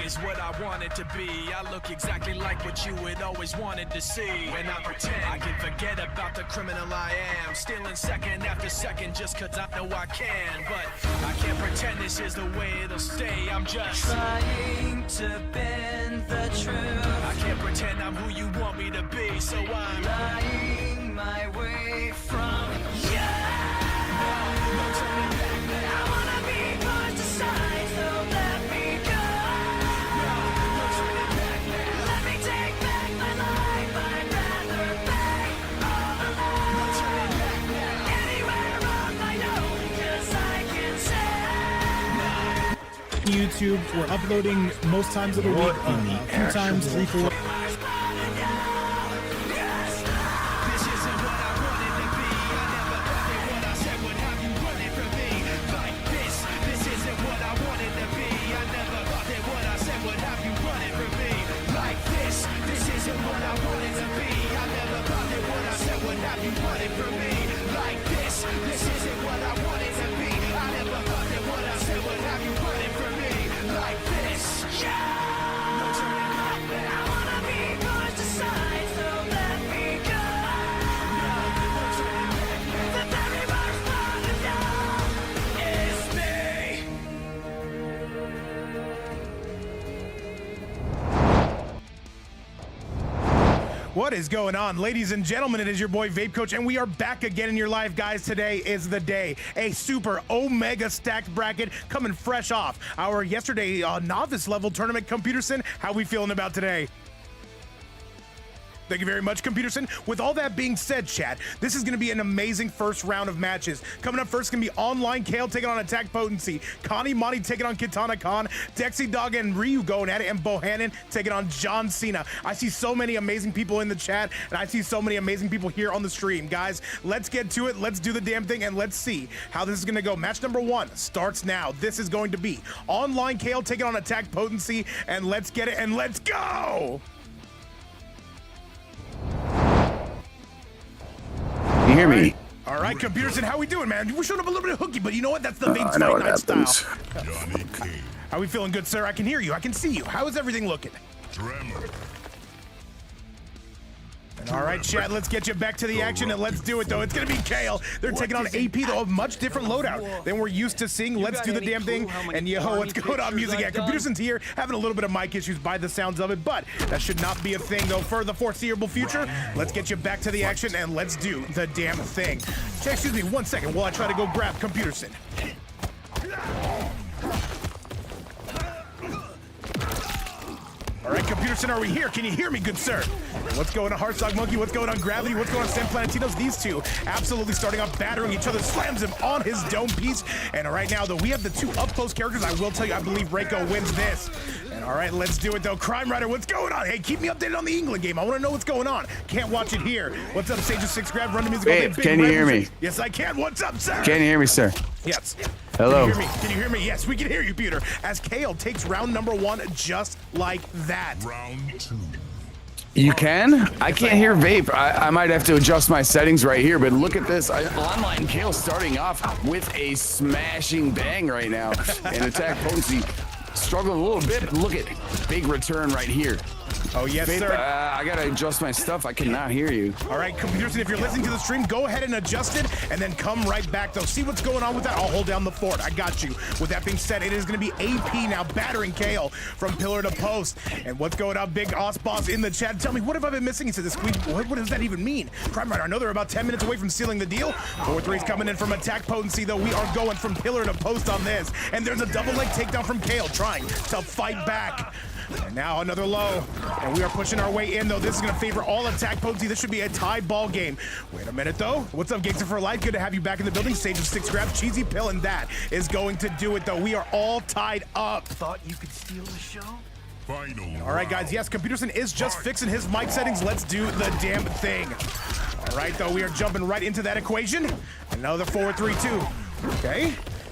is what I wanted to be. I look exactly like what you had always wanted to see. When I pretend I can forget about the criminal I am, stealing second after second just cause I know I can. But I can't pretend this is the way it'll stay. I'm just trying to bend the truth. I can't pretend I'm who you want me to be, so I'm lying my way from you. No turning back now. I wanna be pushed aside, so let me go. No turning back now. Let me take back my life. I'd rather pay all the life. No turning back now. Anywhere on my own, 'cause I can say YouTube. We're uploading most times of the week, a few times, 3, 4. What is going on, ladies and gentlemen? It is your boy Vape Coach, and we are back again in your life, guys. Today is the day. A super omega stacked bracket coming fresh off our yesterday novice level tournament. Computerson, how we feeling about today? Thank you very much, Computerson. With all that being said, chat, this is going to be an amazing first round of matches. Coming up first going to be Online Kale taking on Attack Potency, Connie Monty taking on Kitana Khan, Dexy Dog and Ryu going at it, and Bohannon taking on John Cena. I see so many amazing people in the chat, and I see so many amazing people here on the stream. Guys, let's get to it. Let's do the damn thing, and let's see how this is going to go. Match number 1 starts now. This is going to be Online Kale taking on Attack Potency, and let's get it, and let's go! You hear me? All right, Computerson, how we doing, man? We're showing up a little bit hooky, but you know what? That's the Vape's Fight Night style. How we feeling, good sir? I can hear you. I can see you. How is everything looking? All right, chat, let's get you back to the action, and let's do it, though. It's going to be Kale. They're taking on AP, though, a much different loadout than we're used to seeing. Let's do the damn thing. And yo, what's going on, music? Yeah, Computerson's here, having a little bit of mic issues by the sounds of it, but that should not be a thing, though, for the foreseeable future. Let's get you back to the action, and let's do the damn thing. Chat, excuse me 1 second while I try to go grab Computerson. All right, Computerson, are we here? Can you hear me, good sir? What's going on, Heartstock Monkey? What's going on, Gravity? What's going on, San Planetinos? These two absolutely starting off battering each other, slams him on his dome piece. And right now, though, we have the 2 up-close characters. I will tell you, I believe Reiko wins this. And all right, let's do it, though. Crime Rider, what's going on? Hey, keep me updated on the England game. I want to know what's going on. Can't watch it here. What's up, Sage of 6 Grab? Run the music. Babe, can you hear me? Yes, I can. What's up, sir? Can you hear me, sir? Yes. Hello. Can you hear me? Can you hear me? Yes, we can hear you, Peter. As Kale takes round number 1 just like that. Round 2. You can? I can't hear Vape. I might have to adjust my settings right here, but look at this. Online Kale starting off with a smashing bang right now. And Attack Potency struggling a little bit. Look at big return right here. Oh, yes, Vape, sir. I gotta adjust my stuff. I cannot hear you. All right, Computerson, if you're listening to the stream, go ahead and adjust it, and then come right back, though. See what's going on with that. I'll hold down the fort. I got you. With that being said, it is going to be AP now battering Kale from pillar to post. And what's going on, Big Os Boss in the chat? Tell me, what have I been missing? He said, what does that even mean? Crime Rider, I know they're about 10 minutes away from sealing the deal. 4-3's coming in from Attack Potency, though. We are going from pillar to post on this. And there's a double leg takedown from Kale, trying to fight back. And now another low, and we are pushing our way in, though. This is going to favor all Attack Potency. This should be a tie ball game. Wait a minute, though. What's up, Gangster for Life? Good to have you back in the building. Sage of 6 Grab, Cheesy Pill, and that is going to do it, though. We are all tied up. Thought you could steal the show? Final. All right, guys. Yes, Computerson is just fixing his mic settings. Let's do the damn thing. All right, though. We are jumping right into that equation. Another 4-3-2. Okay.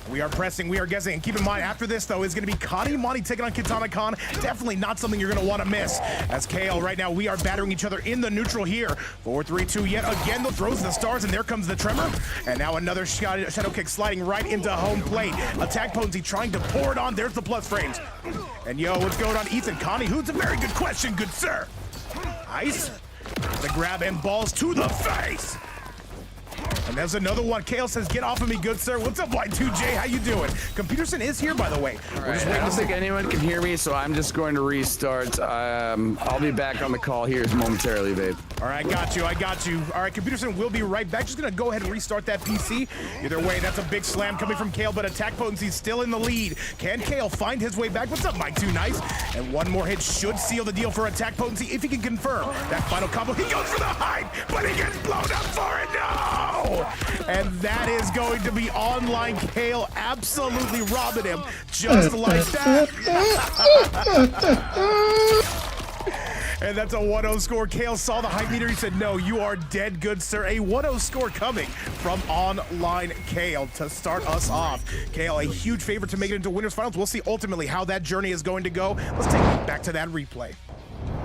We are pressing, we are guessing, and keep in mind, after this, though, is going to be Connie Monty taking on Kitana Khan. Definitely not something you're going to want to miss. As Kale, right now, we are battering each other in the neutral here. 4-3-2 yet again, though, throws the stars, and there comes the tremor. And now another shadow kick sliding right into home plate. Attack Potency trying to pour it on. There's the plus frames. And yo, what's going on, Ethan? Connie, who's a very good question, good sir. Nice. The grab and balls to the face. And there's another one. Kale says, get off of me, good sir. What's up, Y2J? How you doing? Computerson is here, by the way. All right, I don't think anyone can hear me, so I'm just going to restart. I'll be back on the call here momentarily, babe. All right, I got you. All right, Computerson will be right back. Just going to go ahead and restart that PC. Either way, that's a big slam coming from Kale, but attack potency still in the lead. Can Kale find his way back? What's up, Mike? Too nice. And one more hit should seal the deal for attack potency if he can confirm that final combo. He goes for the hide, but he gets blown up for it. No! And that is going to be online. Kale absolutely robbing him just like that. And that's a 1-0 score. Kale saw the hype meter. He said, no, you are dead, good sir. A 1-0 score coming from online Kale to start us off. Kale, a huge favorite to make it into winners finals. We'll see ultimately how that journey is going to go. Let's take it back to that replay.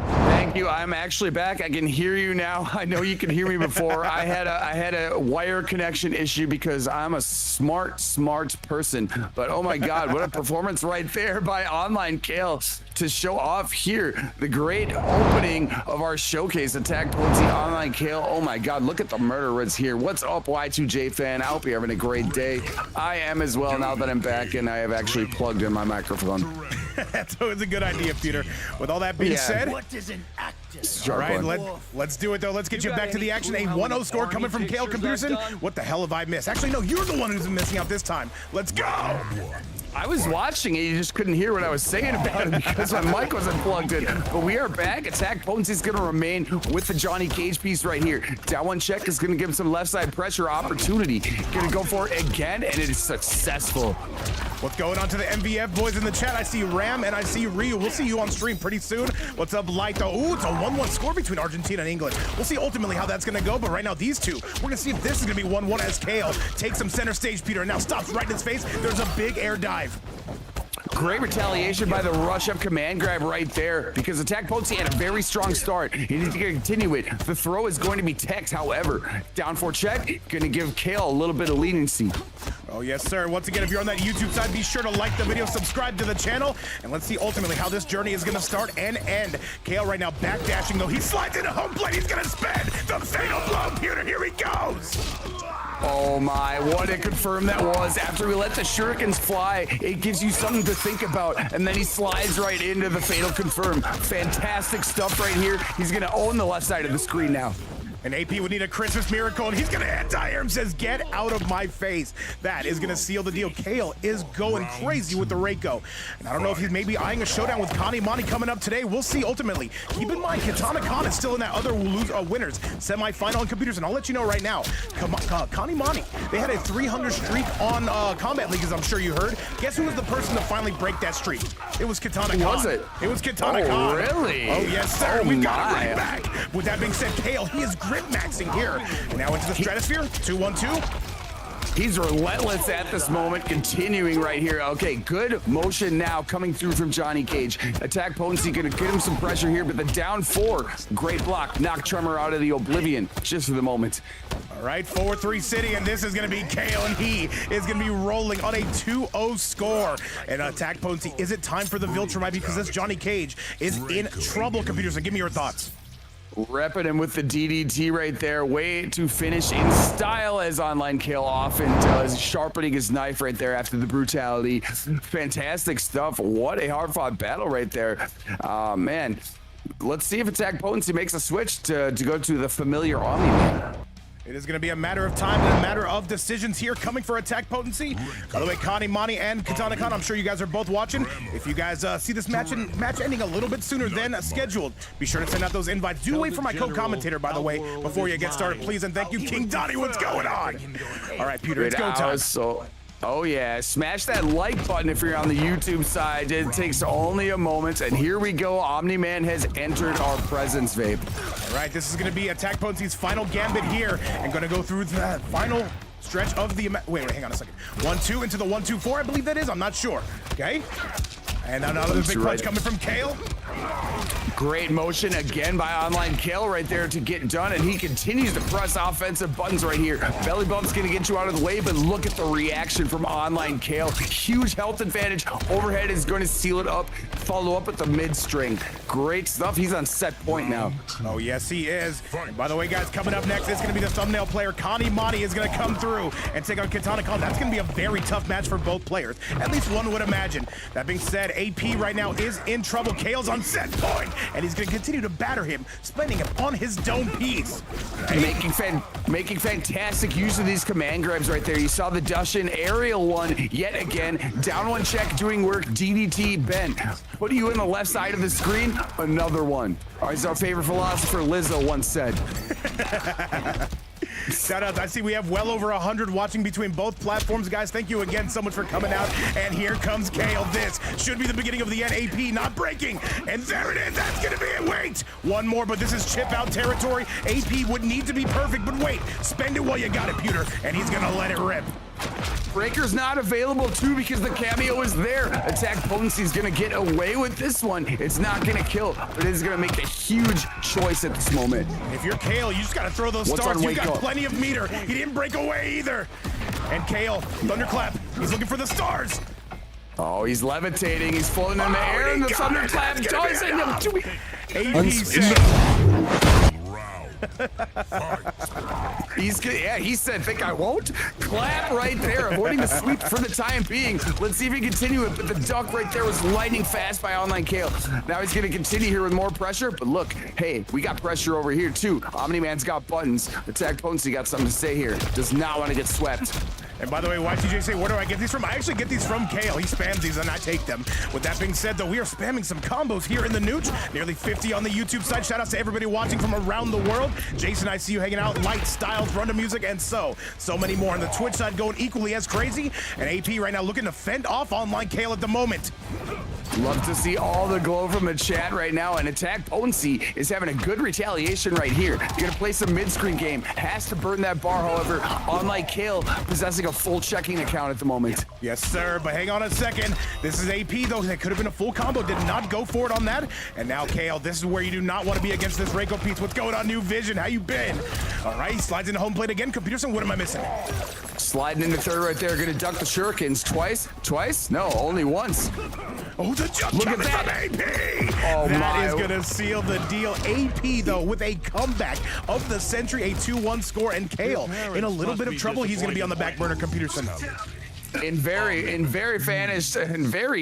Thank you. I'm actually back. I can hear you now. I know you can hear me before. I had a wire connection issue because I'm a smart person. But oh my God, what a performance right there by online Kale to show off here the great opening of our showcase. Attack potency online Kale. Oh my God, look at the murderers here. What's up, Y2J fan? I hope you're having a great day. I am as well now that I'm back and I have actually plugged in my microphone. That's always a good idea, Peter. With all that being said, what is an active? All right, let's do it though. Let's get you back to the action. A 1-0 score coming from Kale Computerson. What the hell have I missed? Actually, no, you're the one who's been missing out this time. Let's go. I was watching it, you just couldn't hear what I was saying about it because my mic wasn't plugged in. But we are back. Attack potency is going to remain with the Johnny Cage piece right here. Down one check is going to give him some left side pressure opportunity. Going to go for it again, and it is successful. What's going on to the MVF boys in the chat? I see Ram and I see Ryu. We'll see you on stream pretty soon. What's up, Light? Ooh, it's a 1-1 score between Argentina and England. We'll see ultimately how that's going to go, but right now these two, we're going to see if this is going to be 1-1 as Kale takes some center stage, Peter, and now stops right in his face. There's a big air dive. Great retaliation by the rush up command grab right there because attack potency had a very strong start. He needs to continue it. The throw is going to be teched, however. Down for check, going to give Kale a little bit of leniency. Oh, yes, sir. Once again, if you're on that YouTube side, be sure to like the video, subscribe to the channel, and let's see ultimately how this journey is going to start and end. Kale right now backdashing, though. He slides into home plate. He's going to spin the fatal blow, Peter. Here he goes. Oh my, what a confirm that was. After we let the shurikens fly, it gives you something to think about. And then he slides right into the fatal confirm. Fantastic stuff right here. He's going to own the left side of the screen now. And AP would need a Christmas miracle, and he's going to anti-air him, says, get out of my face. That is going to seal the deal. Kale is going crazy with the Reiko. And I don't know if he's maybe eyeing a showdown with Connie Monty coming up today. We'll see ultimately. Keep in mind, Katana Khan is still in that other winners semi-final on computers, and I'll let you know right now. Connie Monty, they had a 300 streak on Combat League, as I'm sure you heard. Guess who was the person to finally break that streak? It was Katana Khan. Was it? It was Katana Khan. Really? Oh, yes, sir. Oh, We've got it right back. With that being said, Kale, he is grip maxing here. And now into the stratosphere. 2-1-2. He's relentless at this moment, continuing right here. Okay, good motion now coming through from Johnny Cage. Attack potency gonna get him some pressure here, but the down 4, great block, knock Tremor out of the oblivion just for the moment. All right, 4-3 City, and this is gonna be Kale, and he is gonna be rolling on a 2-0 score. And attack potency, is it time for the Viltrumite? Because this Johnny Cage is in trouble, computers, and give me your thoughts. Repping him with the DDT right there. Way to finish in style as online Kale often does. Sharpening his knife right there after the brutality. Fantastic stuff. What a hard-fought battle right there. Man, let's see if attack potency makes a switch to go to the familiar Omni-Man. It is going to be a matter of time and a matter of decisions here coming for attack potency. By the way, Connie, Monty, and Katana Khan, I'm sure you guys are both watching. If you guys see this match ending a little bit sooner than scheduled, be sure to send out those invites. Do wait for my co-commentator, by the way, before you get started, please. And thank you, King Donnie. What's going on? All right, Peter, it's go time. Oh yeah, smash that like button if you're on the YouTube side. It takes only a moment, and here we go. Omni-Man has entered our presence, Vape. All right, this is going to be attack potency's final gambit here, and going to go through the final stretch of the... Wait, hang on a second. 1-2 into the 1-2-4, I believe that is. I'm not sure. Okay. And another big punch coming from Kale. Great motion again by online Kale right there to get done, and he continues to press offensive buttons right here. Belly bump's gonna get you out of the way, but look at the reaction from online Kale. Huge health advantage. Overhead is going to seal it up. follow up with the mid string. Great stuff. He's on set point now. Oh, yes, he is. And by the way, guys, coming up next is going to be the thumbnail player. Connie Monty is going to come through and take on Katana Khan. That's going to be a very tough match for both players. At least one would imagine. That being said, AP right now is in trouble. Kale's on set point, and he's going to continue to batter him, spending him on his dome piece. Making fantastic use of these command grabs right there. You saw the Dushin aerial one yet again. Down one check, doing work, DDT bent. Put you in the left side of the screen, another one. As our favorite philosopher Lizzo once said. Shout out. I see we have well over 100 watching between both platforms, guys. Thank you again so much for coming out. And here comes Kale. This should be the beginning of the end. AP not breaking. And there it is. That's going to be it. Wait. One more, but this is chip out territory. AP would need to be perfect, but wait. Spend it while you got it, Pewter. And he's going to let it rip. Breaker's not available too because the cameo is there. Attack potency is going to get away with this one. It's not going to kill, but it is going to make a huge choice at this moment. If you're Kale, you just got to throw those stars. You've got plenty of meter. He didn't break away either. And Kale, thunderclap. He's looking for the stars. Oh, he's levitating. He's floating in the air, and the thunderclap does it. AP said. He said, think I won't? Clap right there, avoiding the sweep for the time being. Let's see if he can continue it, but the duck right there was lightning fast by Online Kale. Now he's going to continue here with more pressure, but look, hey, we got pressure over here too. Omni-Man's got buttons. Attack potency got something to say here. Does not want to get swept. And by the way, YTJ say, where do I get these from? I actually get these from Kale. He spams these and I take them. With that being said, though, we are spamming some combos here in the Nooch. Nearly 50 on the YouTube side. Shout out to everybody watching from around the world. Jason, I see you hanging out. Light, Styles, Run to Music, and so many more. On the Twitch side going equally as crazy. And AP right now looking to fend off Online Kale at the moment. Love to see all the glow from the chat right now, and Attack Potency is having a good retaliation right here. You're gonna play some mid-screen game. Has to burn that bar, however, unlike Kale, possessing a full checking account at the moment. Yes, sir, but hang on a second. This is AP, though. That could have been a full combo. Did not go for it on that. And now, Kale, this is where you do not want to be against this Reiko piece. What's going on, New Vision? How you been? All right, he slides into home plate again. Computerson, what am I missing? Sliding into third right there. Gonna duck the shurikens twice? Twice? No, only once. Oh, the jump Look at from that. AP! Oh, that is gonna seal the deal. AP, though, with a comeback of the century, a 2-1 score, and Kale in a little bit of trouble. He's gonna be on the back burner, Computerson. In very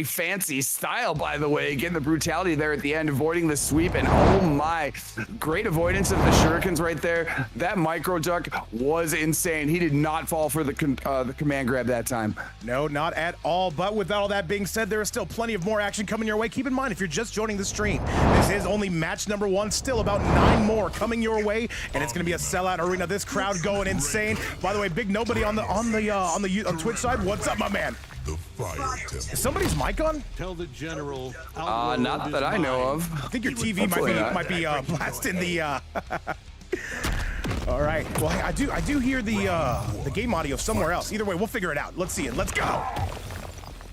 fancy style, by the way. Again, the brutality there at the end, avoiding the sweep, and oh my, great avoidance of the shurikens right there. That micro duck was insane. He did not fall for the command grab that time. No, not at all. But with all that being said, there is still plenty of more action coming your way. Keep in mind, if you're just joining the stream, this is only match number 1. Still about 9 more coming your way, and it's gonna be a sellout arena. This crowd going insane. By the way, big nobody on Twitch side. What's up, my man? Is somebody's mic on? Tell the general. Not that I know of. I think your TV might be blasting the. All right. Well, I do hear the game audio somewhere else. Either way, we'll figure it out. Let's see it. Let's go.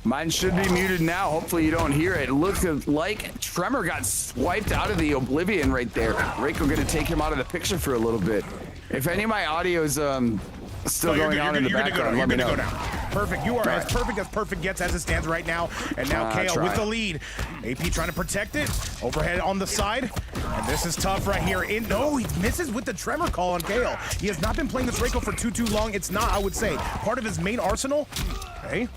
Mine should be muted now. Hopefully you don't hear it. It looks like Tremor got swiped out of the oblivion right there. Reiko gonna take him out of the picture for a little bit. If any of my audio is still going on in the background, let me know. Perfect. You are as perfect gets as it stands right now. And now Kale with the lead. AP trying to protect it. Overhead on the side. And this is tough right here. No, he misses with the tremor call on Kale. He has not been playing this Reiko for too long. It's not, I would say, part of his main arsenal. Okay.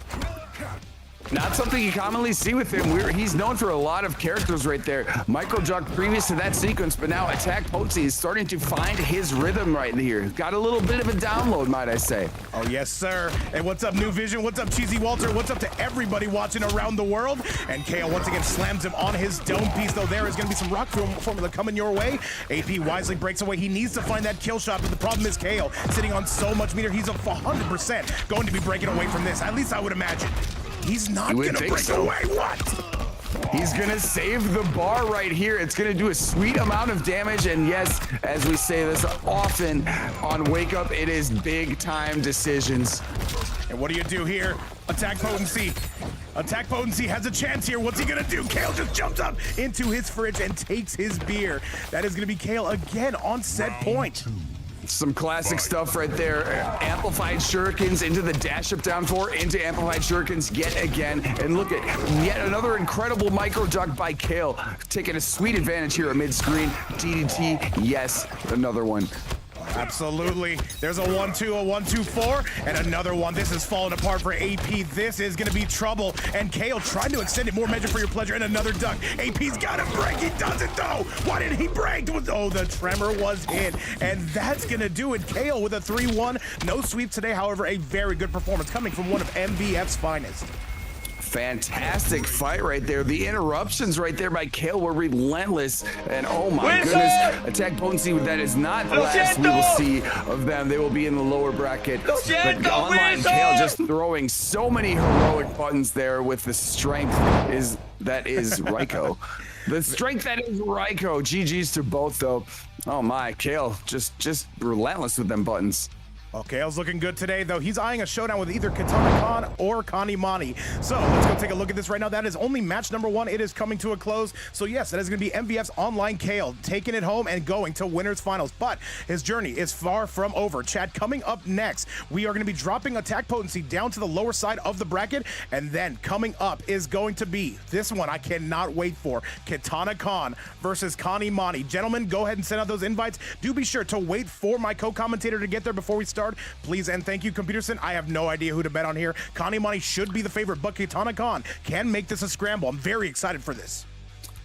Not something you commonly see with him. He's known for a lot of characters right there. Micro Jug previous to that sequence, but now Attack Potency is starting to find his rhythm right here. Got a little bit of a download, might I say. Oh, yes, sir. And what's up, New Vision? What's up, Cheesy Walter? What's up to everybody watching around the world? And Kale once again slams him on his dome piece, though there is going to be some rock formula coming your way. AP wisely breaks away. He needs to find that kill shot, but the problem is Kale sitting on so much meter. He's 100% going to be breaking away from this. At least I would imagine. He's not going to break away. What? He's going to save the bar right here. It's going to do a sweet amount of damage. And yes, as we say this often on Wake Up, it is big time decisions. And what do you do here? Attack Potency. Attack Potency has a chance here. What's he going to do? Kale just jumps up into his fridge and takes his beer. That is going to be Kale again on set point. Some classic stuff right there. Amplified shurikens into the dash up down 4, into amplified shurikens yet again. And look at yet another incredible micro duck by Kale, taking a sweet advantage here at mid-screen. DDT, yes, another one. Absolutely. There's a 1-2, a 1-2-4, and another one. This is falling apart for AP. This is going to be trouble. And Kale trying to extend it more measure for your pleasure, and another duck. AP's got to break. He doesn't, though. Why did he break? Oh, the tremor was in, and that's going to do it. Kale with a 3-1. No sweep today, however, a very good performance coming from one of MVF's finest. Fantastic fight right there. The interruptions right there by Kale were relentless. And oh my goodness, attack potency, that is not the last we will see of them. They will be in the lower bracket. But online Kale just throwing so many heroic buttons there with the strength that is Raiko. The strength that is Raiko. GG's to both though. Oh my, Kale just relentless with them buttons. Well, Kale's looking good today, though. He's eyeing a showdown with either Katana Khan or Kanimani. So let's go take a look at this right now. That is only match number 1. It is coming to a close. So yes, that is going to be MVF's online Kale taking it home and going to winners finals. But his journey is far from over. Chat, coming up next, we are going to be dropping attack potency down to the lower side of the bracket. And then coming up is going to be this one I cannot wait for. Katana Khan versus Kanimani. Gentlemen, go ahead and send out those invites. Do be sure to wait for my co-commentator to get there before we start. Please and thank you, Computerson. I have no idea who to bet on here. Kanimani should be the favorite, but Katana Khan can make this a scramble. I'm very excited for this.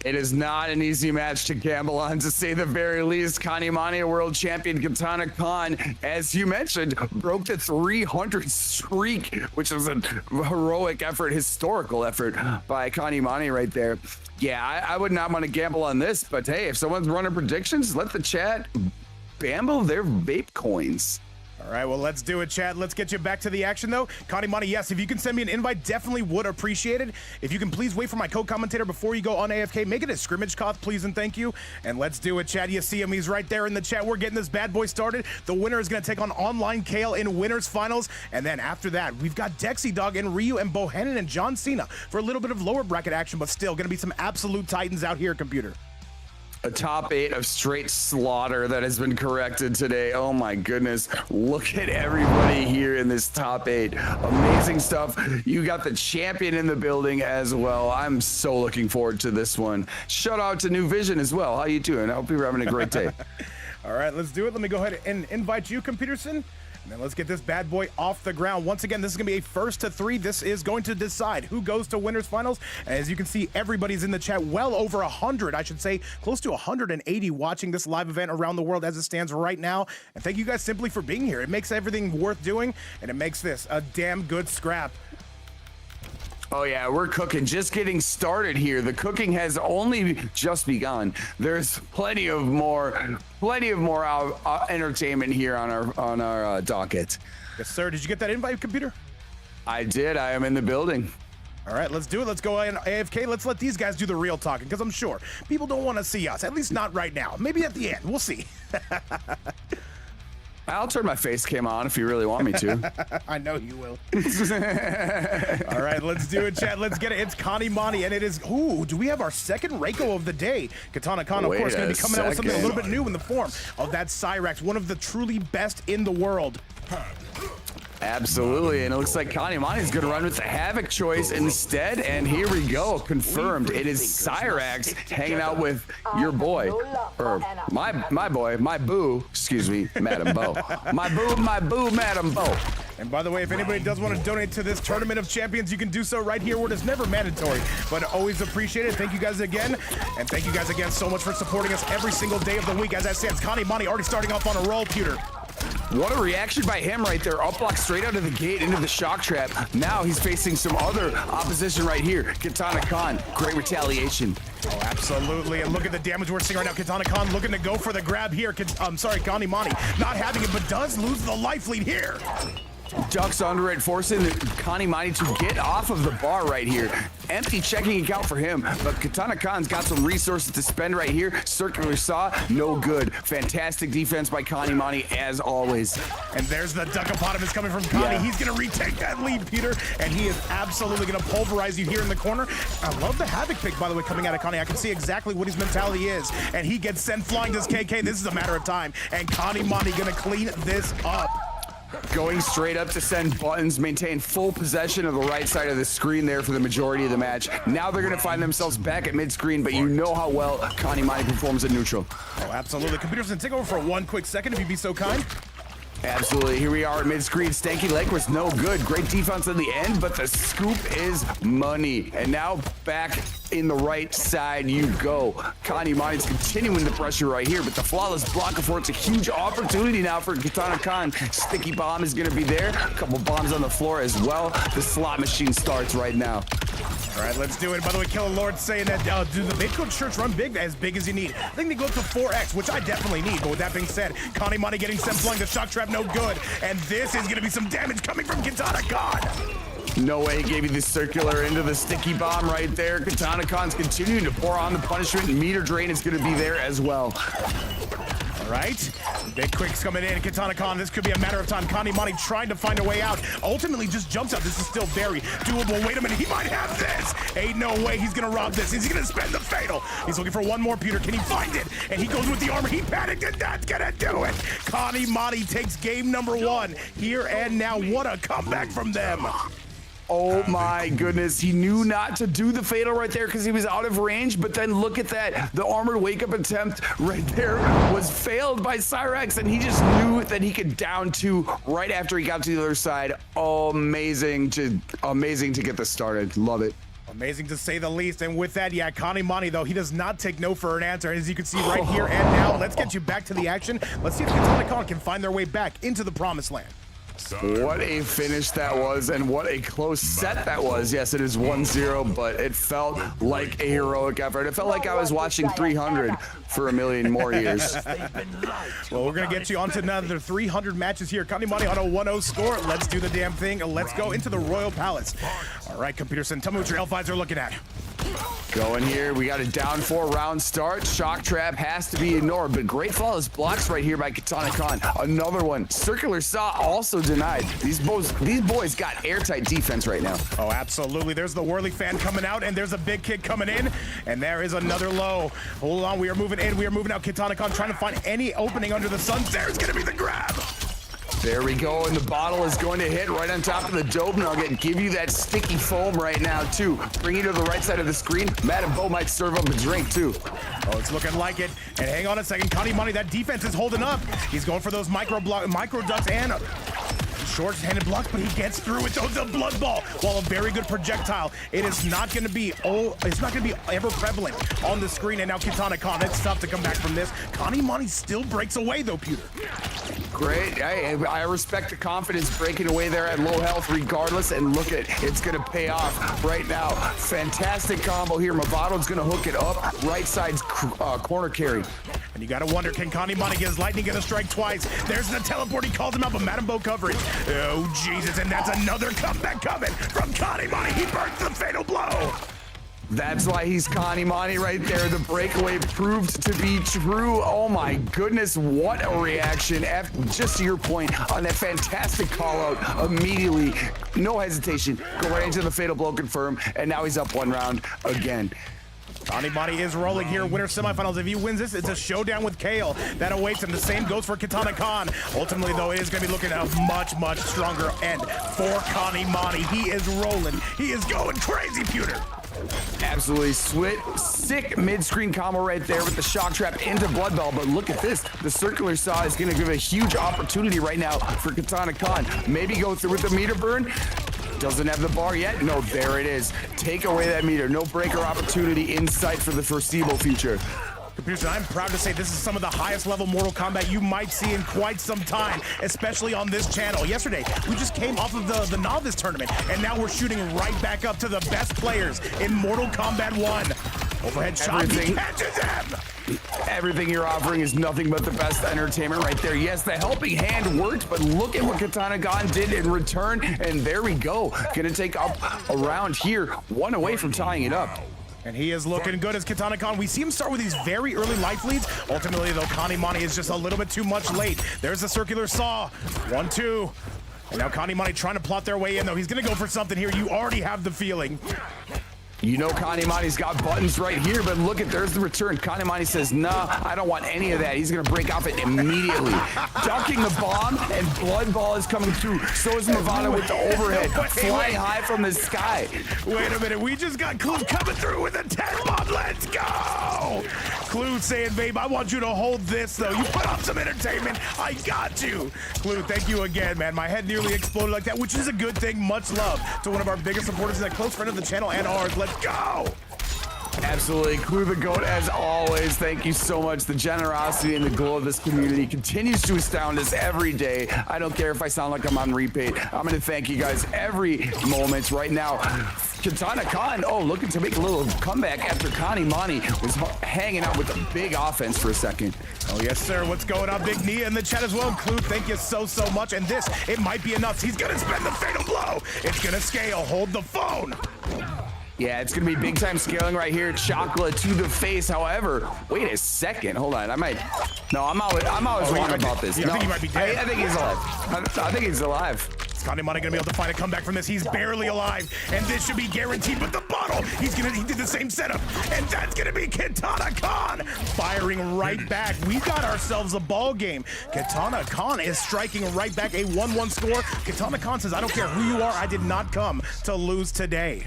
It is not an easy match to gamble on, to say the very least. Kanimani, a world champion, Katana Khan, as you mentioned, broke the 300 streak, which was a heroic effort, historical effort by Kanimani right there. Yeah, I would not want to gamble on this, but hey, if someone's running predictions, let the chat gamble their vape coins. All right, well, let's do it, chat. Let's get you back to the action, though. Kanimani, yes, if you can send me an invite, definitely would appreciate it. If you can please wait for my co-commentator before you go on AFK, make it a scrimmage cost, please and thank you. And let's do it, chat. You see him, he's right there in the chat. We're getting this bad boy started. The winner is going to take on online Kale in winners finals. And then after that, we've got Dexy Dog and Ryu and Bohannon and John Cena for a little bit of lower bracket action, but still going to be some absolute titans out here, computer. A top 8 of straight slaughter that has been corrected today. Oh my goodness. Look at everybody here in this top 8. Amazing stuff. You got the champion in the building as well. I'm so looking forward to this one. Shout out to New Vision as well. How you doing? I hope you're having a great day. All right, let's do it. Let me go ahead and invite you, Computerson. And then let's get this bad boy off the ground. Once again, this is going to be a 1st to 3. This is going to decide who goes to winners finals. As you can see, everybody's in the chat. Well over 100, I should say, close to 180 watching this live event around the world as it stands right now. And thank you guys simply for being here. It makes everything worth doing, and it makes this a damn good scrap. Oh yeah, we're cooking, just getting started here. The cooking has only just begun. There's plenty of more entertainment here on our docket. Yes, sir. Did you get that invite, computer? I did. I am in the building. All right, let's do it. Let's go in AFK. Let's let these guys do the real talking, because I'm sure people don't want to see us, at least not right now. Maybe at the end. We'll see. I'll turn my face cam on if you really want me to. I know you will. All right, let's do it, chat. Let's get it. It's Kanimani, and it is, ooh, do we have our second Reiko of the day? Katana Khan, of course, going to be coming out with something a little bit new in the form of that Cyrax, one of the truly best in the world. Absolutely, and it looks like Kanimani is going to run with the Havoc choice instead, and here we go, confirmed. It is Cyrax hanging out with your boy, or my boy, my boo, excuse me, Madam Bo. My boo, Madam Bo. And by the way, if anybody does want to donate to this Tournament of Champions, you can do so right here where it is never mandatory, but always appreciated. Thank you guys again, and thank you guys again so much for supporting us every single day of the week. As that stands, Kanimani already starting off on a roll, Pewter. What a reaction by him right there. Up block straight out of the gate into the shock trap. Now he's facing some other opposition right here. Katana Khan, great retaliation. Oh, absolutely. And look at the damage we're seeing right now. Katana Khan looking to go for the grab here. I'm sorry, Kanimani not having it, but does lose the life lead here. Ducks under it, forcing Connie Mani to get off of the bar right here. Empty checking account for him, but Katana Khan's got some resources to spend right here. Circular Saw, no good. Fantastic defense by Connie Mani as always. And there's the Duckopotamus coming from Connie. Yeah. He's going to retake that lead, Peter, and he is absolutely going to pulverize you here in the corner. I love the Havoc pick, by the way, coming out of Connie. I can see exactly what his mentality is, and he gets sent flying to his KK. This is a matter of time, and Connie Mani going to clean this up. Going straight up to send buttons, maintain full possession of the right side of the screen there for the majority of the match. Now they're going to find themselves back at mid-screen, but you know how well Connie Mani performs at neutral. Oh, absolutely. Computers, take over for one quick second, if you'd be so kind. Absolutely. Here we are at mid-screen. Stanky Leg was no good. Great defense in the end, but the scoop is money. And now back in the right side you go. Connie Mani's continuing the pressure right here, but the flawless block affords a huge opportunity now for Katana Khan. Sticky bomb is going to be there. A couple bombs on the floor as well. The slot machine starts right now. All right, let's do it. By the way, Killer Lord saying that, do the big coach shirts run big as you need? I think they go up to 4X, which I definitely need. But with that being said, Connie Mani getting sent flying. The shock trap, no good. And this is going to be some damage coming from Katana Khan. No way he gave you the circular into the sticky bomb right there. Katana Khan's continuing to pour on the punishment. Meter drain is going to be there as well. All right, big quicks coming in. Katana Khan, this could be a matter of time. Connie Mani trying to find a way out. Ultimately just jumps out. This is still very doable. Wait a minute, he might have this. Ain't no way he's gonna rob this. Is he gonna spend the fatal? He's looking for one more, Peter. Can he find it? And he goes with the armor. He panicked and that's gonna do it. Connie Mani takes game number 1 here and now. What a comeback from them. Oh my goodness, he knew not to do the fatal right there because he was out of range, but then look at that. The armored wake-up attempt right there was failed by Cyrex, and he just knew that he could down 2 right after he got to the other side. Oh, amazing to get this started. Love it. Amazing to say the least. And with that, yeah, Connie Mani, though, he does not take no for an answer. As you can see right here and now, let's get you back to the action. Let's see if Katana Khan can find their way back into the promised land. What a finish that was, and what a close set that was. Yes, it is 1-0, but it felt like a heroic effort. It felt like I was watching 300 for a million more years. Well, we're going to get you onto another 300 matches here. Connie Mani on a 1-0 score. Let's do the damn thing. Let's go into the Royal Palace. All right, Computerson, tell me what your L5s are looking at. Going here, we got a down 4 round start. Shock trap has to be ignored, but great flawless blocks right here by Katana Khan. Another one. Circular Saw also denied. These boys got airtight defense right now. Oh, absolutely. There's the Whirly fan coming out, and there's a big kick coming in, and there is another low. Hold on, we are moving in. We are moving out. Katana Khan trying to find any opening under the sun. There's going to be the grab. There we go, and the bottle is going to hit right on top of the dope nugget. Give you that sticky foam right now, too. Bring you to the right side of the screen. Matt and Bo might serve up a drink, too. Oh, it's looking like it. And hang on a second. Connie Mani, that defense is holding up. He's going for those micro ducks and short-handed blocks, but he gets through with the blood ball. While a very good projectile, it is not going to be ever prevalent on the screen. And now Katana Khan, it's tough to come back from this. Connie Mani still breaks away, though, Peter. Great. I respect the confidence breaking away there at low health regardless, and look at it's going to pay off right now. Fantastic combo here. Mavado's going to hook it up. Right side's corner carry. And you gotta wonder, can Connie Mani get his lightning gonna strike twice? There's the teleport, he called him out, but Madam Bo coverage. Oh, Jesus, and that's another comeback coming from Connie Mani. He burns the fatal blow. That's why he's Connie Mani right there. The breakaway proved to be true. Oh my goodness, what a reaction. Just to your point on that fantastic call out, immediately, no hesitation, go right into the fatal blow confirm, and now he's up 1 round again. Connie Mani is rolling here, winner semifinals. If he wins this, it's a showdown with Kale that awaits him. The same goes for Katana Khan. Ultimately, though, it is going to be looking at a much, much stronger end for Connie Mani. He is rolling. He is going crazy, Pewter. Absolutely sick mid-screen combo right there with the shock trap into Blood Bell, but look at this. The circular saw is going to give a huge opportunity right now for Katana Khan. Maybe go through with the meter burn. Doesn't have the bar yet. No, there it is. Take away that meter. No breaker opportunity in sight for the foreseeable future. Computer, I'm proud to say this is some of the highest level Mortal Kombat you might see in quite some time, especially on this channel. Yesterday, we just came off of the novice tournament, and now we're shooting right back up to the best players in Mortal Kombat 1. Overhead shot, he catches him! Everything you're offering is nothing but the best entertainment right there. Yes, the helping hand worked, but look at what Katana Gon did in return. And there we go. Gonna take up around here, one away from tying it up. And he is looking good as Katana Gon. We see him start with these very early life leads. Ultimately, though, Kanimani is just a little bit too much late. There's the circular saw. 1-2. And now Kanimani trying to plot their way in, though. He's going to go for something here. You already have the feeling. You know Kanimani's got buttons right here, but look at, there's the return. Kanimani says, nah, I don't want any of that. He's gonna break off it immediately. Ducking the bomb, and Blood Ball is coming through. So is Movado with the overhead, flying high from the sky. Wait a minute, we just got Clue coming through with a 10 bomb. Let's go! Clue saying, babe, I want you to hold this, though. You put up some entertainment. I got you. Clue, thank you again, man. My head nearly exploded like that, which is a good thing. Much love to one of our biggest supporters and a close friend of the channel and ours. Let's go! Absolutely. Clue the GOAT, as always. Thank you so much. The generosity and the glow of this community continues to astound us every day. I don't care if I sound like I'm on repeat. I'm going to thank you guys every moment right now. Katana Gon, looking to make a little comeback after Kanimani was hanging out with a big offense for a second. Oh, yes, sir. What's going on? Big Nia in the chat as well. Clue, thank you so much. And this, it might be enough. He's going to spend the fatal blow. It's going to scale. Hold the phone. Yeah, it's going to be big time scaling right here. Chocolate to the face. However, wait a second. Hold on. I'm always wrong about this. I think he might be dead. I think he's alive. I think he's alive. Is Kanimani going to be able to find a comeback from this? He's barely alive, and this should be guaranteed. But the bottle, he did the same setup, and that's going to be Katana Gon firing right back. We got ourselves a ball game. Katana Gon is striking right back, a 1-1 score. Katana Gon says, I don't care who you are. I did not come to lose today.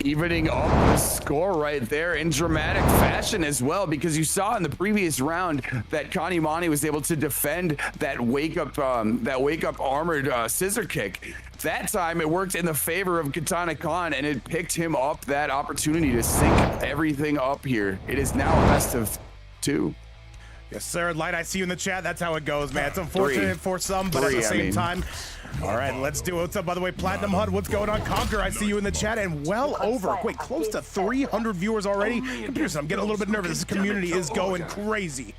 Evening up the score right there in dramatic fashion as well, because you saw in the previous round that Kanimani was able to defend that wake up armored scissor kick. That time it worked in the favor of Katana Gon, and it picked him up that opportunity to sync everything up here. It is now a best of 2. Yes, sir. Light, I see you in the chat. That's how it goes, man. It's unfortunate for some, but at the same time. All right, let's do it. What's up, by the way? Platinum HUD, what's going on? Conquer, I see you in the chat, and close to 300 viewers already. Computer, I'm getting a little bit nervous. This community is going crazy.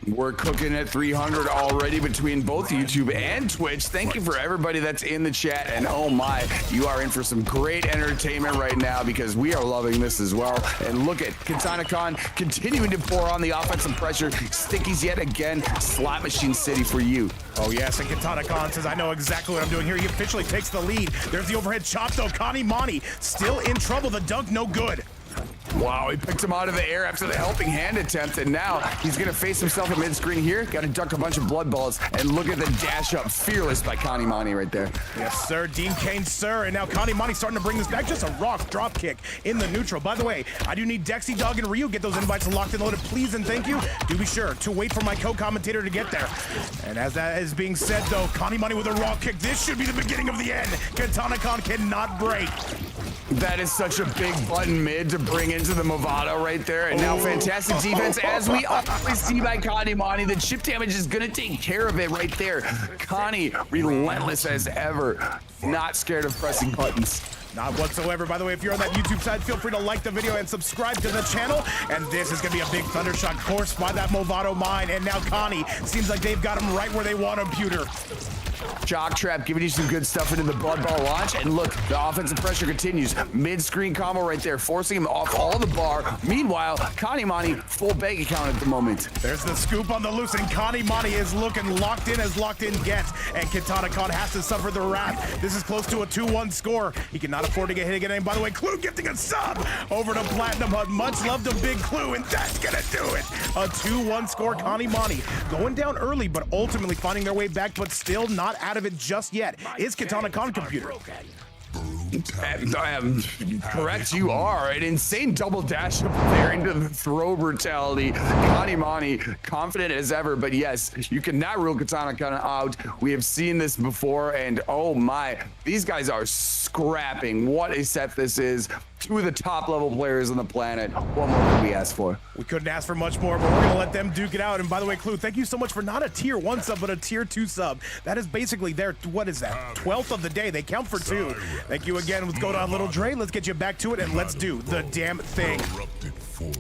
We're cooking at 300 already between both YouTube and Twitch. Thank you for everybody that's in the chat. And oh my, you are in for some great entertainment right now, because we are loving this as well. And look at Katana Gon continuing to pour on the offensive pressure. Stickies yet again. Slot Machine City for you. Oh yes, and Katana Gon says, I know exactly what I'm doing here. He officially takes the lead. There's the overhead chop though. Kanimani still in trouble. The dunk no good. Wow, he picked him out of the air after the helping hand attempt, and now he's going to face himself at mid-screen here. Got to duck a bunch of blood balls, and look at the dash up. Fearless by Kanimani right there. Yes, sir. Dean Kane, sir. And now Kanimani starting to bring this back. Just a raw drop kick in the neutral. By the way, I do need Dexy Dog and Ryu. Get those invites locked and loaded, please and thank you. Do be sure to wait for my co-commentator to get there. And as that is being said, though, Kanimani with a raw kick. This should be the beginning of the end. Katana Gon cannot break. That is such a big button mid to bring into the Movado right there. And now fantastic defense, as we always see by Kanimani. The chip damage is going to take care of it right there. Connie, relentless as ever. Not scared of pressing buttons. Not whatsoever. By the way, if you're on that YouTube side, feel free to like the video and subscribe to the channel. And this is going to be a big thundershot course by that Movado mine. And now Connie seems like they've got him right where they want him, Pewter. Jock Trap giving you some good stuff into the Blood Ball launch. And look, the offensive pressure continues. Mid-screen combo right there, forcing him off all the bar. Meanwhile, Kanimani, full bank account at the moment. There's the scoop on the loose, and Kanimani is looking locked in as locked in gets. And Katana Gon has to suffer the wrath. This is close to a 2-1 score. He cannot afford to get hit again. And by the way, Clue gifting a sub over to Platinum HUD. Much love to Big Clue, and that's gonna do it. A 2-1 score. Kanimani going down early, but ultimately finding their way back, but still not out of it just yet. Is Katana Gon, Computer? Correct, you are. An insane double dash up there into the throw brutality. Kanimani, confident as ever, but yes, you cannot rule Katana Gon out. We have seen this before, and oh my, these guys are scrapping. What a set this is. Two of the top level players on the planet. What more could we ask for? We couldn't ask for much more, but we're gonna let them duke it out. And by the way, Clue, thank you so much for not a tier 1 sub, but a tier 2 sub. That is basically their, what is that, 12th of the day. They count for 2. Thank you again. Let's go to Little Dre. Let's get you back to it, and let's do the damn thing.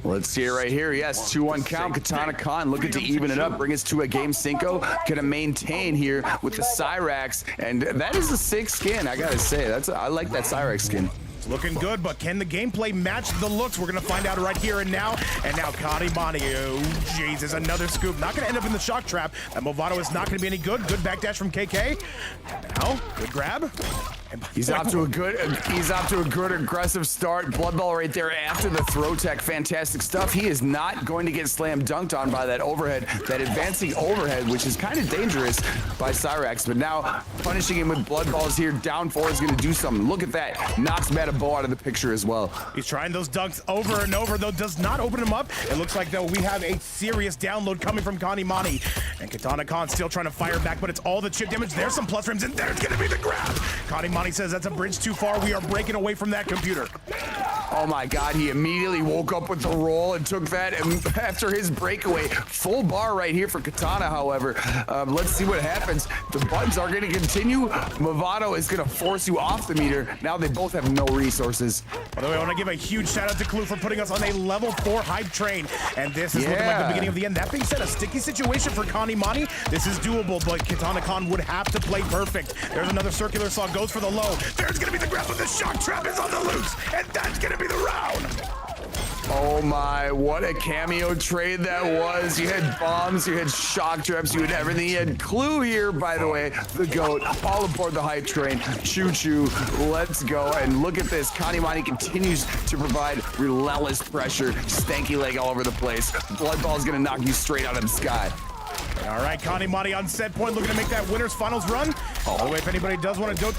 Let's see it right here. Yes, 2-1 count. Katana Khan looking to even it up, bring us to a game Cinco. Gonna maintain here with the Cyrax, and that is a sick skin. I gotta say, I like that Cyrax skin. Looking good, but can the gameplay match the looks? We're gonna find out right here and now. And now Kanimani, oh Jesus, another scoop. Not gonna end up in the shock trap. That Movado is not gonna be any good. Good backdash from KK. Now, good grab. He's off to a good aggressive start. Blood ball right there after the throw tech. Fantastic stuff. He is not going to get slam dunked on by that overhead, that advancing overhead, which is kind of dangerous by Cyrax. But now punishing him with blood balls here. Down 4 is going to do something. Look at that. Knocks Metabow out of the picture as well. He's trying those dunks over and over, though does not open him up. It looks like, though, we have a serious download coming from Kanimani. And Katana Khan still trying to fire back, but it's all the chip damage. There's some plus frames, and there's going to be the grab. Kanimani says that's a bridge too far. We are breaking away from that computer. Oh my God, he immediately woke up with the roll and took that after his breakaway. Full bar right here for Katana, however. Let's see what happens. The buttons are going to continue. Movado is going to force you off the meter. Now they both have no resources. By the way, I want to give a huge shout out to Clue for putting us on a level 4 hype train. And this is looking like the beginning of the end. That being said, a sticky situation for Kanimani. This is doable, but Katana Khan would have to play perfect. There's another circular saw, goes for the low. There's going to be the grab, but the shock trap is on the loose. And that's going to be the round. Oh my, what a cameo trade that was. You had bombs, you had shock traps, you had everything. You had Clue here, by the way, the GOAT, all aboard the hype train. Choo-choo, let's go. And look at this, Kanimani continues to provide relentless pressure. Stanky leg all over the place. Blood ball is gonna knock you straight out of the sky. All right, Kanimani on set point, looking to make that winner's finals run. By the way, if anybody does want to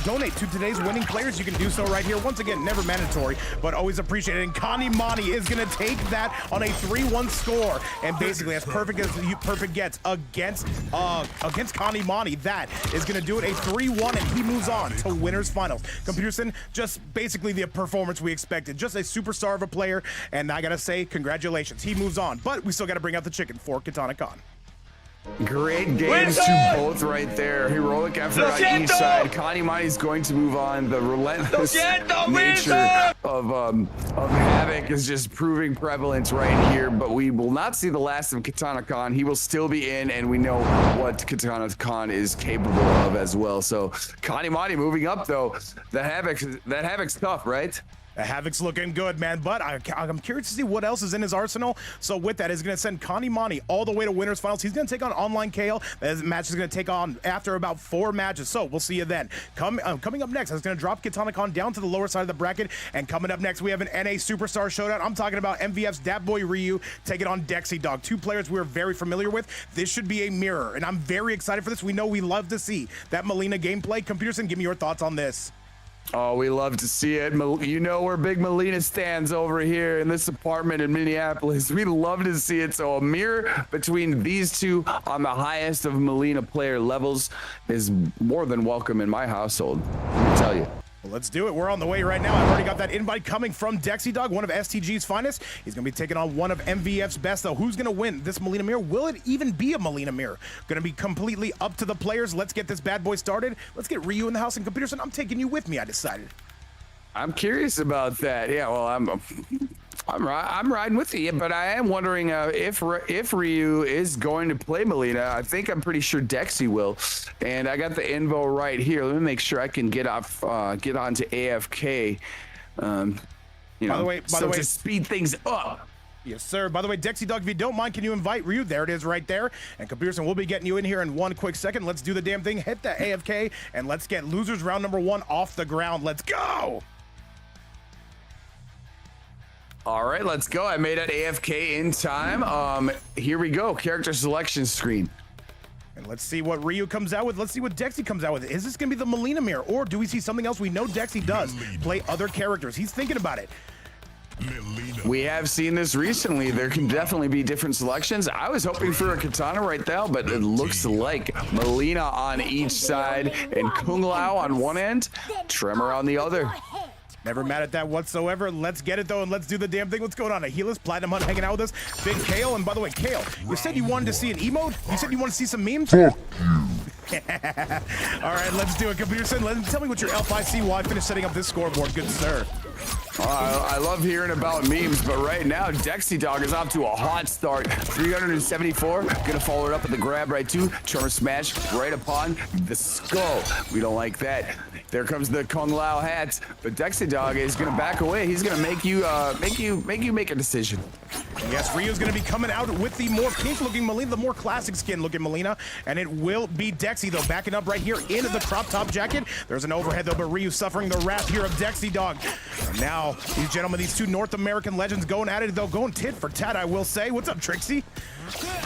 donate to today's winning players, you can do so right here. Once again, never mandatory, but always appreciated. And Kanimani is going to take that on a 3-1 score, and basically as perfect gets against Kanimani. That is going to do it, a 3-1, and he moves on to winner's finals. Computerson, just basically the performance we expected. Just a superstar of a player, and I got to say, congratulations. He moves on, but we still got to bring out the chicken for Katana Khan. Great games to both right there. Heroic effort on each side. Kanimani's going to move on. The relentless nature of Havoc is just proving prevalent right here, but we will not see the last of Katana Khan. He will still be in, and we know what Katana Khan is capable of as well. So Kanimani moving up, though. That Havoc's tough, right? The Havoc's looking good, man, but I'm curious to see what else is in his arsenal. So with that, he's going to send Kanimani all the way to winner's finals. He's going to take on Online KO. That match is going to take on after about 4 matches. So we'll see you then. Coming up next, I was going to drop Katana Khan down to the lower side of the bracket. And coming up next, we have an NA Superstar Showdown. I'm talking about MVF's Dat Boy Ryu taking on Dexy Dog. 2 players we're very familiar with. This should be a mirror, and I'm very excited for this. We know we love to see that Melina gameplay. Computerson, give me your thoughts on this. Oh, we love to see it. You know we're big Melina stands over here in this apartment in Minneapolis. We love to see it. So a mirror between these two on the highest of Melina player levels is more than welcome in my household, let me tell you. Well, let's do it. We're on the way right now. I've already got that invite coming from Dexy Dog, one of STG's finest. He's going to be taking on one of MVF's best, though. Who's going to win this Melina mirror? Will it even be a Melina mirror? Going to be completely up to the players. Let's get this bad boy started. Let's get Ryu in the house. And Computerson, I'm taking you with me, I decided. I'm curious about that. Yeah, well, I'm riding with you, but I am wondering if Ryu is going to play Melina. I think I'm pretty sure Dexy will, and I got the info right here. Let me make sure I can get onto AFK. By the way, to speed things up. Yes, sir. By the way, Dexy Dog, if you don't mind, can you invite Ryu? There it is right there. And Computerson, we'll be getting you in here in 1 quick second. Let's do the damn thing. Hit that AFK, and let's get losers round number 1 off the ground. Let's go. All right, let's go. I made it AFK in time. Here we go. Character selection screen. And let's see what Ryu comes out with. Let's see what Dexy comes out with. Is this going to be the Melina mirror, or do we see something else? We know Dexy does play other characters. He's thinking about it. We have seen this recently. There can definitely be different selections. I was hoping for a Katana right now, but it looks like Melina on each side and Kung Lao on one end, Tremor on the other. Never mad at that whatsoever. Let's get it, though, and let's do the damn thing. What's going on? Ahilas, Platinum Hunt hanging out with us. Big Kale, and by the way, Kale, you said you wanted to see an emote? You said you want to see some memes? All right, let's do it. Computerson, tell me what your L5C while I finish setting up this scoreboard, good sir. I love hearing about memes, but right now, Dexy Dog is off to a hot start. 374, gonna follow it up with the grab right too. Tremor smash right upon the skull. We don't like that. There comes the Kung Lao hats, but Dexy Dog is gonna back away. He's gonna make you make a decision. Yes, Ryu's gonna be coming out with the more pink-looking Melina, the more classic skin-looking Melina, and it will be Dexy though, backing up right here into the crop top jacket. There's an overhead though, but Ryu suffering the wrath here of Dexy Dog. And now, these gentlemen, these two North American legends going at it though, going tit for tat, I will say. What's up, Trixie?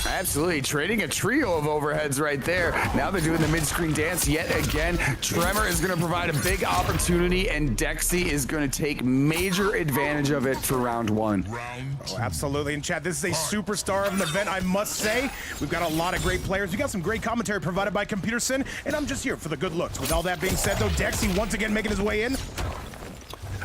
Absolutely, trading a trio of overheads right there. Now they're doing the mid-screen dance yet again. Tremor is going to provide a big opportunity, and Dexy is going to take major advantage of it for round one. Oh, absolutely. And chat, this is a superstar of an event, I must say. We've got a lot of great players. We got some great commentary provided by Computerson, and I'm just here for the good looks. With all that being said, though, Dexy once again making his way in.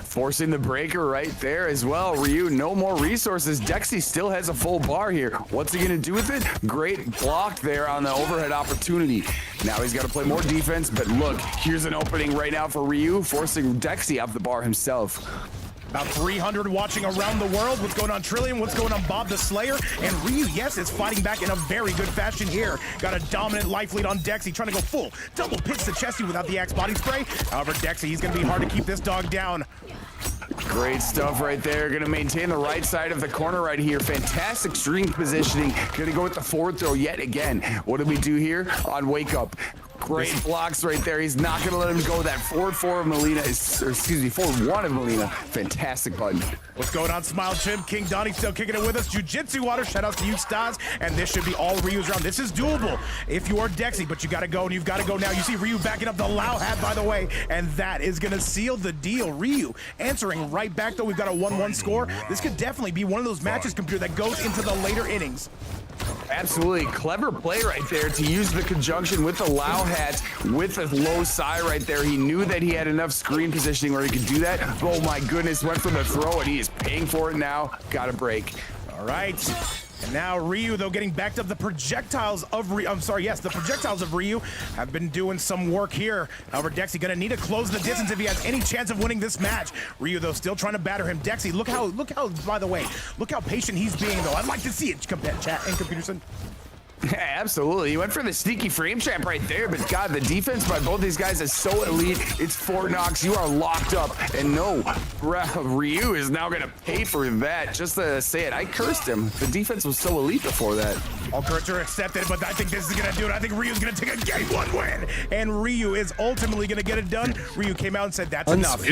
Forcing the breaker right there as well. Ryu, no more resources. Dexy still has a full bar here. What's he gonna do with it? Great block there on the overhead opportunity. Now he's got to play more defense, but look, here's an opening right now for Ryu, forcing Dexy off the bar himself. About 300 watching around the world. What's going on, Trillium? What's going on, Bob the Slayer? And Ryu, yes, is fighting back in a very good fashion here. Got a dominant life lead on Dexy, trying to go full double pits to Chesty without the axe body spray. However, Dexy, he's going to be hard to keep this dog down. Great stuff right there. Going to maintain the right side of the corner right here. Fantastic string positioning. Going to go with the forward throw yet again. What did we do here on Wake Up? Great blocks right there. He's not going to let him go. That forward four of Melina is, or excuse me, forward one of Melina. Fantastic button. What's going on, Smile Chimp? King Donnie still kicking it with us. Jiu-Jitsu Water, shout out to you, Staz. And this should be all Ryu's round. This is doable if you are Dexy, but you got to go, and you've got to go now. You see Ryu backing up the Lao hat, by the way, and that is going to seal the deal. Ryu answering right back, though. We've got a 1-1 score. This could definitely be one of those matches, Computer, that goes into the later innings. Absolutely clever play right there to use the conjunction with the Lao hat with a low Psy right there. He knew that he had enough screen positioning where he could do that. Oh my goodness, went for the throw and he is paying for it now. Got a break. All right. And now Ryu, though, getting backed up. The projectiles of Ryu, the projectiles of Ryu have been doing some work here. However, Dexy gonna need to close the distance if he has any chance of winning this match. Ryu, though, still trying to batter him. Dexy, look how, by the way, look how patient he's being, though. I'd like to see it, chat and Computerson. Yeah, absolutely. He went for the sneaky frame trap right there, but God, the defense by both these guys is so elite. It's 4 knocks. You are locked up. And no, Ryu is now going to pay for that. Just to say it, I cursed him. The defense was so elite before that. All curses are accepted, but I think this is going to do it. I think Ryu's going to take a game 1 win. And Ryu is ultimately going to get it done. Ryu came out and said, that's enough.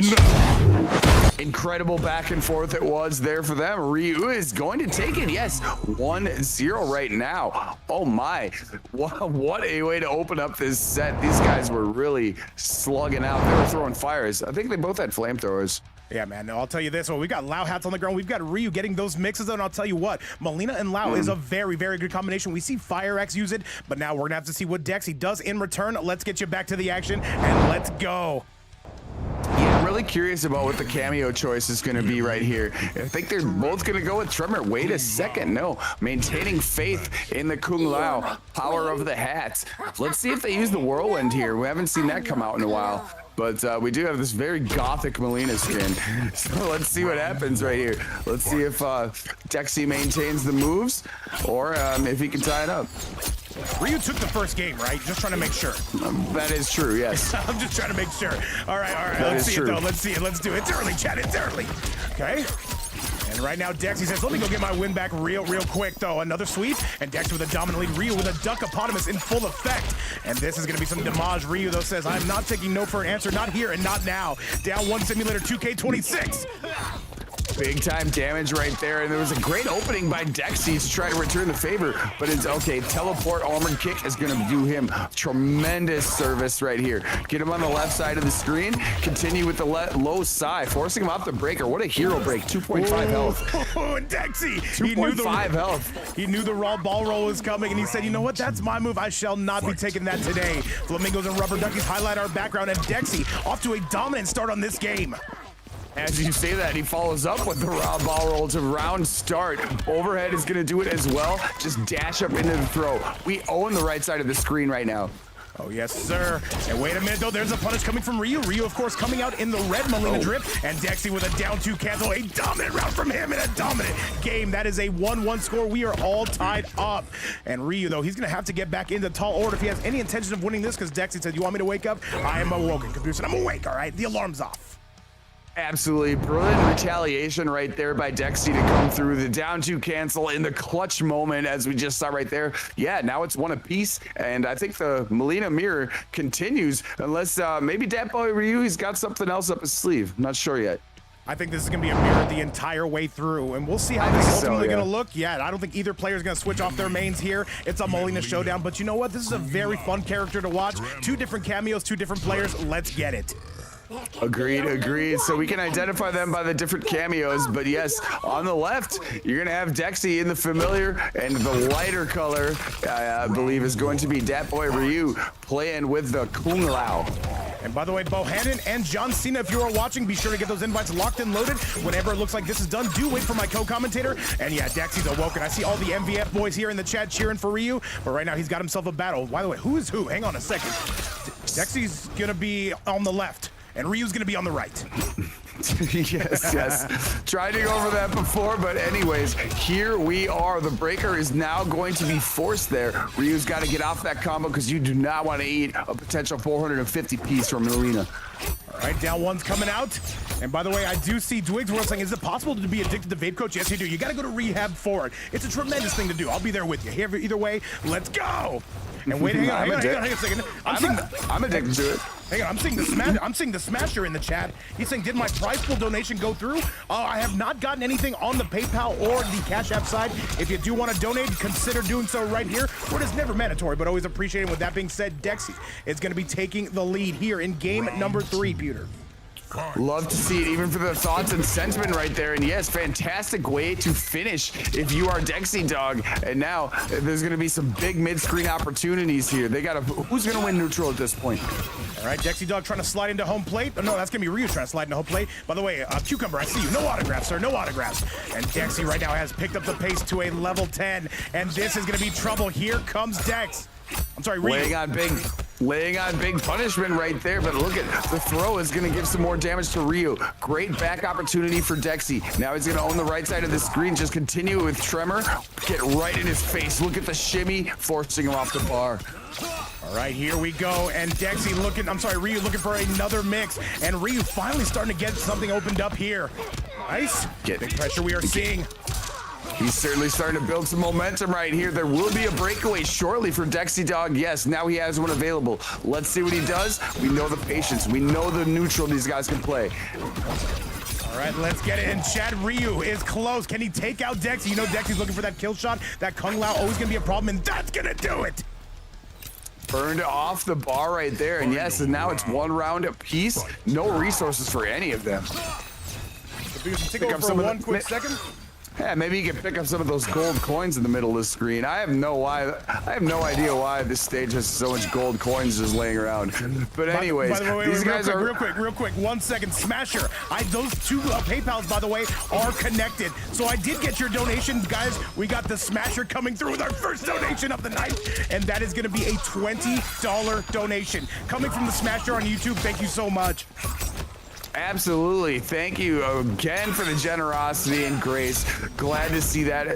Incredible back and forth it was there for them. Ryu is going to take it. Yes, 1-0 right now. Oh my, what a way to open up this set. These guys were really slugging out. They were throwing fires. I think they both had flamethrowers. Yeah, man, no, I'll tell you this. Well, we got Lao hats on the ground. We've got Ryu getting those mixes, and I'll tell you what, Melina and Lao is a very, very good combination. We see Fire X use it, but now we're going to have to see what Dexy does in return. Let's get you back to the action, and let's go. Yeah, really curious about what the cameo choice is going to be right here. I think they're both going to go with Tremor. Wait a second. No, maintaining faith in the Kung Lao, power of the hat. Let's see if they use the Whirlwind here. We haven't seen that come out in a while. But we do have this very gothic Melina skin. So let's see what happens right here. Let's see if Dexy maintains the moves or if he can tie it up. Ryu took the first game, right? Just trying to make sure. That is true, yes. I'm just trying to make sure. All right. Let's see it, though. Let's see it. Let's do it. It's early, chat. It's early. Okay. And right now, Dexy says, let me go get my win back real quick, though. Another sweep, and Dexy with a dominant lead. Ryu with a duck eponymous in full effect. And this is going to be some damage. Ryu, though, says, I'm not taking no for an answer. Not here and not now. Down 1 simulator 2K26. Big time damage right there, and there was a great opening by Dexy to try to return the favor, but it's okay. Teleport armored kick is going to do him tremendous service right here. Get him on the left side of the screen, continue with the low Psy, forcing him off the breaker. What a hero break, 2.5 health. Oh, and Dexy, 2.5 health. He knew the raw ball roll was coming, and he said, you know what, that's my move. I shall not be taking that today. Flamingos and rubber duckies highlight our background, and Dexy off to a dominant start on this game. As you say that, he follows up with the raw ball roll to round start. Overhead is going to do it as well. Just dash up into the throw. We own the right side of the screen right now. Oh, yes, sir. And wait a minute, though. There's a punish coming from Ryu. Ryu, of course, coming out in the red Molina drip. And Dexy with a down 2 cancel. A dominant round from him and a dominant game. That is a 1-1 score. We are all tied up. And Ryu, though, he's going to have to get back into tall order if he has any intention of winning this, because Dexy said, you want me to wake up? I am awoken, Caboose, and I'm awake, all right? The alarm's off. Absolutely brilliant retaliation right there by Dexy to come through the down 2 cancel in the clutch moment, as we just saw right there. Yeah, now it's one apiece, and I think the Molina mirror continues, unless maybe Dat Boy Ryu, he's got something else up his sleeve. I'm not sure yet. I think this is going to be a mirror the entire way through, and we'll see how this is ultimately going to look. Yeah, I don't think either player is going to switch off their mains here. It's a Molina showdown, but you know what? This is a very fun character to watch. 2 different cameos, 2 different players. Let's get it. Agreed. So we can identify them by the different cameos, but yes, on the left, you're gonna have Dexy in the familiar, and the lighter color, I believe, is going to be Dat Boy Ryu playing with the Kung Lao. And by the way, Bohannon and John Cena, if you are watching, be sure to get those invites locked and loaded. Whenever it looks like this is done, do wait for my co-commentator. And yeah, Dexy's awoken. I see all the MVF boys here in the chat cheering for Ryu, but right now he's got himself a battle. By the way, who is who? Hang on a second. Dexy's gonna be on the left, and Ryu's gonna be on the right. yes. Tried to go over that before, but anyways, here we are. The breaker is now going to be forced there. Ryu's got to get off that combo because you do not want to eat a potential 450 piece from Molina. All right, down 1's coming out. And by the way, I do see Dwigsworld saying, is it possible to be addicted to vape, coach? Yes, you do. You got to go to rehab for it. It's a tremendous thing to do. I'll be there with you. Either way, let's go. And wait, hang on a second. I'm addicted to it. Hang on, I'm seeing the Smasher in the chat. He's saying, did my prize pool donation go through? I have not gotten anything on the PayPal or the Cash App side. If you do want to donate, consider doing so right here. Where it's never mandatory, but always appreciated. With that being said, Dexy is going to be taking the lead here in game number 3, Peter. Love to see it, even for the thoughts and sentiment right there. And yes, fantastic way to finish if you are Dexy Dog. And now there's going to be some big mid-screen opportunities here. They got to. Who's going to win neutral at this point? All right, Dexy Dog trying to slide into home plate. Oh, no, that's going to be Ryu trying to slide into home plate. By the way, Cucumber, I see you. No autographs, sir. No autographs. And Dexy right now has picked up the pace to a level 10. And this is going to be trouble. Here comes Dex. I'm sorry, Ryu. Laying on big punishment right there, but look at the throw is going to give some more damage to Ryu. Great back opportunity for Dexy. Now he's going to own the right side of the screen. Just continue with Tremor. Get right in his face. Look at the shimmy, forcing him off the bar. All right, here we go. And Dexy Ryu looking for another mix. And Ryu finally starting to get something opened up here. Nice. Big pressure we are seeing. He's certainly starting to build some momentum right here. There will be a breakaway shortly for Dexy Dog. Yes, now he has one available. Let's see what he does. We know the patience. We know the neutral these guys can play. All right, let's get it. And Chad Ryu is close. Can he take out Dexy? You know Dexy's looking for that kill shot. That Kung Lao always going to be a problem, and that's going to do it. Burned off the bar right there. And yes, and now it's 1 round apiece. No resources for any of them. Take over for one quick second. Yeah, maybe you can pick up some of those gold coins in the middle of the screen. I have no idea why this stage has so much gold coins just laying around. But anyways, by the way, these guys are real quick. 1 second, Smasher. Those 2 PayPals, by the way, are connected. So I did get your donation, guys. We got the Smasher coming through with our first donation of the night, and that is going to be a $20 donation coming from the Smasher on YouTube. Thank you so much. Absolutely. Thank you again for the generosity and grace. Glad to see that.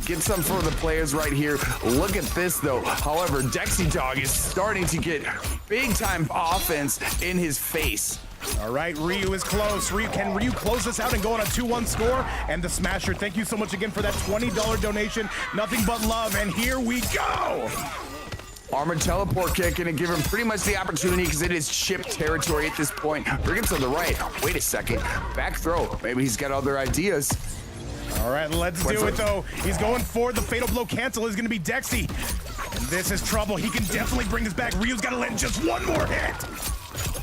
Get some for the players right here. Look at this, though. However, Dexy Dog is starting to get big-time offense in his face. All right, Ryu is close. Can Ryu close this out and go on a 2-1 score? And the Smasher, thank you so much again for that $20 donation. Nothing but love, and here we go. Armored teleport kick gonna give him pretty much the opportunity because it is chip territory at this point. Bring him to the right. Wait a second. Back throw. Maybe he's got other ideas. All right, let's do it, though. He's going for the fatal blow cancel. Is going to be Dexy. And this is trouble. He can definitely bring this back. Ryu's got to land just one more hit.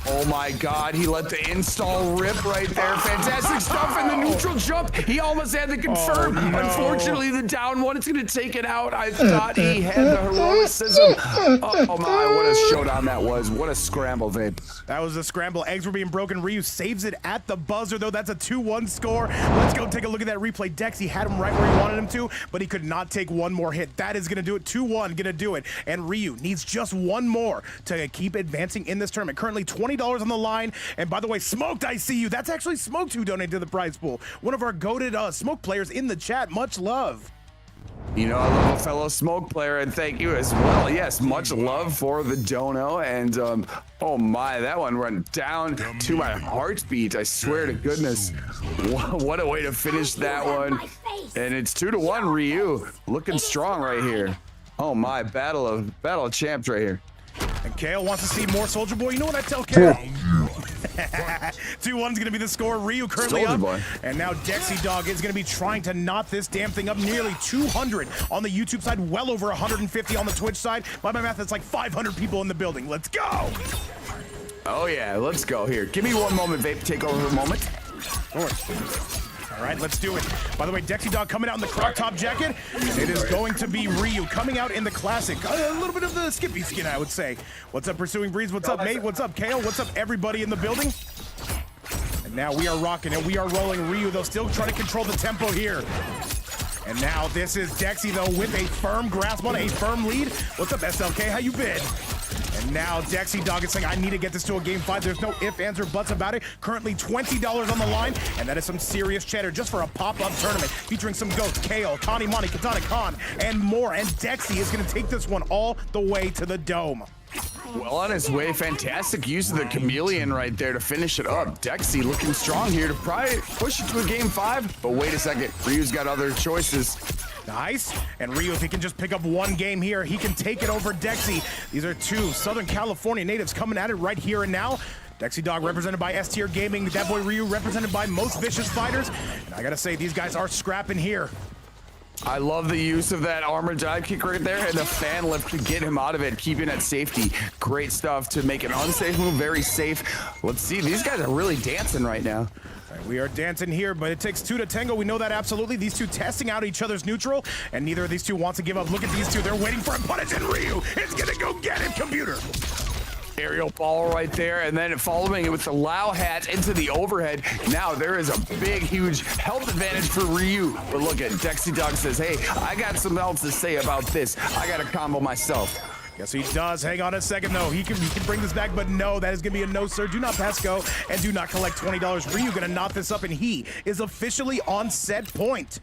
Oh my God, he let the install rip right there. Fantastic stuff in the neutral jump. He almost had to confirm. Oh, no. Unfortunately, the down one, it's going to take it out. I thought he had the heroicism. Oh my, what a showdown that was. What a scramble, Vape. That was a scramble. Eggs were being broken. Ryu saves it at the buzzer, though. That's a 2-1 score. Let's go take a look at that replay. Dexy had him right where he wanted him to, but he could not take one more hit. That is going to do it. 2-1, going to do it. And Ryu needs just one more to keep advancing in this tournament. Currently $20 on the line. And by the way, Smoked, I see you. That's actually Smoked who donated to the prize pool. One of our goated Smoke players in the chat. Much love. You know, I love a fellow Smoke player, and thank you as well. Yes, much love for the dono. And oh my, that one went down to my heartbeat. I swear to goodness. What a way to finish that one. And it's 2-1, Ryu. Looking strong right here. Oh my, battle of champs right here. And Kale wants to see more Soldier Boy. You know what I tell Kale? 2-1's gonna be the score. Ryu currently Soldier up. Boy. And now Dexy Dog is gonna be trying to knot this damn thing up. Nearly 200 on the YouTube side, well over 150 on the Twitch side. By my math, that's like 500 people in the building. Let's go. Oh yeah, let's go here. Give me one moment, Vape. Take over a moment. Of course. All right, let's do it. By the way, Dexy Dog coming out in the crop top jacket. It is going to be Ryu coming out in the classic. A little bit of the Skippy skin, I would say. What's up, Pursuing Breeze? What's up, mate? What's up, Kale? What's up, everybody in the building? And now we are rocking and we are rolling. Ryu, though, still trying to control the tempo here. And now this is Dexy, though, with a firm grasp on a firm lead. What's up, SLK? How you been? And now Dexy Dog is saying, I need to get this to a game 5. There's no ifs, ands, or buts about it. Currently $20 on the line, and that is some serious cheddar just for a pop-up tournament featuring some goats, Kale, Connie, Monty, Katana Khan, and more. And Dexy is going to take this one all the way to the dome. Well on his way, fantastic use of the chameleon right there to finish it up. Dexy looking strong here to probably push it to a game 5, but wait a second, Ryu's got other choices. Nice. And Ryu, if he can just pick up one game here, he can take it over Dexy. These are two Southern California natives coming at it right here and now. Dexy Dog represented by S-Tier Gaming. That boy Ryu represented by Most Vicious Fighters. And I gotta say, these guys are scrapping here. I love the use of that armor dive kick right there and the fan lift to get him out of it, keeping it safety. Great stuff to make an unsafe move very safe. Let's see, these guys are really dancing right now. We are dancing here, but it takes two to tango. We know that absolutely. These two testing out each other's neutral, and neither of these two wants to give up. Look at these two. They're waiting for a punish, and Ryu is going to go get it, computer. Aerial ball right there, and then following it with the Lao hat into the overhead. Now there is a big, huge health advantage for Ryu. But look at Dexy Dog says, hey, I got something else to say about this. I got a combo myself. Yes, he does. Hang on a second, though. He can bring this back, but no, that is going to be a no, sir. Do not pass go, and do not collect $20. Ryu going to knot this up, and he is officially on set point.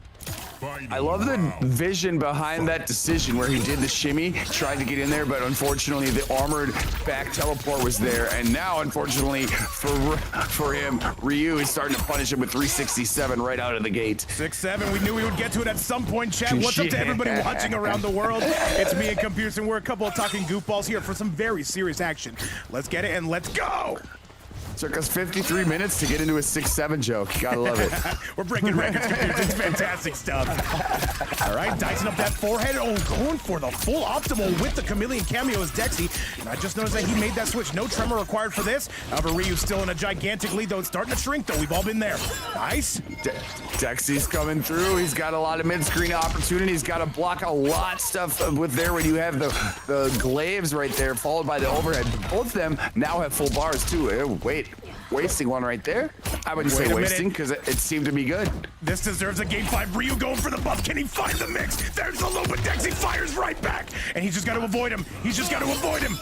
I love the vision behind that decision where he did the shimmy, tried to get in there, but unfortunately the armored back teleport was there. And now, unfortunately for him, Ryu is starting to punish him with 367 right out of the gate. 6-7. We knew we would get to it at some point, chat. What's up to everybody watching around the world? It's me and Computers, and we're a couple of talking goofballs here for some very serious action. Let's get it and let's go. Took us 53 minutes to get into a 6-7 joke. Gotta love it. We're breaking records, Computers. It's fantastic stuff. All right, dicing up that forehead. Oh, going for the full optimal with the chameleon cameo as Dexy. And I just noticed that he made that switch. No tremor required for this. However, Ryu's still in a gigantic lead, though. It's starting to shrink, though. We've all been there. Nice. Dexy's coming through. He's got a lot of mid-screen opportunity. He's got to block a lot of stuff with there when you have the glaives right there, followed by the overhead. Both of them now have full bars, too. Wait. Wasting one right there? I wouldn't say wasting because it seemed to be good. This deserves a game 5. Ryu going for the buff. Can he find the mix? There's the low, but Dexy fires right back. And he's just got to avoid him. He's just got to avoid him.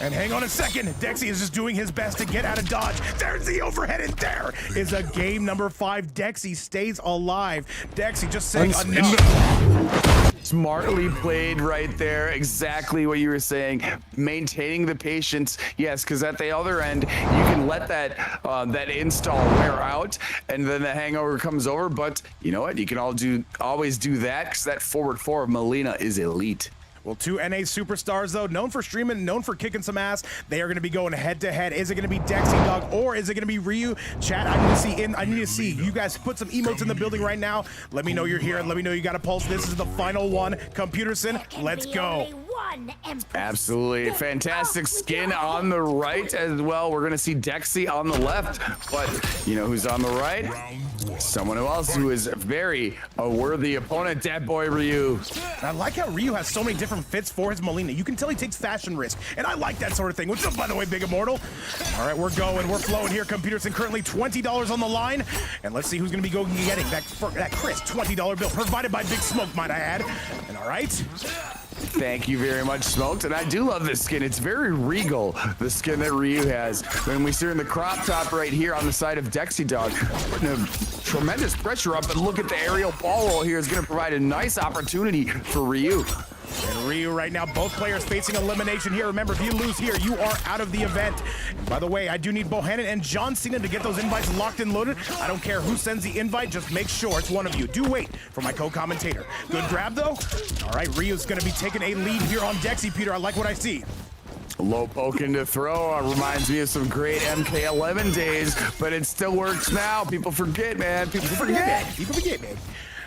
And hang on a second. Dexy is just doing his best to get out of dodge. There's the overhead, and there is a game number 5. Dexy stays alive. Dexy just saying enough. Smartly played right there. Exactly what you were saying. Maintaining the patience. Yes, because at the other end, you can let that install wear out, and then the hangover comes over. But you know what? You can always do that because that forward 4 of Melina is elite. Well, two NA superstars, though, known for streaming, known for kicking some ass. They are going to be going head-to-head. Is it going to be Dexy Dog or is it going to be Ryu? Chat, I need to see. You guys put some emotes in the building right now. Let me know you're here and let me know you got a pulse. This is the final one. Computerson, let's go. one, Empress. Absolutely. Fantastic skin on the right as well. We're going to see Dexy on the left, but you know who's on the right? Someone else who is very a worthy opponent, that boy Ryu. I like how Ryu has so many different fits for his Molina. You can tell he takes fashion risk, and I like that sort of thing. What's up, by the way, Big Immortal? All right, we're going. We're flowing here. Computerson currently $20 on the line, and let's see who's going to be going and getting that crisp $20 bill provided by Big Smoke, might I add. And all right. Thank you very much, Smoked. And I do love this skin. It's very regal, the skin that Ryu has. When we see her in the crop top right here on the side of Dexy Dog, putting a tremendous pressure up. But look at the aerial ball roll here is going to provide a nice opportunity for Ryu. And Ryu right now, both players facing elimination here. Remember, if you lose here, you are out of the event. And by the way, I do need Bohannon and John Cena to get those invites locked and loaded. I don't care who sends the invite, just make sure it's one of you. Do wait for my co-commentator. Good grab, though. All right, Ryu's going to be taking a lead here on Dexy, Peter. I like what I see. Low poke into throw reminds me of some great MK11 days, but it still works now. People forget, man. People forget. People forget, man.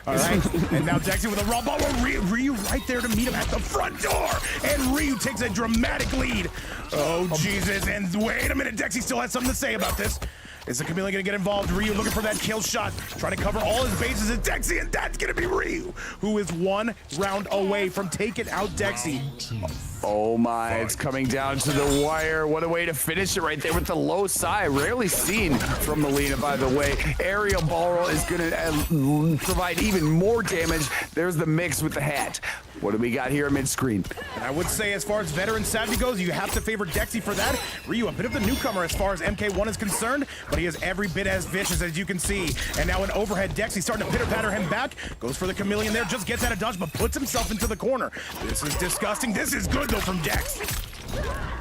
All right, and now Dexy with a raw ball. Ryu right there to meet him at the front door. And Ryu takes a dramatic lead. Oh, Jesus. And wait a minute, Dexy still has something to say about this. Is the Chameleon gonna get involved? Ryu looking for that kill shot, trying to cover all his bases at Dexy, and that's gonna be Ryu, who is one round away from taking out Dexy. Oh my, it's coming down to the wire. What a way to finish it right there with the low side. Rarely seen from Molina, by the way. Aerial ball roll is gonna provide even more damage. There's the mix with the hat. What do we got here mid-screen? And I would say as far as veteran savvy goes, you have to favor Dexy for that. Ryu, a bit of the newcomer as far as MK1 is concerned, but he is every bit as vicious as you can see. And now an overhead Dexy starting to pitter-patter him back. Goes for the Chameleon there, just gets out of dodge, but puts himself into the corner. This is disgusting. This is good, though, from Dex.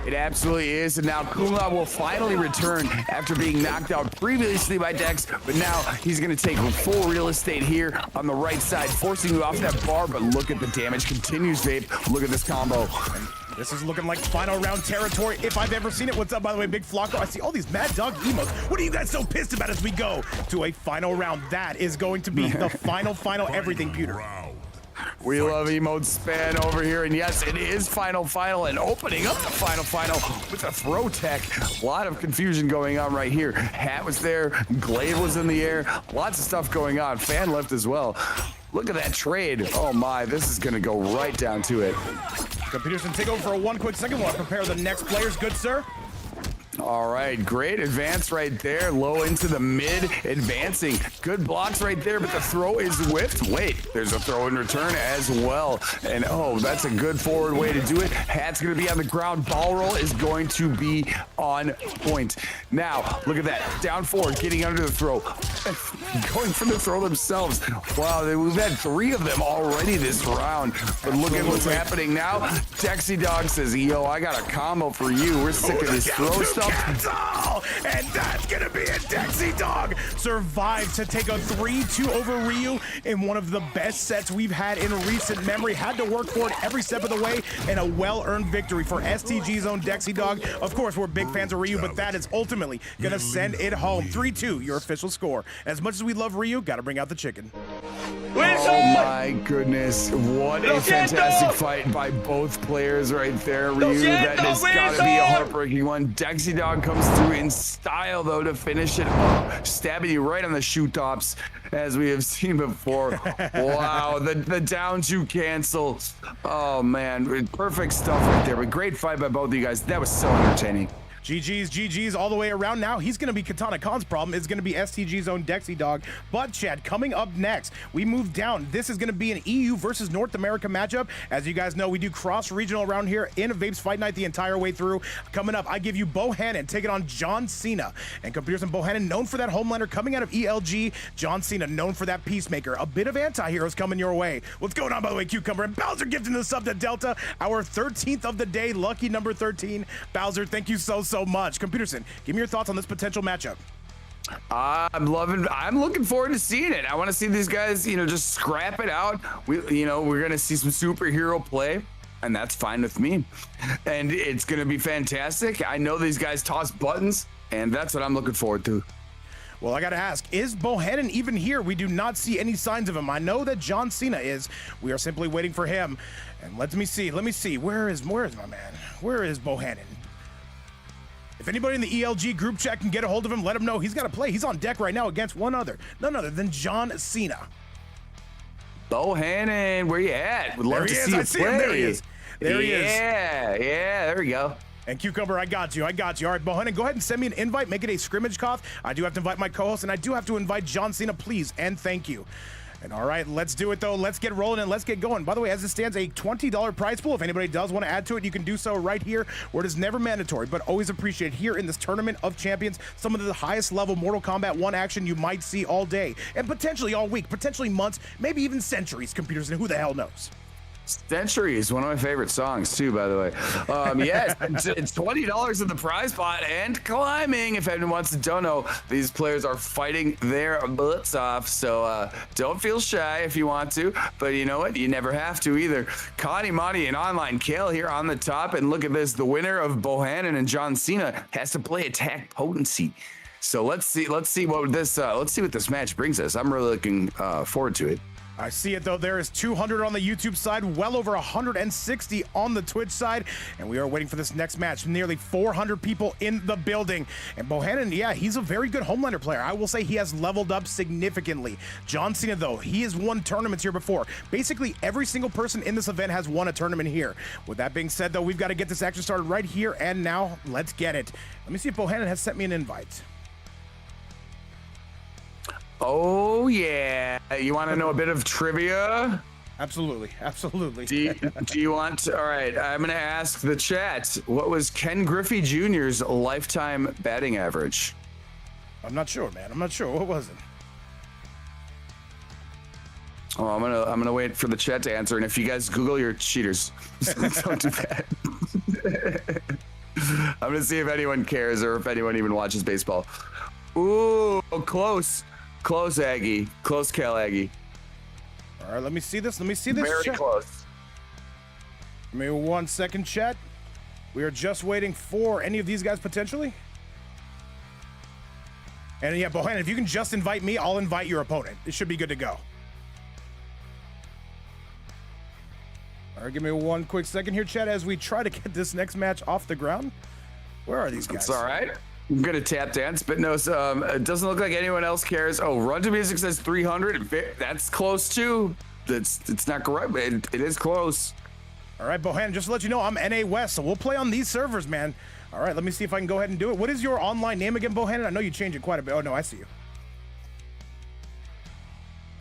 It absolutely is, and now Kuma will finally return after being knocked out previously by Dex, but now he's going to take full real estate here on the right side, forcing you off that bar, but look at the damage continues, Vape. Look at this combo. This is looking like final round territory if I've ever seen it. What's up, by the way, Big Flocko? I see all these Mad Dog emotes. What are you guys so pissed about as we go to a final round? That is going to be the final everything, Peter. We love emote span over here, and yes, it is final, and opening up the final with a throw tech. A lot of confusion going on right here. Hat was there, Glaive was in the air, lots of stuff going on. Fan left as well. Look at that trade. Oh my, this is gonna go right down to it. Peterson, take over for one quick second while I prepare the next players. Good, sir. All right, great advance right there. Low into the mid, advancing. Good blocks right there, but the throw is whiffed. Wait, there's a throw in return as well. And oh, that's a good forward way to do it. Hat's gonna be on the ground. Ball roll is going to be on point. Now, look at that. Down forward, getting under the throw. Going for the throw themselves. Wow, we've had 3 of them already this round. But look at what's happening now. Dexy Dog says, yo, I got a combo for you. We're sick of this throw stuff. And that's gonna be it. Dexy Dog survived to take a 3-2 over Ryu in one of the best sets we've had in recent memory. Had to work for it every step of the way, and a well-earned victory for STG's own Dexy Dog. Of course, we're big fans of Ryu, but that is ultimately gonna send it home. 3-2, your official score. As much as we love Ryu, gotta bring out the chicken. Oh my goodness, what a fantastic fight by both players right there. Ryu, that has got to be a heartbreaking one. Dexy Dog comes through in style, though, to finish it up, stabbing you right on the shoe tops, as we have seen before. Wow, the down to cancel. Oh man, perfect stuff right there. But great fight by both of you guys. That was so entertaining. GG's all the way around. Now he's going to be Katana Khan's problem. It's going to be STG's own Dexy Dog. But Chad, coming up next, we move down. This is going to be an EU versus North America matchup. As you guys know, we do cross-regional around here in Vapes Fight Night the entire way through. Coming up, I give you Bohannon taking on John Cena. And Pearson Bohannon, known for that Homelander coming out of ELG. John Cena, known for that Peacemaker. A bit of anti-heroes coming your way. What's going on, by the way, Cucumber? And Bowser gifting the sub to Delta, our 13th of the day, lucky number 13. Bowser, thank you so much. Peterson, give me your thoughts on this potential matchup. I'm looking forward to seeing it. I want to see these guys, just scrap it out. We're going to see some superhero play, and that's fine with me. And it's going to be fantastic. I know these guys toss buttons, and that's what I'm looking forward to. Well, I gotta ask, is Bohannon even here? We do not see any signs of him. I know that John Cena is. We are simply waiting for him. And let me see. Where is my man? Where is Bohannon? If anybody in the ELG group chat can get a hold of him, let him know he's got to play. He's on deck right now against none other than John Cena. Bohannon, where you at? Would love to see you play. There he is. There he is. Yeah, there we go. And Cucumber, I got you. All right, Bohannon, go ahead and send me an invite. Make it a scrimmage cough. I do have to invite my co-host, and I do have to invite John Cena, please, and thank you. And all right, let's do it, though. Let's get rolling and let's get going. By the way, as it stands, a $20 prize pool. If anybody does want to add to it, you can do so right here, where it is never mandatory, but always appreciated here in this Tournament of Champions. Some of the highest level Mortal Kombat 1 action you might see all day, and potentially all week, potentially months, maybe even centuries, computers, and who the hell knows. Century is one of my favorite songs too, by the way. Yes, it's $20 in the prize pot and climbing. If anyone wants to don't know, these players are fighting their butts off, so don't feel shy if you want to, but you know what? You never have to either. Connie, Monty, and Online Kale here on the top, and look at this. The winner of Bohannon and John Cena has to play Attack Potency. So let's see what this match brings us. I'm really looking forward to it. I see it, though. There is 200 on the YouTube side, well over 160 on the Twitch side, and we are waiting for this next match. Nearly 400 people in the building. And Bohannon, yeah, he's a very good Homelander player. I will say he has leveled up significantly. John Cena, though, he has won tournaments here before. Basically, every single person in this event has won a tournament here. With that being said, though, we've got to get this action started right here and now. Let's get it. Let me see if Bohannon has sent me an invite. Oh, yeah. You want to know a bit of trivia? Absolutely. Do you want to? All right, I'm going to ask the chat. What was Ken Griffey Jr.'s lifetime batting average? I'm not sure, man. What was it? Oh, I'm gonna wait for the chat to answer, and if you guys Google, you're cheaters. Don't do that. I'm gonna see if anyone cares or if anyone even watches baseball. Ooh, close. Close, Aggie. Close, Cal Aggie. All right, let me see this. Very chat. close. Give me 1 second, chat. We are just waiting for any of these guys potentially. And yeah, Bohannon, if you can just invite me, I'll invite your opponent. It should be good to go. All right, give me 1 quick second here, chat, as we try to get this next match off the ground. Where are these guys? It's all right. I'm gonna tap dance, but no, it doesn't look like anyone else cares. Oh, Run to Music says 300. That's close too. It's not correct, but it is close. All right, Bohannon, just to let you know, I'm NA West, so we'll play on these servers, man. All right, let me see if I can go ahead and do it. What is your online name again, Bohannon? I know you changed it quite a bit. Oh, no, I see you.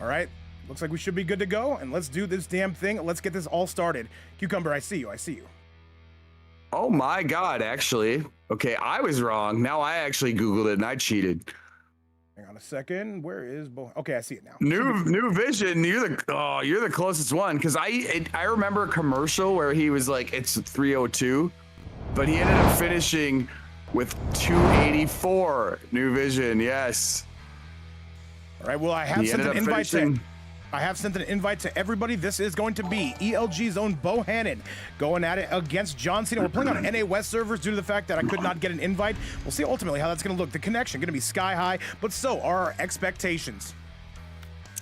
All right, looks like we should be good to go, and let's do this damn thing. Let's get this all started. Cucumber, I see you. Oh my God, actually. Okay, I was wrong. Now I actually Googled it and I cheated. Hang on a second. Where is Okay, I see it now. New Vision, you're the closest one, because I remember a commercial where he was like, it's 302, but he ended up finishing with 284. New Vision, yes. All right, well, I have sent an invite to everybody. This is going to be ELG's own Bohannon going at it against John Cena. We're playing on NA West servers due to the fact that I could not get an invite. We'll see ultimately how that's going to look. The connection going to be sky high, but so are our expectations.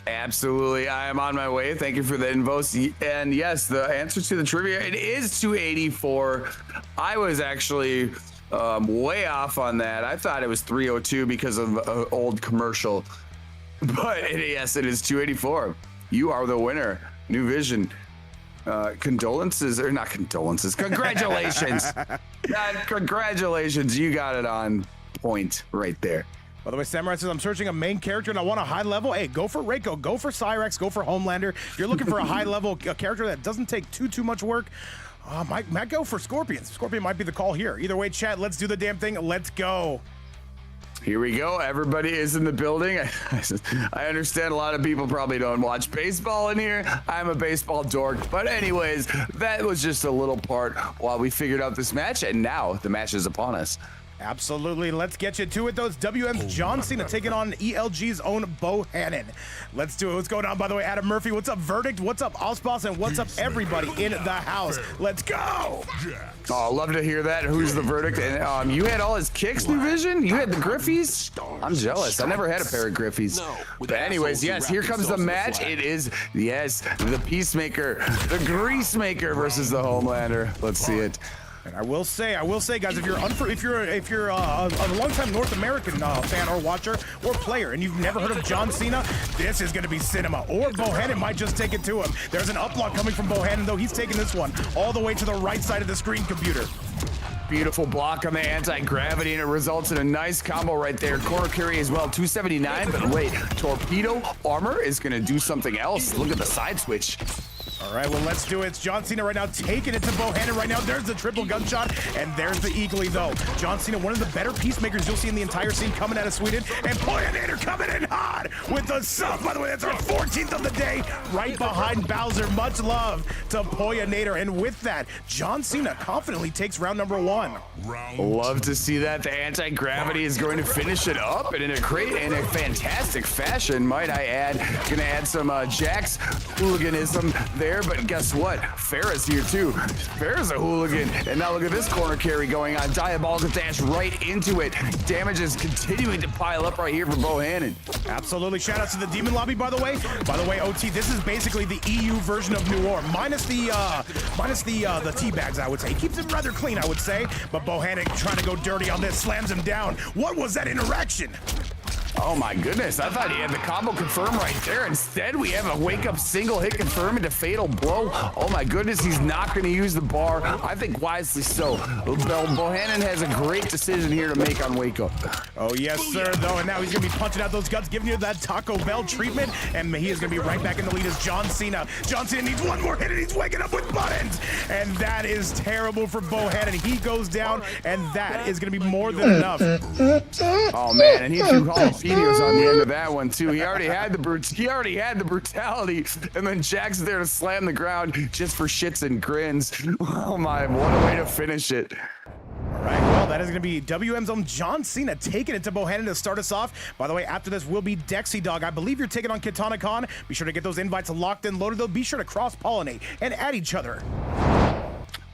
Absolutely. I am on my way. Thank you for the invos. And yes, the answer to the trivia, it is 284. I was actually way off on that. I thought it was 302 because of an old commercial. But yes, it is 284. You are the winner. New Vision. Condolences, or not condolences. Congratulations. Congratulations. You got it on point right there. By the way, Samurai says, I'm searching a main character and I want a high level. Hey, go for Reiko, go for Cyrex, go for Homelander. If you're looking for a high level character that doesn't take too much work, might go for Scorpion. Scorpion might be the call here. Either way, chat, let's do the damn thing. Let's go. Here we go. Everybody is in the building. I understand a lot of people probably don't watch baseball in here. I'm a baseball dork. But anyways, that was just a little part while we figured out this match. And now the match is upon us. Absolutely. Let's get you to it, though. It's WM's John Cena taking on ELG's own Bohannon. Let's do it. What's going on, by the way? Adam Murphy, what's up, Verdict? What's up, Osboss? And what's up, everybody in the house? Let's go! Oh, love to hear that. Who's the Verdict? And you had all his kicks, New Vision? You had the Griffies? I'm jealous. I never had a pair of Griffies. But anyways, yes, here comes the match. It is, yes, the Peacemaker, the Greasemaker versus the Homelander. Let's see it. And I will say, guys, if you're a longtime North American fan or watcher or player, and you've never heard of John Cena, this is going to be cinema. Or Bohannon might just take it to him. There's an uplock coming from Bohannon, though. He's taking this one all the way to the right side of the screen computer. Beautiful block on the anti-gravity, and it results in a nice combo right there. Corner carry as well, 279. But wait, torpedo armor is going to do something else. Look at the side switch. All right, well, let's do it. It's John Cena right now taking it to Bohannon right now. There's the triple gunshot, and there's the eagly, though. John Cena, one of the better peacemakers you'll see in the entire scene coming out of Sweden. And Poyanator coming in hot with the sub. By the way, that's our 14th of the day, right behind Bowser. Much love to Poyanator. And with that, John Cena confidently takes round number 1. Love to see that. The anti-gravity is going to finish it up, and in a fantastic fashion, might I add. Gonna add some Jax hooliganism there. But guess what? Farrah's here too. Farrah's a hooligan. And now look at this corner carry going on. Diabolical dash right into it. Damage is continuing to pile up right here for Bohannon. Absolutely. Shout out to the Demon Lobby, by the way. By the way, OT, this is basically the EU version of New Orleans, minus the tea bags, I would say. He keeps it rather clean, I would say. But Bohannon trying to go dirty on this, slams him down. What was that interaction? Oh my goodness, I thought he had the combo confirm right there. Instead, we have a wake-up single hit confirm into fatal blow. Oh my goodness, he's not going to use the bar. I think wisely so. Bohannon has a great decision here to make on wake-up. Oh yes, sir, though, and now he's going to be punching out those guts, giving you that Taco Bell treatment, and he is going to be right back in the lead as John Cena. John Cena needs one more hit, and he's waking up with buttons, and that is terrible for Bohannon. He goes down, and that is going to be more than enough. Oh man, and he threw jalapenos on the end of that one too. He already had the brutality, and then Jack's there to slam the ground just for shits and grins. Oh my, what a way to finish it. All right, well, that is going to be WM's own John Cena taking it to Bohannon to start us off. By the way, after this will be Dexy Dog. I believe you're taking on Kitana Khan. Be sure to get those invites locked and loaded, though. Be sure to cross-pollinate and add each other.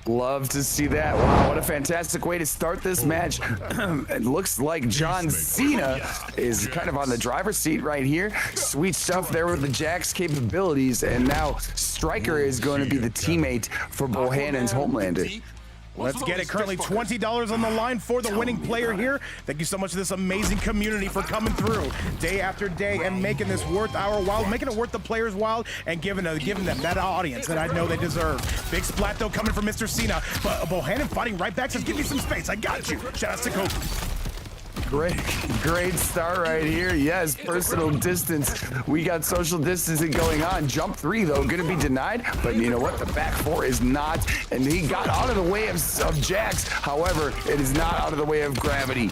Love to see that. Wow, what a fantastic way to start this match. It looks like John Cena is kind of on the driver's seat right here. Sweet stuff there with the Jax capabilities, and now Stryker is going to be the teammate for Bohannon's Homelander. Let's get it. Currently $20 on the line for the winning player here. Thank you so much to this amazing community for coming through day after day and making this worth our while, making it worth the players' while, and giving them that audience that I know they deserve. Big splat, though, coming from Mr. Cena. But Bohannon fighting right back says, give me some space. I got you. Shout out to Kofi. Great start right here. Yes, personal distance. We got social distancing going on. Jump 3, though, going to be denied. But you know what? The back 4 is not. And he got out of the way of Jax. However, it is not out of the way of gravity.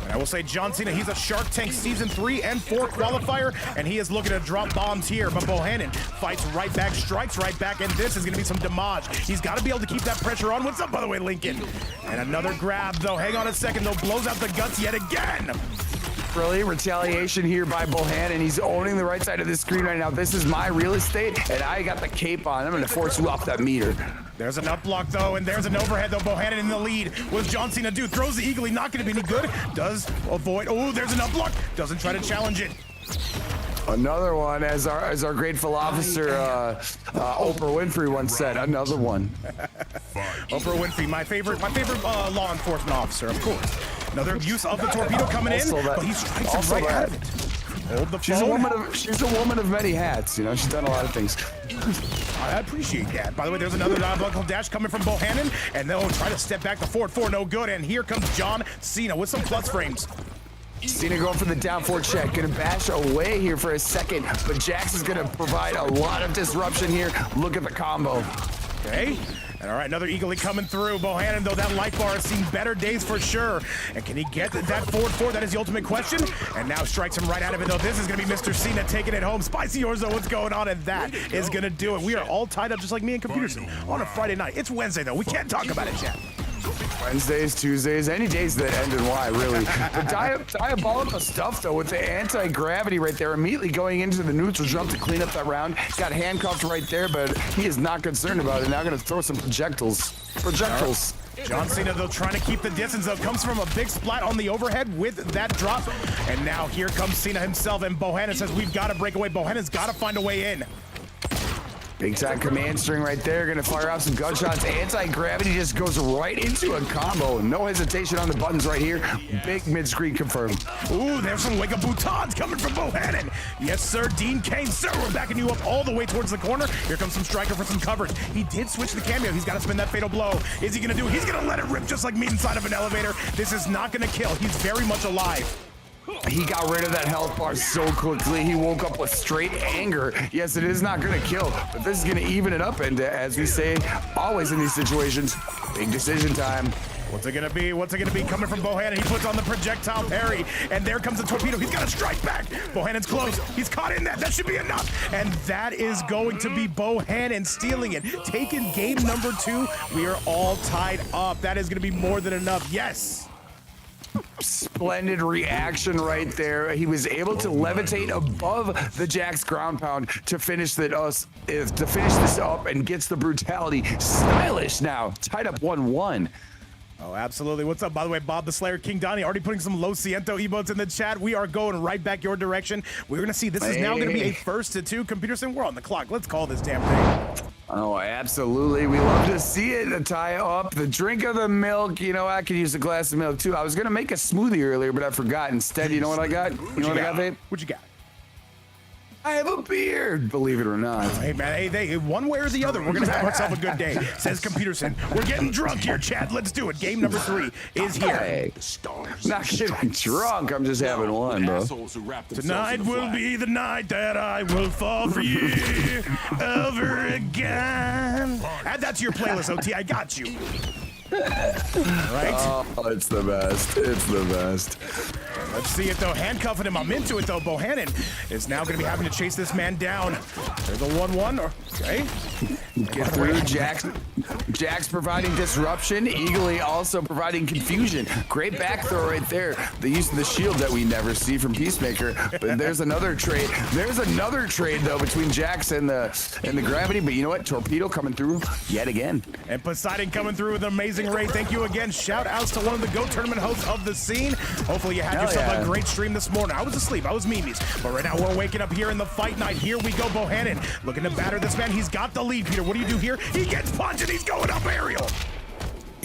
And I will say John Cena, he's a Shark Tank Season 3 and 4 qualifier, and he is looking to drop bombs here. But Bohannon fights right back, strikes right back, and this is going to be some damage. He's got to be able to keep that pressure on. What's up, by the way, Lincoln? And another grab, though. Hang on a second, though. Blows out the guts yet again. Brilliant retaliation here by Bohannon. He's owning the right side of the screen right now. This is my real estate, and I got the cape on. I'm going to force you off that meter. There's an up block, though, and there's an overhead, though. Bohannon in the lead. What's John Cena do? Throws the eagly, not going to be any good. Does avoid. Oh, there's an up block. Doesn't try to challenge it. Another one, as our grateful officer Oprah Winfrey once said. Another one. Oprah Winfrey, my favorite law enforcement officer, of course. Another use of the torpedo coming in, but he strikes him right out of it. Hold the phone. She's a woman of many hats. You know, she's done a lot of things. I appreciate that. By the way, there's another diabolical dash coming from Bohannon, and they'll try to step back to forward 4, no good. And here comes John Cena with some plus frames. Cena going for the down 4 check. Gonna bash away here for a second, but Jax is gonna provide a lot of disruption here. Look at the combo. Okay. And all right, another eagerly coming through. Bohannon, though, that life bar has seen better days for sure. And can he get that forward 4? That is the ultimate question. And now strikes him right out of it, though. This is going to be Mr. Cena taking it home. Spicy Orzo, what's going on? And that is going to do it. We are all tied up just like me and Computer City on a Friday night. It's Wednesday, though. We can't talk about it, chat. Wednesdays, Tuesdays, any days that end in Y, really. But diabolical stuff, though, with the anti-gravity right there, immediately going into the neutral jump to clean up that round. Got handcuffed right there, but he is not concerned about it. Now going to throw some projectiles. John Cena, though, trying to keep the distance, though, comes from a big splat on the overhead with that drop. And now here comes Cena himself, and Bohannon says, we've got to break away. Bohannon's got to find a way in. Big time command string right there. Gonna fire off some gunshots. Anti-gravity just goes right into a combo. No hesitation on the buttons right here. Big mid-screen confirmed. Ooh, there's some wake-up boutons coming from Bohannon. Yes, sir. Dean Kane, sir, we're backing you up all the way towards the corner. Here comes some Striker for some coverage. He did switch the cameo. He's got to spin that fatal blow. Is he gonna do it? He's gonna let it rip just like meat inside of an elevator. This is not gonna kill. He's very much alive. He got rid of that health bar so quickly. He woke up with straight anger. Yes, it is not going to kill, but this is going to even it up. And as we say, always in these situations, big decision time. What's it gonna be? What's it gonna be coming from Bohannon? He puts on the projectile parry, and there comes the torpedo. He's got to strike back. Bohannon's close. He's caught in that. That should be enough. And that is going to be Bohannon stealing it. Taking game number 2. We are all tied up. That is gonna be more than enough. Yes. Splendid reaction right there. He was able to levitate above the Jax ground pound to finish this up and gets the brutality. Stylish now. Tied up 1-1. Oh, absolutely. What's up, by the way, Bob the Slayer, King Donnie, already putting some Lo Siento emotes in the chat. We are going right back your direction. We're going to see this is now going to be a 1st-2. Computerson, we're on the clock. Let's call this damn thing. Oh, absolutely. We love to see it. The tie up, the drink of the milk. You know, I could use a glass of milk, too. I was going to make a smoothie earlier, but I forgot. Instead, you know what I got? You know what I got, babe? What you got? I have a beard, believe it or not. Hey, man, hey, one way or the other, we're going to have ourselves a good day, says Computerson. We're getting drunk here, Chad. Let's do it. Game number 3 is here. Hey, not getting drunk. I'm just having one, bro. Tonight will be the night that I will fall for you over again. Add that to your playlist, OT. I got you. Right? Oh, it's the best. It's the best. Let's see it, though. Handcuffing him. I'm into it, though. Bohannon is now going to be having to chase this man down. There's a 1-1. Okay. Get through. Jax providing disruption. Eagly also providing confusion. Great back throw right there. The use of the shield that we never see from Peacemaker. But there's another trade. There's another trade, though, between Jax and the gravity. But you know what? Torpedo coming through yet again. And Poseidon coming through with an amazing raid. Thank you again. Shout outs to one of the GOAT tournament hosts of the scene. Hopefully you had yourself a great stream this morning. I was asleep. I was Mimi's. But right now we're waking up here in the fight night. Here we go. Bohannon looking to batter this man. He's got the lead, Peter. What do you do here? He gets punched and he's going up aerial.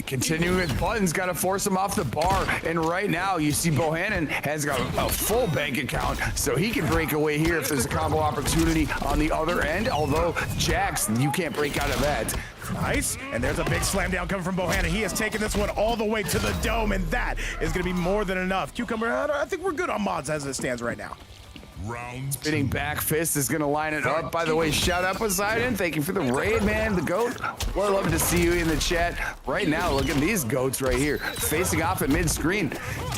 Continuing with buttons, got to force him off the bar. And right now, you see Bohannon has got a full bank account, so he can break away here if there's a combo opportunity on the other end. Although, Jax, you can't break out of that. Nice. And there's a big slam down coming from Bohannon. He has taken this one all the way to the dome, and that is going to be more than enough. Cucumber, I think we're good on mods as it stands right now. Spinning back fist is going to line it up. By the way, shout out Poseidon. Thank you for the raid, man. The GOAT. We're loving to see you in the chat. Right now, look at these GOATs right here. Facing off at mid-screen.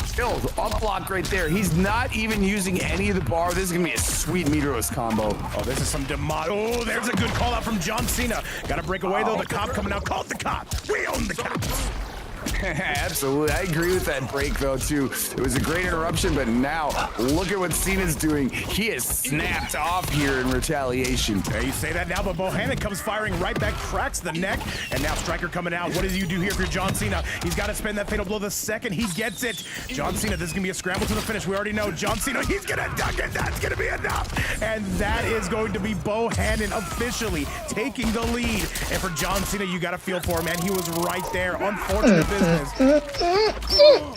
Still, up block right there. He's not even using any of the bar. This is going to be a sweet meterless combo. Oh, this is some Oh, there's a good call out from John Cena. Got to break away, though. The cop coming out. Called the cop. We own the cops. Absolutely. I agree with that break, though, too. It was a great interruption, but now look at what Cena's doing. He is snapped off here in retaliation. Yeah, you say that now, but Bohannon comes firing right back, cracks the neck, and now Striker coming out. What does you do here for John Cena? He's got to spend that fatal blow the second he gets it. John Cena, this is going to be a scramble to the finish. We already know John Cena, he's going to duck it. That's going to be enough. And that is going to be Bohannon officially taking the lead. And for John Cena, you got to feel for him, man. He was right there. Unfortunate business.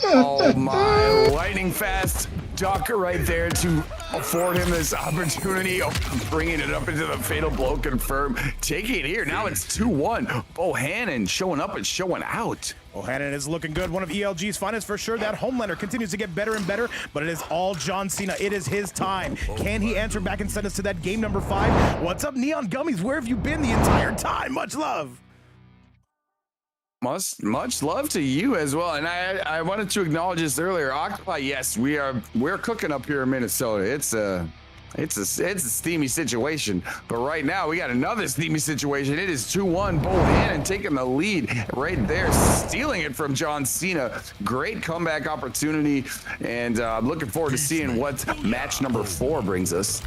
Oh my, lightning fast duck right there to afford him this opportunity of bringing it up into the fatal blow confirm. Taking it here, now it's 2-1. Bohannon showing up and showing out. Bohannon is looking good, one of ELG's finest for sure. That Homelander continues to get better and better, but it is all John Cena. It is his time. Can he answer back and send us to that game number 5? What's up, Neon Gummies? Where have you been the entire time? Much love. Much love to you as well. And I wanted to acknowledge this earlier. Octopi, yes, we're cooking up here in Minnesota. It's a steamy situation, but right now we got another steamy situation. It is 2-1, Bohannon taking the lead right there, stealing it from John Cena. Great comeback opportunity, and I'm looking forward to seeing what match number 4 brings us.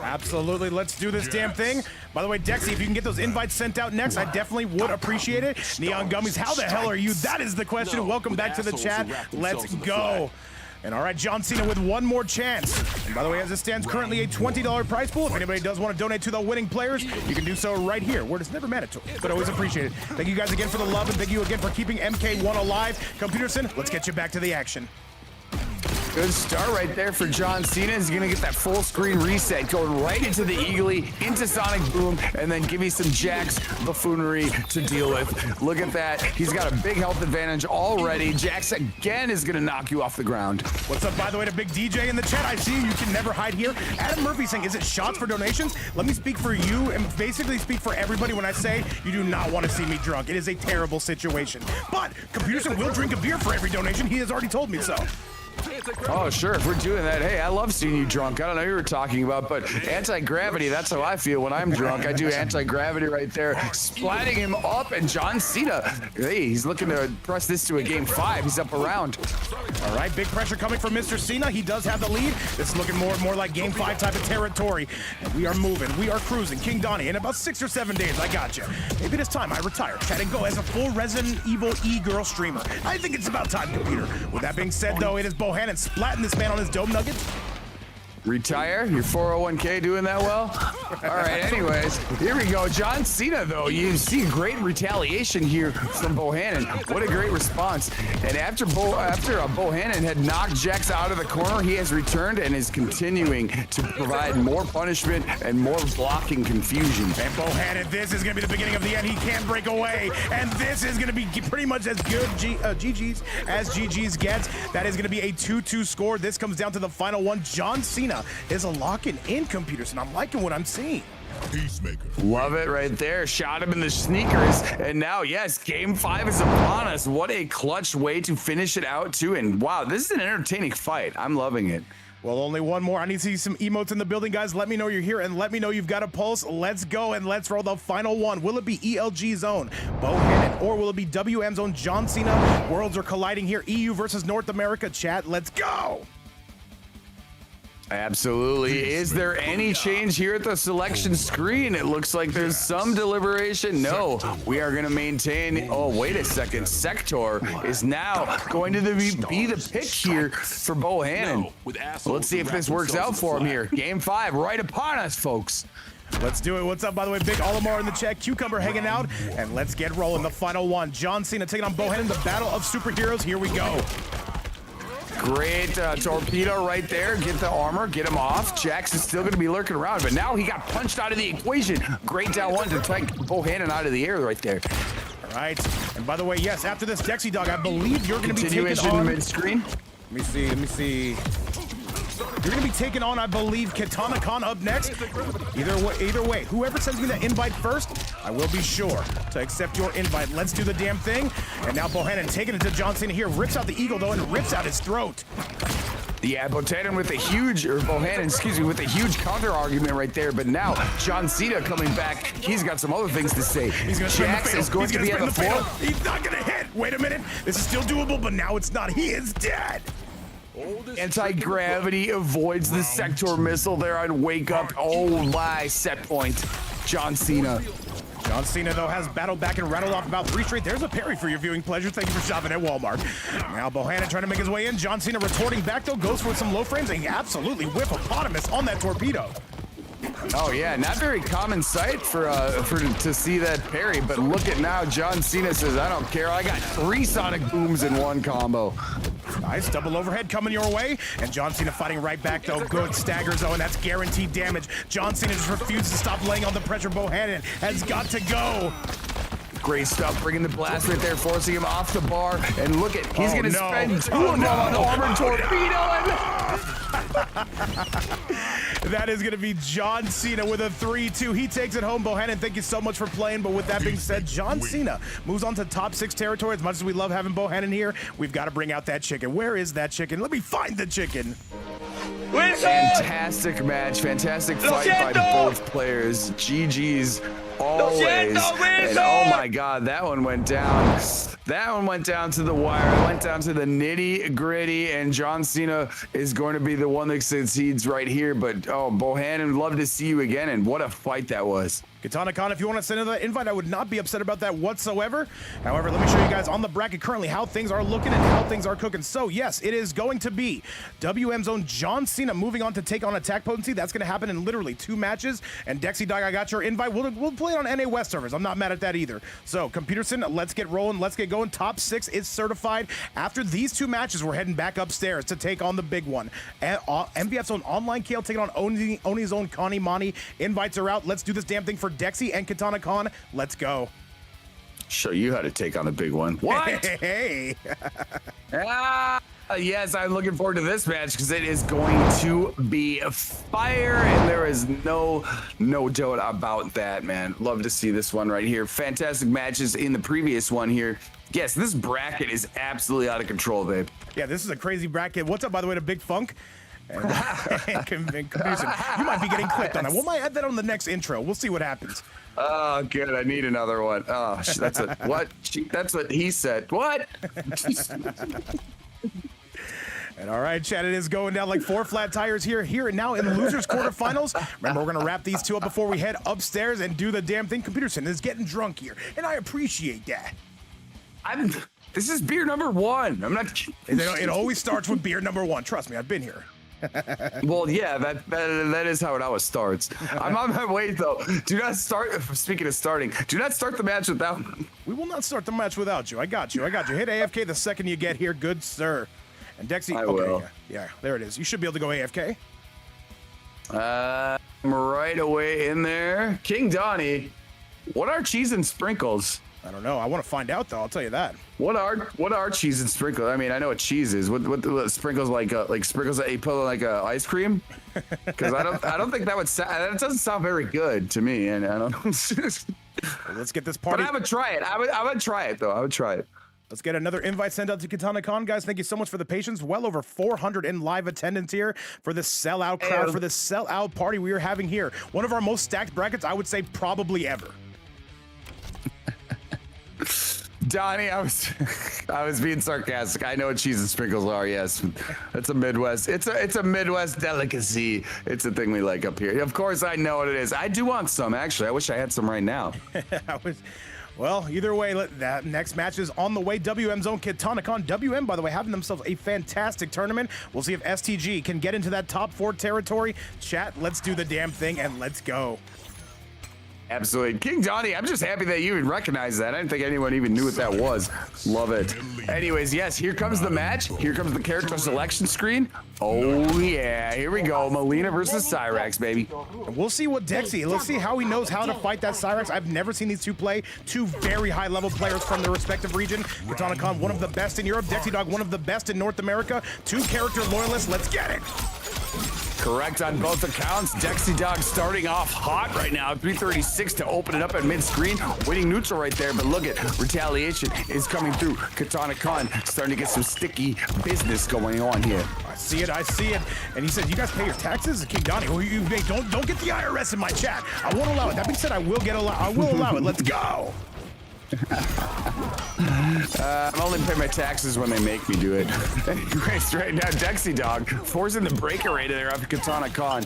Absolutely, let's do this damn thing. By the way, Dexy, if you can get those invites sent out next, I definitely would appreciate it. Neon Gummies, how the hell are you? That is the question. Welcome back to the chat. Let's go. And all right, John Cena with one more chance. And by the way, as it stands, currently a $20 prize pool. If anybody does want to donate to the winning players, you can do so right here, where it's never mandatory, but always appreciated. Thank you guys again for the love, and thank you again for keeping MK1 alive. Computerson, let's get you back to the action. Good start right there for John Cena. He's gonna get that full screen reset, going right into the Eagly, into Sonic Boom, and then give me some Jax buffoonery to deal with. Look at that. He's got a big health advantage already. Jax again is gonna knock you off the ground. What's up, by the way, to Big DJ in the chat? I see you can never hide here. Adam Murphy saying, is it shots for donations? Let me speak for you and basically speak for everybody when I say you do not want to see me drunk. It is a terrible situation. But Computerson will drink a beer for every donation. He has already told me so. Oh, sure. If we're doing that, hey, I love seeing you drunk. I don't know what you were talking about, but anti-gravity, that's how I feel when I'm drunk. I do anti-gravity right there, splatting him up, and John Cena, hey, he's looking to press this to a game 5. He's up around. All right, big pressure coming from Mr. Cena. He does have the lead. This is looking more and more like game 5 type of territory. And we are moving. We are cruising. King Donnie, in about 6 or 7 days, I got you. Maybe it is time I retire, chat, and go as a full Resident Evil e-girl streamer. I think it's about time, computer. With that being said, though, it is Bohannon splatting this man on his dome nuggets. Retire? Your 401k doing that well? All right, anyways, here we go. John Cena, though, you see great retaliation here from Bohannon. What a great response. And after Bohannon had knocked Jax out of the corner, he has returned and is continuing to provide more punishment and more blocking confusion. And Bohannon, this is going to be the beginning of the end. He can't break away. And this is going to be pretty much as good GG's as GG's gets. That is going to be a 2-2 score. This comes down to the final one. John Cena is a locking in, computers, and I'm liking what I'm seeing. Peacemaker. Love it right there. Shot him in the sneakers. And now, yes, game 5 is upon us. What a clutch way to finish it out, too. And wow, this is an entertaining fight. I'm loving it. Well, only one more. I need to see some emotes in the building, guys. Let me know you're here and let me know you've got a pulse. Let's go and let's roll the final one. Will it be ELG zone, Bohannon, or will it be WM zone, John Cena? Worlds are colliding here. EU versus North America. Chat, let's go. Absolutely. Is there any change here at the selection screen? It looks like there's some deliberation. No, we are going to maintain. Oh, wait a second. Sector is now going to be the pick here for Bohannon. Let's see if this works out for him here. Game 5 right upon us, folks. Let's do it. What's up, by the way? Big Olimar in the chat. Cucumber hanging out. And let's get rolling. The final one. John Cena taking on Bohannon. The battle of superheroes. Here we go. Great torpedo right there. Get the armor, get him off. Jax is still going to be lurking around, but now he got punched out of the equation. Great down one to take Bohannon out of the air right there. All right. And by the way, yes, after this Dexy Dog, I believe you're going to be taking on... mid-screen. Let me see. You're going to be taking on, I believe, Katana Khan up next. Either way, whoever sends me that invite first, I will be sure to accept your invite. Let's do the damn thing. And now Bohannon taking it to John Cena here. Rips out the eagle, though, and rips out his throat. Yeah, Bohannon with a huge counter argument right there. But now John Cena coming back. He's got some other things to say. Jax is going to be at the floor. He's not going to hit. Wait a minute. This is still doable, but now it's not. He is dead. Anti-gravity avoids the sector missile there on Wake Up. Oh my, set point. John Cena. John Cena, though, has battled back and rattled off about 3 straight. There's a parry for your viewing pleasure. Thank you for shopping at Walmart. Now Bohannon trying to make his way in. John Cena retorting back, though. Goes for some low frames and absolutely whip-opotamus on that torpedo. Oh yeah, not very common sight to see that parry, but look at now. John Cena says, I don't care. I got 3 sonic booms in one combo. Nice double overhead coming your way, and John Cena fighting right back, though. Good staggers, though, and that's guaranteed damage. John Cena just refuses to stop laying on the pressure. Bohannon has got to go. Great stuff, bringing the blast right there, forcing him off the bar. And look at, he's going to spend 2 of them on armored torpedo. That is going to be John Cena with a 3-2. He takes it home. Bohannon, thank you so much for playing. But with that being said, John Cena moves on to top 6 territory. As much as we love having Bohannon here, we've got to bring out that chicken. Where is that chicken? Let me find the chicken. Fantastic match, fantastic fight by both players. GG's always. And oh my God, that one went down. That one went down to the wire. It went down to the nitty gritty, and John Cena is going to be the one that succeeds right here. But oh, Bohannon, love to see you again, and what a fight that was. Katana Khan, if you want to send another invite, I would not be upset about that whatsoever. However, let me show you guys on the bracket currently how things are looking and how things are cooking. So, yes, it is going to be WM's own John Cena moving on to take on Attack Potency. That's going to happen in literally 2 matches. And Dexy Dog, I got your invite. We'll play it on NA West servers. I'm not mad at that either. So, Computerson, let's get rolling. Let's get going. Top 6 is certified. After these 2 matches, we're heading back upstairs to take on the big one. MVF's own Online Kale taking on Oni's own Connie Mani. Invites are out. Let's do this damn thing for Dexy and Katana Khan. Let's go. Show you how to take on the big one. What? Hey. Yes, I'm looking forward to this match because it is going to be fire, and there is no doubt about that, man. Love to see this one right here. Fantastic matches in the previous one here. Yes, this bracket is absolutely out of control, babe. Yeah, this is a crazy bracket. What's up, by the way, to Big Funk? And you might be getting clipped on that. We might add that on the next intro. We'll see what happens. Oh, good. I need another one. Oh, that's a what? That's what he said. What? And all right, chat, it is going down like 4 flat tires here and now in losers quarterfinals. Remember, we're going to wrap these 2 up before we head upstairs and do the damn thing. Computerson is getting drunk here, and I appreciate that. This is beer number 1. I'm not. It always starts with beer number 1. Trust me, I've been here. Well, yeah, that is how it always starts. I'm on my way though. Do not start. Speaking of starting, do not start the match without. We will not start the match without you. I got you. Hit AFK the second you get here, good sir. And Dexy, I will. Yeah, there it is. You should be able to go AFK. I'm right away in there. King Donnie, what are cheese and sprinkles? I don't know. I want to find out though. I'll tell you that. What are cheese and sprinkles? I mean, I know what cheese is. What sprinkles like sprinkles that you put on like ice cream? Because I don't think that would that doesn't sound very good to me. And I don't know. Let's get this party. But I would try it. I would try it though. I would try it. Let's get another invite sent out to Katana Khan. Guys, thank you so much for the patience. Well over 400 in live attendance here for this sellout crowd, for this sellout party we are having here. One of our most stacked brackets, I would say, probably ever. Donnie, I was being sarcastic. I know what cheese and sprinkles are. Yes, it's a Midwest. It's a Midwest delicacy. It's a thing we like up here. Of course, I know what it is. I do want some. Actually, I wish I had some right now. Well, either way, that next match is on the way. WM's own Katana Khan. WM, by the way, having themselves a fantastic tournament. We'll see if STG can get into that top 4 territory. Chat, let's do the damn thing and let's go. Absolutely. King Donnie, I'm just happy that you even recognize that. I didn't think anyone even knew what that was. Love it. Anyways, yes, here comes the match. Here comes the character selection screen. Oh, yeah. Here we go. Melina versus Cyrax, baby. We'll see what Dexy, let's see how he knows how to fight that Cyrax. I've never seen these 2 play. 2 very high-level players from their respective region. Katana Khan, one of the best in Europe. Dexy Dog, one of the best in North America. 2 character loyalists. Let's get it. Correct on both accounts. Dexy Dog starting off hot right now. 336 to open it up at mid-screen. Winning neutral right there, but look at retaliation is coming through. Katana Khan starting to get some sticky business going on here. I see it. And he said, you guys pay your taxes? King Donnie, well, don't get the IRS in my chat. I won't allow it. That being said, I will allow it. Let's go. I'm only paying my taxes when they make me do it. Anyways, right now, Dexy Dog forcing the breaker right there after Katana Khan.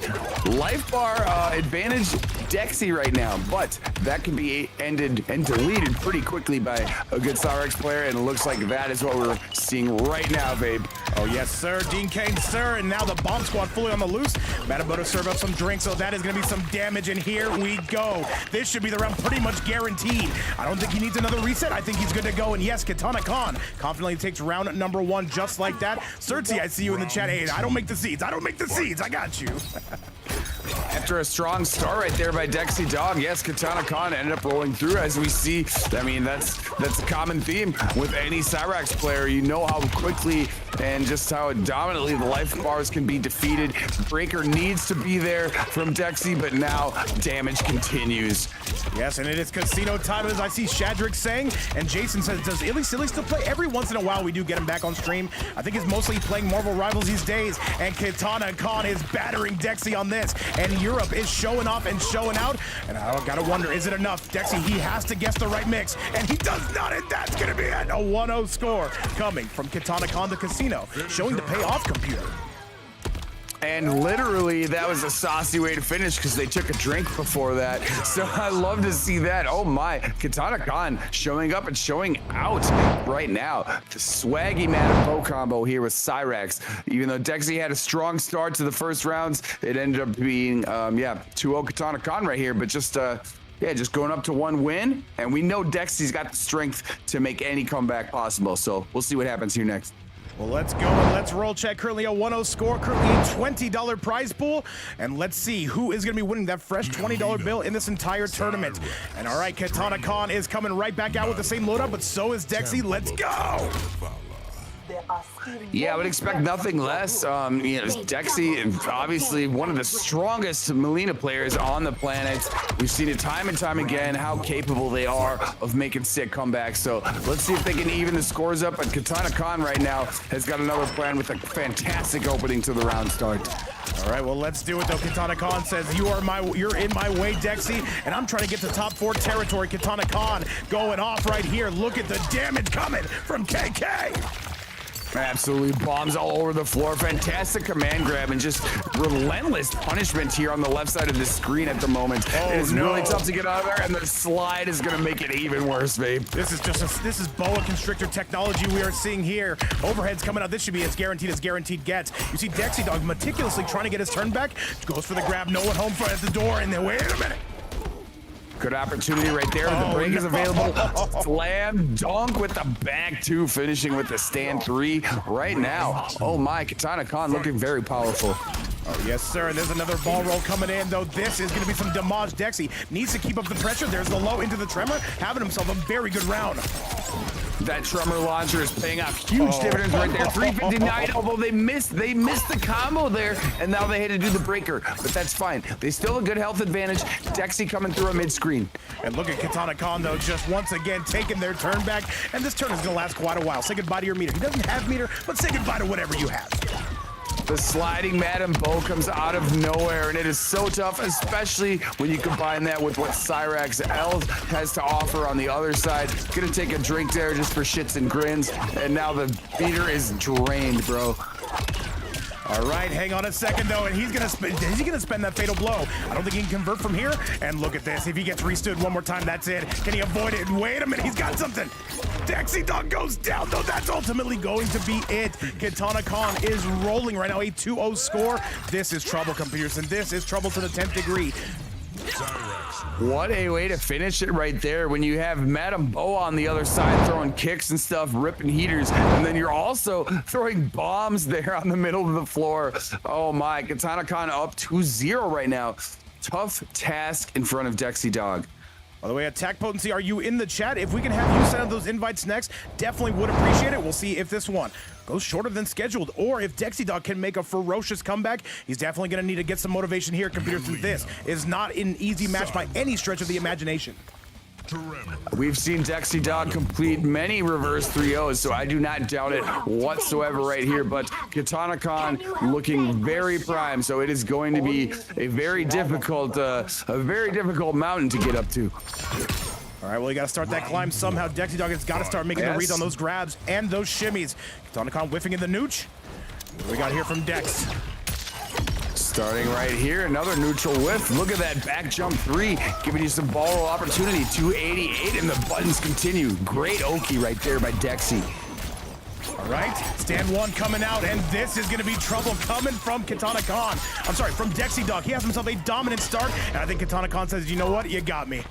Life bar advantage Dexy right now, but that can be ended and deleted pretty quickly by a good Cyrax player, and it looks like that is what we're seeing right now, babe. Oh, yes, sir. Dean Kane, sir. And now the bomb squad fully on the loose. Matamoto serve up some drinks, so that is going to be some damage, and here we go. This should be the round pretty much guaranteed. I don't think he needs another reset. I think he's good to go, and yes, Katana Khan confidently takes round number 1 just like that. Cersei, I see you in the chat. Hey, I don't make the seeds. I got you. After a strong start right there by Dexy Dog, yes, Katana Khan ended up rolling through, as we see. I mean, that's a common theme with any Cyrax player. You know how quickly and just how dominantly the life bars can be defeated. Breaker needs to be there from Dexy, but now damage continues. Yes, and it is casino time, as I see Shadrick saying, and Jason says, does Illy Silly still play? Every once in a while we do get him back on stream. I think he's mostly playing Marvel Rivals these days, and Katana Khan is battering Dexy on this, and Europe is showing off and showing out, and I gotta wonder, is it enough? Dexy, he has to guess the right mix, and he does not, and that's gonna be it. A 1-0 score coming from Katana Khan the casino, showing the payoff computer. And literally, that was a saucy way to finish because they took a drink before that. So I love to see that. Oh my, Katana Khan showing up and showing out right now. The swaggy Madam Bo combo here with Cyrax. Even though Dexy had a strong start to the first rounds, it ended up being, 2-0 Katana Khan right here. But just going up to 1 win. And we know Dexy's got the strength to make any comeback possible. So we'll see what happens here next. Well, let's go and let's roll check. Currently a 1-0 score, currently a $20 prize pool. And let's see who is going to be winning that fresh $20 bill in this entire tournament. And all right, Katana Khan is coming right back out with the same loadout, but so is Dexy. Let's go. Yeah, I would expect nothing less. Dexy, obviously one of the strongest Melina players on the planet. We've seen it time and time again, how capable they are of making sick comebacks. So let's see if they can even the scores up. But Katana Khan right now has got another plan with a fantastic opening to the round start. All right, well, let's do it, though. Katana Khan says, you're in my way, Dexy, and I'm trying to get to top 4 territory. Katana Khan going off right here. Look at the damage coming from KK. Absolutely bombs all over the floor. Fantastic command grab and just relentless punishment here on the left side of the screen at the moment. It is really tough to get out of there, and the slide is going to make it even worse, babe. This is boa constrictor technology we are seeing here. Overhead's coming out. This should be as guaranteed gets. You see Dexy Dog meticulously trying to get his turn back. Goes for the grab. No one home front at the door, and then wait a minute. Good opportunity right there. The break is available. Slam dunk with the back 2, finishing with the stand 3 right now. Oh my, Katana Khan looking very powerful. Oh, yes, sir. And there's another ball roll coming in, though. This is going to be some damage. Dexy needs to keep up the pressure. There's the low into the tremor, having himself a very good round. That tremor launcher is paying off huge dividends right there. 359, although they missed the combo there, and now they had to do the breaker. But that's fine. They still have a good health advantage. Dexy coming through a mid-screen. And look at Katana Khan, though, just once again taking their turn back. And this turn is going to last quite a while. Say goodbye to your meter. He doesn't have meter, but say goodbye to whatever you have. The sliding Madam Bo comes out of nowhere, and it is so tough, especially when you combine that with what Cyrax L has to offer on the other side. Gonna take a drink there just for shits and grins, and now the meter is drained, bro. All right, hang on a second, though, and is he gonna spend that fatal blow? I don't think he can convert from here. And look at this, if he gets restood one more time, that's it. Can he avoid it? Wait a minute, he's got something. Dexy Dog goes down, though. That's ultimately going to be it. Katana Khan is rolling right now, a 2-0 score. This is trouble, Pearson. This is trouble to the 10th degree. What a way to finish it right there when you have Madam Bo on the other side throwing kicks and stuff, ripping heaters, and then you're also throwing bombs there on the middle of the floor. Oh my, Katana Khan up 2-0 right now. Tough task in front of Dexy Dog. By the way, Attack Potency, are you in the chat? If we can have you send out those invites next, definitely would appreciate it. We'll see if this one goes shorter than scheduled, or if Dexy Dog can make a ferocious comeback. He's definitely going to need to get some motivation here. Pearson, this is not an easy match by any stretch of the imagination. We've seen Dexy Dog complete many reverse 3-0s, so I do not doubt it whatsoever right here. But Katana Khan looking very prime, so it is going to be a very difficult mountain to get up to. All right, well, you got to start that climb somehow. Dexy Dog has got to start making the reads on those grabs and those shimmies. Katana Khan whiffing in the nooch. What do we got here from Dex? Starting right here, another neutral whiff. Look at that back jump 3, giving you some ball roll opportunity. 288, and the buttons continue. Great Oki right there by Dexy. All right, stand 1 coming out, and this is going to be trouble coming from Katana Khan. I'm sorry, from Dexy Dog. He has himself a dominant start, and I think Katana Khan says, you know what? You got me.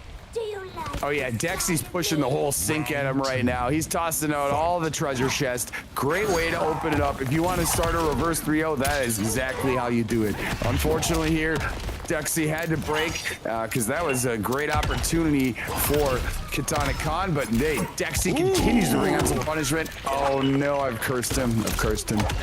Oh yeah, Dexy's pushing the whole sink at him right now. He's tossing out all the treasure chest. Great way to open it up. If you want to start a reverse 3-0, that is exactly how you do it. Unfortunately here, Dexy had to break because that was a great opportunity for Katana Khan, but Dexy continues to bring out some punishment. Oh no, I've cursed him.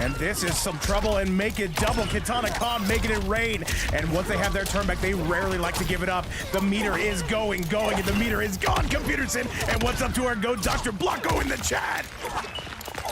And this is some trouble, and make it double. Katana Khan making it rain. And once they have their turn back, they rarely like to give it up. The meter is going, and the meter is gone, Computerson. And what's up to our Go Dr. Blocko in the chat?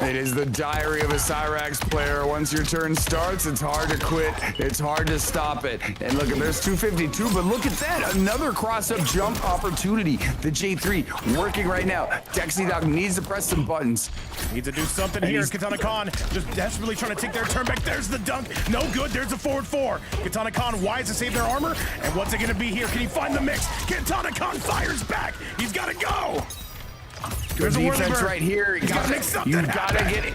It is the diary of a Cyrax player. Once your turn starts, it's hard to quit. It's hard to stop it. And look, there's 252, but look at that. Another cross-up jump opportunity. The J3 working right now. Dexy Dog needs to press some buttons. Needs to do something here. Katana Khan just desperately trying to take their turn back. There's the dunk. No good. There's a forward 4. Katana Khan wise to save their armor. And what's it going to be here? Can he find the mix? Katana Khan fires back. He's got to go. Good defense right here. You gotta get it.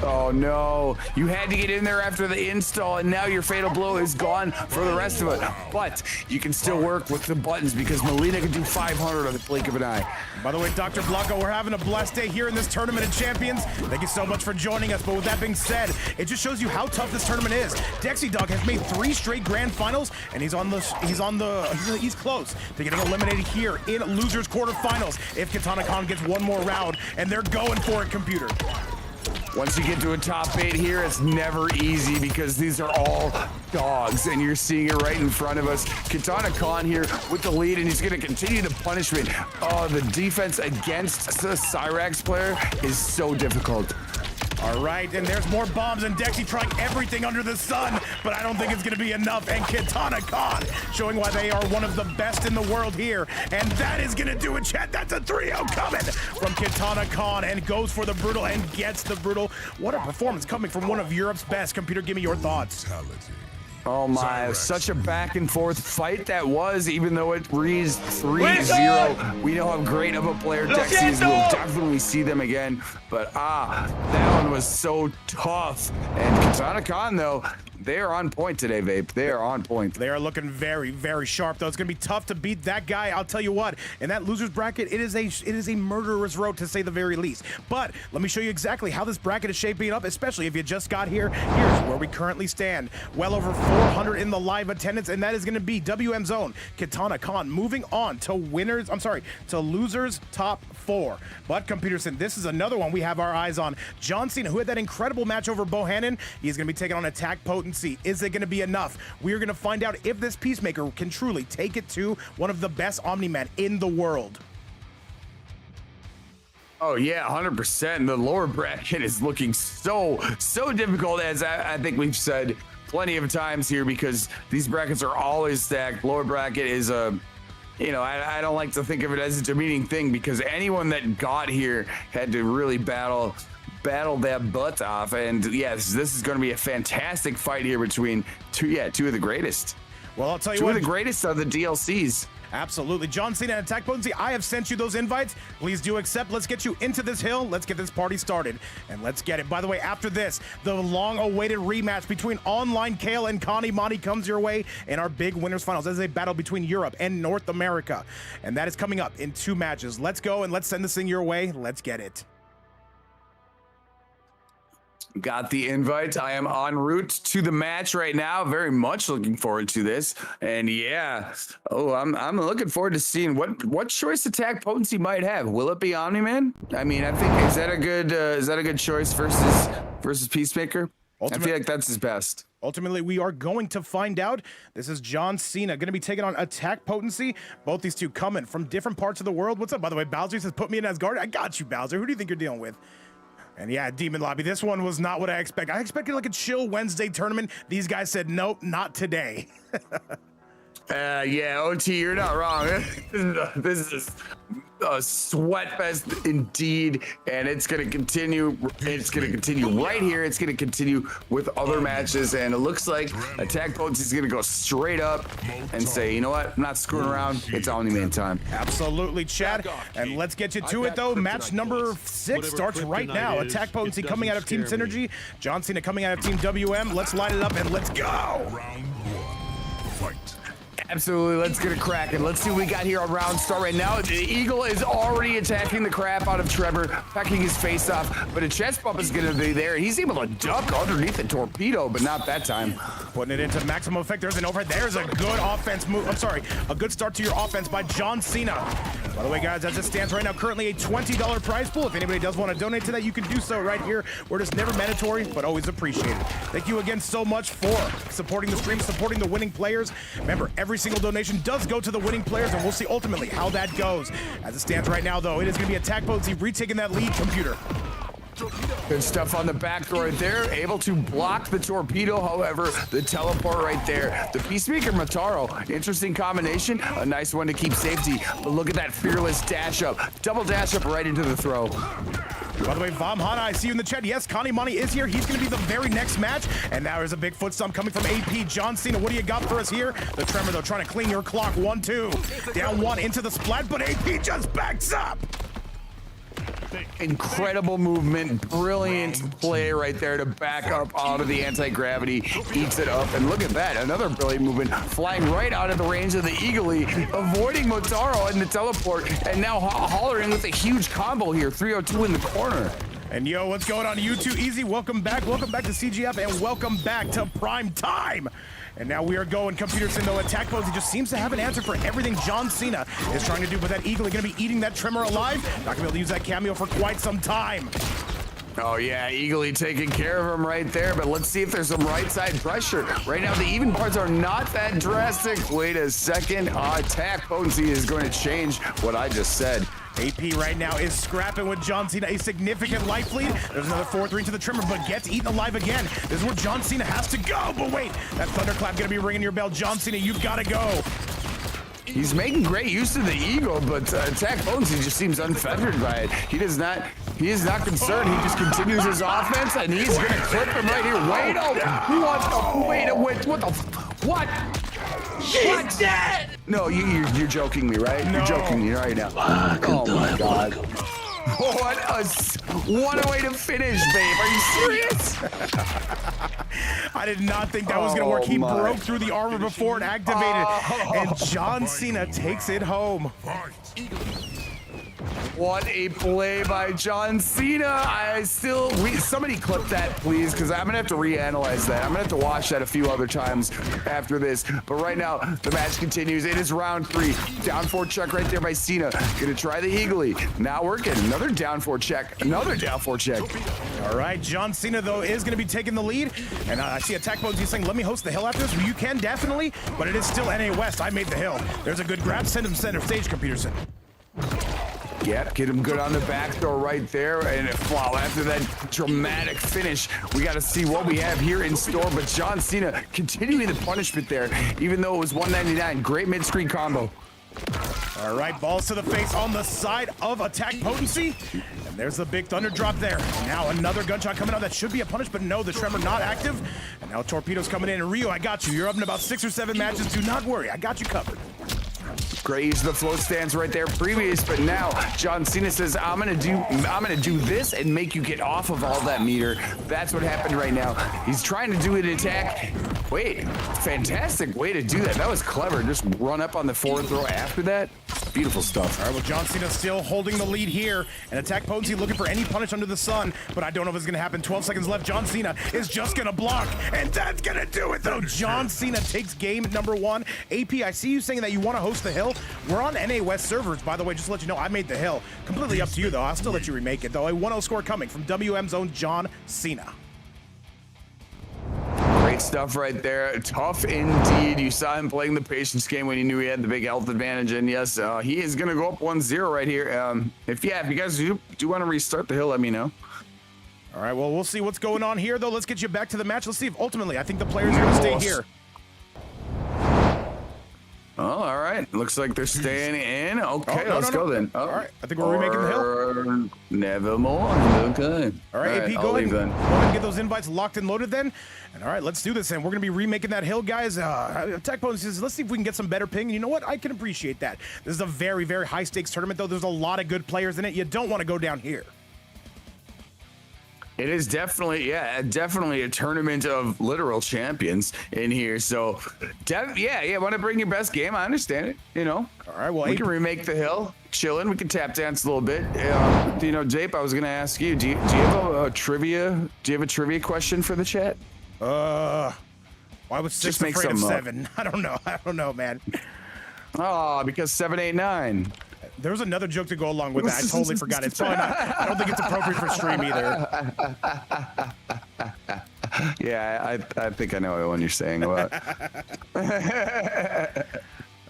Oh no. You had to get in there after the install, and now your fatal blow is gone for the rest of it. But you can still work with the buttons because Melina can do 500 on the blink of an eye. By the way, Dr. Blocko, we're having a blessed day here in this Tournament of Champions. Thank you so much for joining us. But with that being said, it just shows you how tough this tournament is. Dexy Dog has made 3 straight grand finals, and he's close to getting eliminated here in losers quarterfinals if Katana Khan gets one more round, and they're going for it, Computer. Once you get to a top 8 here, it's never easy because these are all dogs, and you're seeing it right in front of us. Katana Khan here with the lead, and he's going to continue the punishment. Oh, the defense against the Cyrax player is so difficult. All right, and there's more bombs, and Dexy trying everything under the sun, but I don't think it's going to be enough. And Katana Khan showing why they are one of the best in the world here. And that is going to do it, chat. That's a 3-0 coming from Katana Khan, and goes for the brutal and gets the brutal. What a performance coming from one of Europe's best. Computer, give me your thoughts. Oh my, such a back and forth fight that was, even though it reads 3-0. We know how great of a player Dexy is. We'll definitely see them again. But that one was so tough. And Katana Khan, though, they are on point today, Vape. They are on point. They are looking very, very sharp, though. It's going to be tough to beat that guy. I'll tell you what, in that loser's bracket, it is a murderous road, to say the very least. But let me show you exactly how this bracket is shaping up, especially if you just got here. Here's where we currently stand. Well over 400 in the live attendance, and that is going to be WM Zone. Katana Khan moving on to losers top 4. But Computerson, this is another one we have our eyes on. John Cena, who had that incredible match over Bohannon, he's going to be taking on Attack Potency. Is it going to be enough? We're going to find out if this Peacemaker can truly take it to one of the best Omni-Men in the world. Oh yeah, 100%. The lower bracket is looking so difficult, as I think we've said plenty of times here, because these brackets are always stacked. Lower bracket is a, I don't like to think of it as a demeaning thing, because anyone that got here had to really battle that butt off. And yes, this is going to be a fantastic fight here between two of the greatest. Well, I'll tell you two what, of the greatest of the DLCs. Absolutely. John Cena and Attack Potency, I have sent you those invites. Please do accept. Let's get you into this hill. Let's get this party started, and let's get it. By the way, after this, the long-awaited rematch between Online Kale and Connie Monty comes your way in our big winners finals as a battle between Europe and North America. And that is coming up in 2 matches. Let's go, and let's send this thing your way. Let's get it. Got the invite. I am en route to the match right now. Very much looking forward to this. And yeah, I'm looking forward to seeing what choice Attack Potency might have. Will it be Omni-Man? I mean, I think is that a good choice versus Peacemaker? I feel like that's his best. Ultimately, we are going to find out. This is John Cena going to be taking on Attack Potency. Both these two coming from different parts of the world. What's up, by the way? Bowser says, put me in as guard. I got you, Bowser. Who do you think you're dealing with? And yeah, Demon Lobby, this one was not what I expected. I expected like a chill Wednesday tournament. These guys said, nope, not today. Yeah, OT, you're not wrong. This is a sweat fest indeed, and it's going to continue. It's going to continue right here. It's going to continue with other matches, and it looks like Attack Potency is going to go straight up and say, you know what, I'm not screwing around. It's Omni-Man time. Absolutely, Chad. And let's get you to it, though. Match number 6 starts right now. Attack Potency coming out of Team Synergy. John Cena coming out of Team WM. Let's light it up, and let's go. Round 1. Fight. Absolutely. Let's get a crack and let's see what we got here on round start right now. The Eagle is already attacking the crap out of Trevor, pecking his face off, but a chest bump is going to be there. He's able to duck underneath the torpedo, but not that time. Putting it into maximum effect. There's an overhead. There's a good offense move. I'm sorry, a good start to your offense by John Cena. By the way, guys, as it stands right now, currently a $20 prize pool. If anybody does want to donate to that, you can do so right here. We're just never mandatory, but always appreciated. Thank you again so much for supporting the stream, supporting the winning players. Remember, every single donation does go to the winning players, and we'll see ultimately how that goes. As it stands right now, though, it is going to be Attack Potency retaking that lead, computer. Good stuff on the back door right there. Able to block the torpedo, however, the teleport right there. The Peacemaker Mataro, interesting combination. A nice one to keep safety. But look at that fearless dash up. Double dash up right into the throw. By the way, Vamhana, I see you in the chat. Yes, Connie Money is here. He's going to be the very next match. And now there's a big foot stomp coming from AP. John Cena, what do you got for us here? The Tremor, though, trying to clean your clock. 1-2. Down one into the splat, but AP just backs up. Incredible movement, brilliant play right there to back up out of the anti-gravity, eats it up, and look at that, another brilliant movement, flying right out of the range of the Eagle-y, avoiding Motaro in the teleport, and now hollering with a huge combo here, 302 in the corner. And yo, what's going on, YouTube? Easy, welcome back to CGF, and welcome back to Prime Time. And now we are going, Computer Sin, though, Attack Pose, he just seems to have an answer for everything John Cena is trying to do, but that Eagle is going to be eating that Tremor alive. Not going to be able to use that cameo for quite some time. Oh yeah, Eagle-y taking care of him right there, but let's see if there's some right side pressure. Right now, the even parts are not that drastic. Wait a second, Attack Potency is going to change what I just said. AP right now is scrapping with John Cena, a significant life lead. There's another 4-3 to the Tremor, but gets eaten alive again. This is where John Cena has to go, but wait, that Thunderclap gonna be ringing your bell. John Cena, you've gotta go. He's making great use of the Eagle, but Attack Potency just seems unfettered by it. He is not concerned. He just continues his offense, and he's gonna clip him right here. Wait, what? He's dead! No, you're joking me, right? No. You're joking me right now. Oh my God. What a way to finish, babe. Are you serious? I did not think that was going to work. He broke through the armor before it activated, and John Cena takes it home. What a play by John Cena. Somebody clip that, please, because I'm going to have to reanalyze that. I'm going to have to watch that a few other times after this. But right now, the match continues. It is round 3. Down 4 check right there by Cena. Going to try the Eagle-y. Now working. Another down 4 check. Another down 4 check. All right, John Cena, though, is going to be taking the lead. And I see Attack Mode, he's saying, let me host the hill after this. Well, you can, definitely. But it is still NA West. I made the hill. There's a good grab. Send him center stage, Computer Center. Yep, get him good on the back door right there. And wow, after that dramatic finish, we got to see what we have here in store. But John Cena continuing the punishment there, even though it was 199. Great mid-screen combo. All right, balls to the face on the side of Attack Potency. And there's the big thunder drop there. Now another gunshot coming out. That should be a punish, but no, the Tremor not active. And now Torpedo's coming in. And Rio, I got you. You're up in about 6 or 7 matches. Do not worry. I got you covered. Great use of the float stance right there previous, but now John Cena says, I'm gonna do this and make you get off of all that meter. That's what happened right now. He's trying to do an attack. Wait, fantastic way to do that. That was clever. Just run up on the forward throw after that. Beautiful stuff. All right, well, John Cena still holding the lead here. And Attack Potency looking for any punish under the sun, but I don't know if it's gonna happen. 12 seconds left. John Cena is just gonna block, and that's gonna do it, though. John Cena takes game number 1. AP, I see you saying that you want to host the hill. We're on NA West servers, by the way, just to let you know, I made the hill. Completely up to you, though. I'll still let you remake it, though. A 1-0 score coming from WM's own John Cena. Great stuff right there. Tough indeed. You saw him playing the patience game when he knew he had the big health advantage, and yes, he is going to go up 1-0 right here. If you guys do want to restart the hill, let me know. All right, well, we'll see what's going on here, though. Let's get you back to the match. Let's see if ultimately I think the players are going to stay here. Oh, all right. Looks like they're staying in. Okay, let's go then. All right, I think we're remaking the hill. Nevermore. Okay. All right, AP, go ahead and get those invites locked and loaded then. And all right, let's do this. And we're going to be remaking that hill, guys. Attack Potency says, let's see if we can get some better ping. And you know what? I can appreciate that. This is a very, very high-stakes tournament, though. There's a lot of good players in it. You don't want to go down here. It is definitely, definitely a tournament of literal champions in here. So, want to bring your best game. I understand it. You know. All right. Well, we can remake the hill, chilling. We can tap dance a little bit. You know, Jape, I was gonna ask you. Do you have a trivia? Do you have a trivia question for the chat? Why was 6 Just make afraid of some 7? I don't know, man. Oh, because 7, 8, 9. There was another joke to go along with that. I totally forgot. It's probably not. I don't think it's appropriate for stream either. Yeah, I think I know what one you're saying about.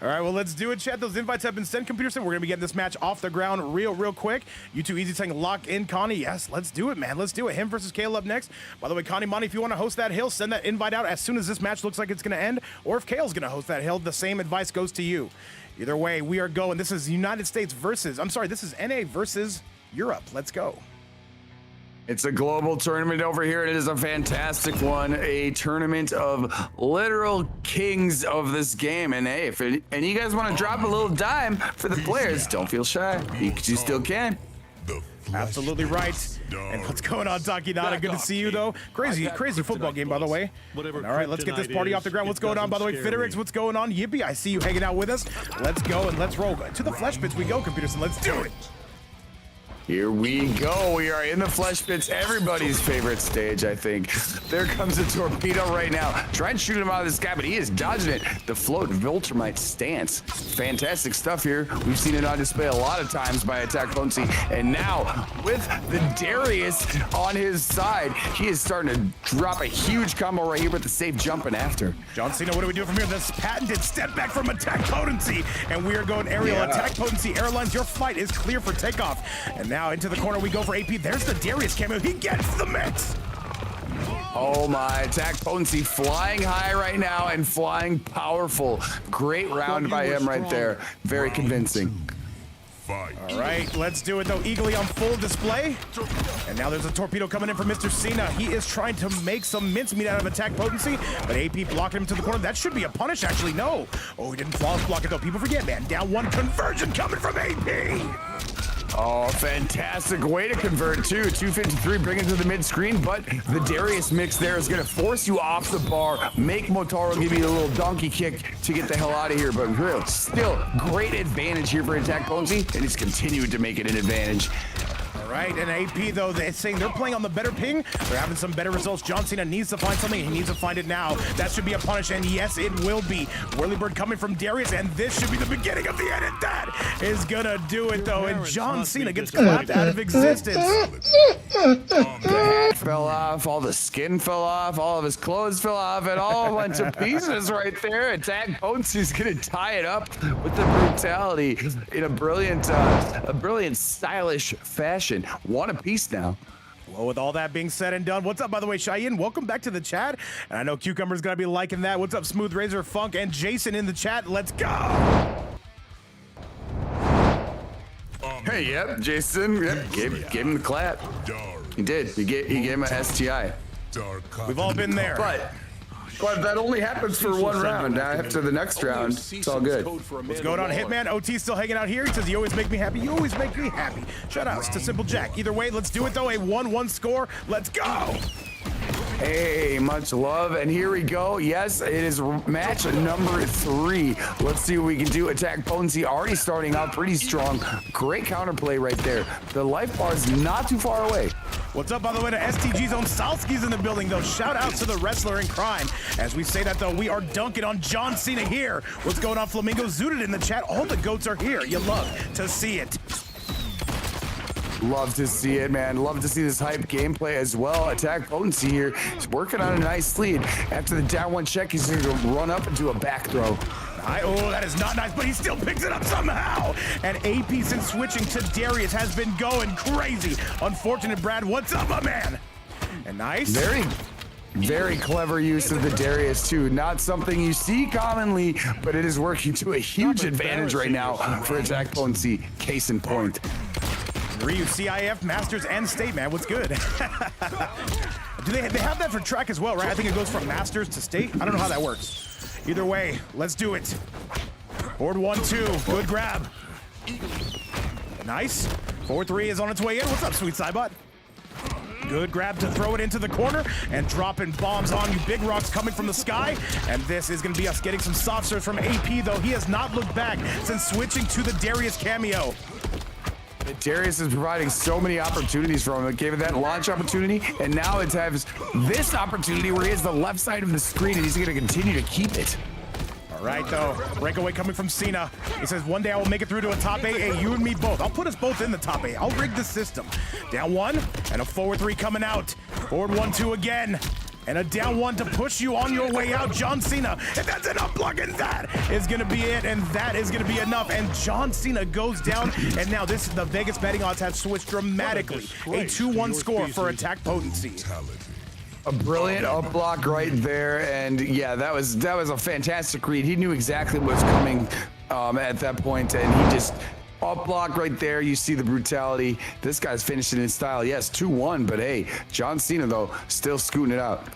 All right, well, let's do it, chat. Those invites have been sent, Computer Sim. We're going to be getting this match off the ground real quick. You too easy saying lock in, Connie. Yes, let's do it, man. Let's do it. Him versus Kale up next. By the way, Connie, Monty, if you want to host that hill, send that invite out as soon as this match looks like it's going to end. Or if Kale's going to host that hill, the same advice goes to you. Either way, we are going. This is United States versus, this is NA versus Europe. Let's go. It's a global tournament over here. It is a fantastic one. A tournament of literal kings of this game. And hey, if you guys want to drop a little dime for the players, don't feel shy. You still can. Absolutely right. And what's going on, Takinada? Good to see you, though. Crazy football game, by the way. All right, let's get this party off the ground. What's going on, by the way? Fitterix, what's going on? Yippee, I see you hanging out with us. Let's go and let's roll. To the flesh pits we go, Computer Sim. Let's do it. Here we go. We are in the flesh pits, everybody's favorite stage, I think. There comes a torpedo right now. Try and shoot him out of the sky, but he is dodging it. The float Viltrumite stance. Fantastic stuff here. We've seen it on display a lot of times by Attack Potency. And now, with the Darius on his side, he is starting to drop a huge combo right here with the safe jumping after. John Cena, what do we do from here? This patented step back from Attack Potency. And we are going aerial. Attack Potency Airlines, your flight is clear for takeoff. And now into the corner we go for AP. There's the Darius cameo. He gets the mix. Oh my, Attack Potency flying high right now and flying powerful. Great round by him right there. Very convincing. All right, let's do it though. Eagly on full display. And now there's a torpedo coming in from Mr. Cena. He is trying to make some mincemeat out of Attack Potency, but AP blocking him to the corner. That should be a punish, actually. No. Oh, he didn't flawless block it though. People forget, man. Down one, conversion coming from AP. Oh, fantastic way to convert too. 253 bring it to the mid screen, but the Darius mix there is going to force you off the bar, make Motaro give you a little donkey kick to get the hell out of here. But real, still great advantage here for Attack Potency, and he's continued to make it an advantage. All right, and AP, though, they're saying they're playing on the better ping. They're having some better results. John Cena needs to find something. He needs to find it now. That should be a punish, and yes, it will be. Whirlybird coming from Darius, and this should be the beginning of the end. And that is going to do it, though. And John Cena gets clapped out of existence. The hat fell off, all the skin fell off, all of his clothes fell off, it all went to pieces right there. Attack Potency's going to tie it up with the brutality in a brilliant, stylish fashion. One apiece now. Well, with all that being said and done, what's up, by the way, Cheyenne? Welcome back to the chat. And I know Cucumber's going to be liking that. What's up, Smooth Razor, Funk, and Jason in the chat? Let's go. Hey, yep, Jason. Yep, gave him the clap. He did. He gave him a STI. We've all been there. But that only happens for one round. Now after the next round, it's all good. What's going on, Hitman? OT still hanging out here. He says, you always make me happy. You always make me happy. Shoutouts to Simple Jack. Either way, let's do it, though. A 1-1 score. Let's go. Hey, much love, and here we go. Yes, it is match number 3. Let's see what we can do. Attack Potency already starting out pretty strong. Great counterplay right there. The life bar is not too far away. What's up, by the way, to STG's own Salski's in the building, though. Shout out to the wrestler in crime. As we say that, though, we are dunking on John Cena here. What's going on, Flamingo? Zooted in the chat. All the goats are here. You love to see it. Love to see it, man. Love to see this hype gameplay as well. Attack Potency here. He's working on a nice lead. After the down one check, he's going to run up and do a back throw. Oh, that is not nice, but he still picks it up somehow. And AP, since switching to Darius, has been going crazy. Unfortunate, Brad. What's up, my man? And nice. Very clever use of the Darius, too. Not something you see commonly, but it is working to a huge advantage right now for Attack Potency. Case in point. Ryu, CIF, Masters, and State, man. What's good? Do they have that for track as well, right? I think it goes from Masters to State. I don't know how that works. Either way, let's do it. Board 1-2. Good grab. Nice. 4-3 is on its way in. What's up, sweet Cybot? Good grab to throw it into the corner and dropping bombs on you. Big rocks coming from the sky. And this is going to be us getting some soft serves from AP, though. He has not looked back since switching to the Darius cameo. Darius is providing so many opportunities for him. It gave him that launch opportunity, and now it has this opportunity where he has the left side of the screen, and he's going to continue to keep it. All right, though. Breakaway coming from Cena. He says, one day I will make it through to a top 8. Hey, you and me both. I'll put us both in the top 8. I'll rig the system. Down 1, and a forward 3 coming out. Forward 1-2 again. And a down 1 to push you on your way out, John Cena. And that's enough block, and that is going to be it, and that is going to be enough. And John Cena goes down, and now this the Vegas betting odds have switched dramatically. A 2-1 score for attack potency. A brilliant up block right there, and yeah, that was a fantastic read. He knew exactly what was coming at that point, and he just up block right there. You see the brutality. This guy's finishing in style. Yes, 2-1, but hey, John Cena though still scooting it out.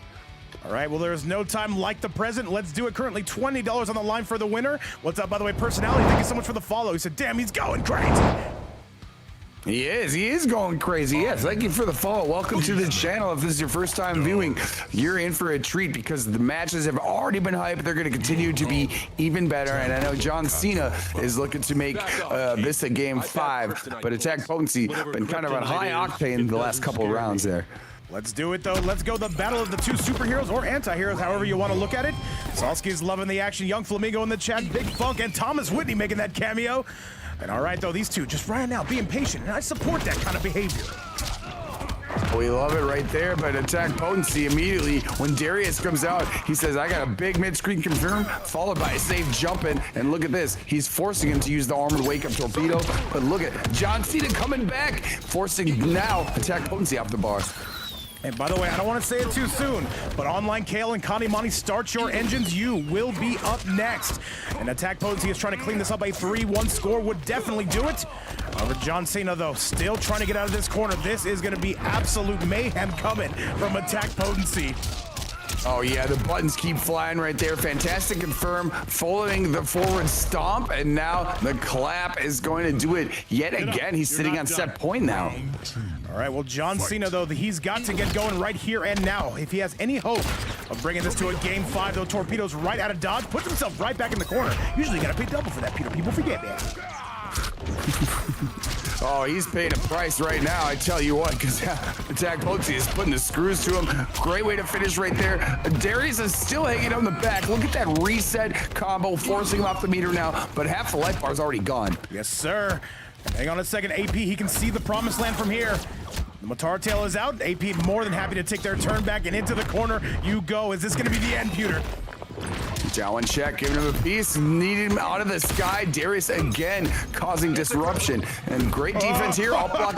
All right, well, there's no time like the present. Let's do it. Currently $20 on the line for the winner. What's up, by the way, Personality? Thank you so much for the follow. He said, damn, he's going crazy. He is going crazy. Yes, thank you for the follow. Welcome to the channel. If this is your first time viewing, you're in for a treat because the matches have already been hyped. They're going to continue to be even better. And I know John Cena is looking to make this a game 5, but attack potency been kind of on high octane the last couple of rounds there. Let's do it, though. Let's go the battle of the 2 superheroes or anti-heroes, however you want to look at it. Salsky's loving the action. Young Flamingo in the chat. Big Funk and Thomas Whitney making that cameo. And all right, though, these two just right now being patient, and I support that kind of behavior. We love it right there, but attack potency immediately when Darius comes out, he says, I got a big mid-screen confirm, followed by a safe jumping, and look at this. He's forcing him to use the armored wake-up torpedo, but look at John Cena coming back, forcing now attack potency off the bar. And by the way, I don't want to say it too soon, but Online Kale and Connie Monty, start your engines. You will be up next. And Attack Potency is trying to clean this up. A 3-1 score would definitely do it. However, John Cena, though, still trying to get out of this corner. This is going to be absolute mayhem coming from Attack Potency. Oh yeah, the buttons keep flying right there. Fantastic confirm, following the forward stomp, and now the clap is going to do it yet again. He's sitting on set point now. All right, well, John Cena, though, he's got to get going right here and now. If he has any hope of bringing this to a game 5, though, torpedoes right out of dodge, puts himself right back in the corner. Usually you got to pay double for that, Peter. People forget that. Oh, he's paying a price right now, I tell you what, because Attack Potency is putting the screws to him. Great way to finish right there. Darius is still hanging on the back. Look at that reset combo, forcing him off the meter now, but half the life bar is already gone. Yes, sir. Hang on a second, AP, he can see the promised land from here. The Matar tail is out. AP more than happy to take their turn back, and into the corner you go. Is this going to be the end, Pewter? Jowan check, giving him a piece, needed him out of the sky. Darius again causing disruption, and great defense here. I'll block.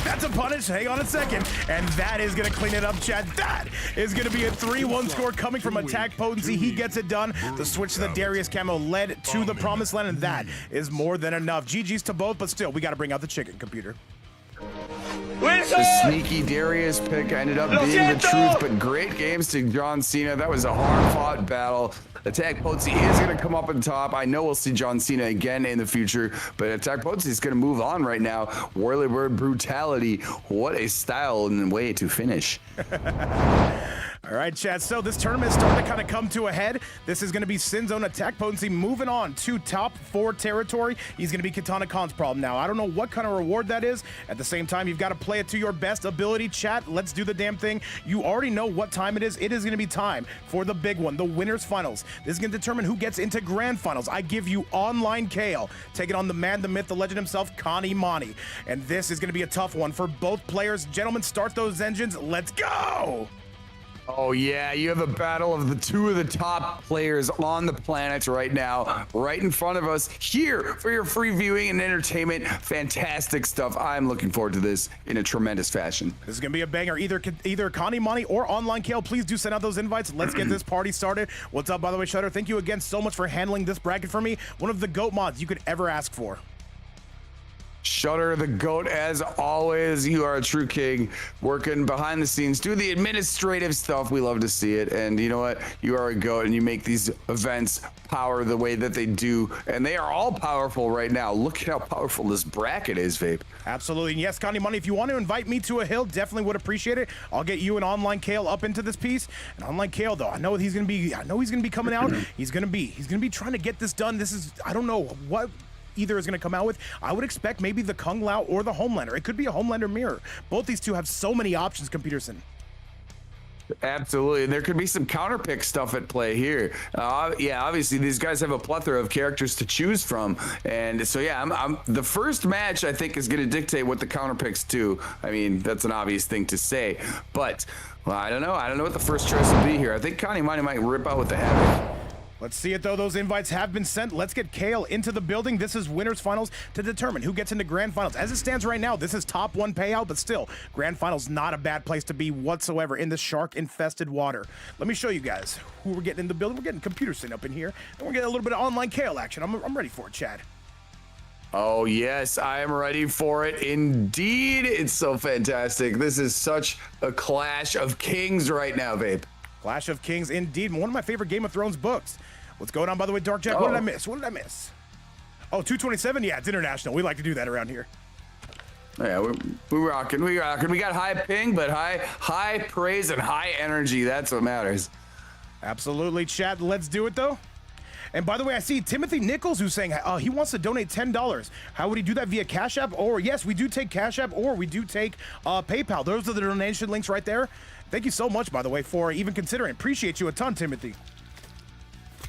That's a punish. Hang on a second, and that is going to clean it up, Chad. That is going to be a 3-1 score coming from Attack Potency. He gets it done. The switch to the Darius camo led to the promised land, and that is more than enough. GG's to both, but still, we got to bring out the chicken, computer. The sneaky Darius pick ended up being the truth, but great games to John Cena. That was a hard-fought battle. Attack Potency is going to come up on top. I know we'll see John Cena again in the future, but Attack Potency is going to move on right now. Whirly Bird brutality. What a style and way to finish. All right, Chad, so this tournament is starting to kind of come to a head. This is going to be Sin Zone Attack Potency moving on to top 4 territory. He's going to be Katana Khan's problem now. I don't know what kind of reward that is. At the same time, you've got to play it to your best ability. Chat, let's do the damn thing. You already know what time it is. It is going to be time for the big one, the winners finals. This is going to determine who gets into grand finals. I give you Online Kale, taking on the man, the myth, the legend himself, Connie Monty. And this is going to be a tough one for both players. Gentlemen, start those engines. Let's go! Oh yeah, you have a battle of the 2 of the top players on the planet right now, right in front of us here for your free viewing and entertainment. Fantastic stuff. I'm looking forward to this in a tremendous fashion. This is gonna be a banger. Either Connie Monty or Online Kale, please do send out those invites. Let's get this party started. What's up, by the way, Shutter? Thank you again so much for handling this bracket for me. One of the GOAT mods you could ever ask for. Shutter the GOAT, as always. You are a true king, working behind the scenes, do the administrative stuff. We love to see it. And you know what? You are a GOAT, and you make these events power the way that they do. And they are all powerful right now. Look at how powerful this bracket is, Vape. Absolutely. And yes, Connie Money, if you want to invite me to a hill, definitely would appreciate it. I'll get you and Online Kale up into this piece. And Online Kale, though, I know he's gonna be coming out. He's gonna be trying to get this done. This is, I don't know what either is going to come out with. I would expect maybe the Kung Lao or the Homelander. It could be a Homelander mirror. Both these two have so many options, Computerson. Absolutely. And there could be some counterpick stuff at play here. Yeah, obviously these guys have a plethora of characters to choose from. And so, yeah, I'm the first match I think is going to dictate what the counterpicks do. I mean, that's an obvious thing to say, but well, I don't know. I don't know what the first choice will be here. I think Connie Money might rip out with the Havoc. Let's see it, though. Those invites have been sent. Let's get Kale into the building. This is winners finals to determine who gets into grand finals. As it stands right now, this is top 1 payout, but still, grand finals not a bad place to be whatsoever in the shark-infested water. Let me show you guys who we're getting in the building. We're getting Computerson up in here, and we're getting a little bit of Online Kale action. I'm ready for it, Chad. Oh, yes, I am ready for it indeed. It's so fantastic. This is such a clash of kings right now, Vape. Clash of Kings, indeed. One of my favorite Game of Thrones books. What's going on, by the way, Dark Jack? What did I miss? What did I miss? Oh, 227? Yeah, it's international. We like to do that around here. Yeah, we're rocking. We got high ping, but high praise and high energy. That's what matters. Absolutely, chat. Let's do it, though. And by the way, I see Timothy Nichols who's saying he wants to donate $10. How would he do that? Via Cash App? Or, yes, we do take Cash App, or we do take PayPal. Those are the donation links right there. Thank you so much, by the way, for even considering. Appreciate you a ton, Timothy.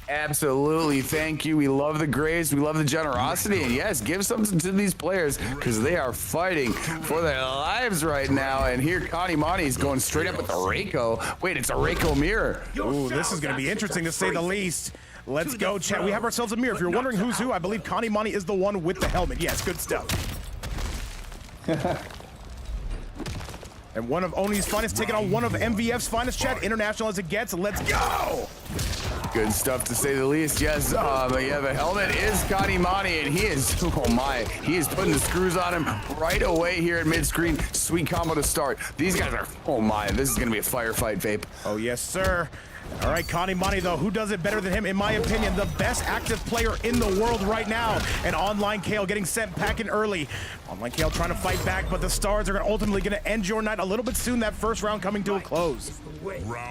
Absolutely. Thank you. We love the grace. We love the generosity. And yes, give something to these players because they are fighting for their lives right now. And here, Connie Monty is going straight up with the Reiko. Wait, it's a Reiko mirror. Ooh, this is going to be interesting to say the least. Let's go, chat. We have ourselves a mirror. If you're wondering who's who, I believe Connie Monty is the one with the helmet. Yes, good stuff. And one of Oni's finest taking on one of MVF's finest, chat. International as it gets. Let's go. Good stuff to say the least. Yes, but yeah, the helmet is Connie Monty, and he is, oh my, he is putting the screws on him right away here at mid-screen. Sweet combo to start. These guys are, oh my, this is going to be a firefight, Vape. Oh, yes, sir. All right, Connie Monty, though, who does it better than him? In my opinion, the best active player in the world right now. And Online Kale getting sent packing early. Online Kale trying to fight back, but the stars are ultimately going to end your night a little bit soon. That first round coming to a close.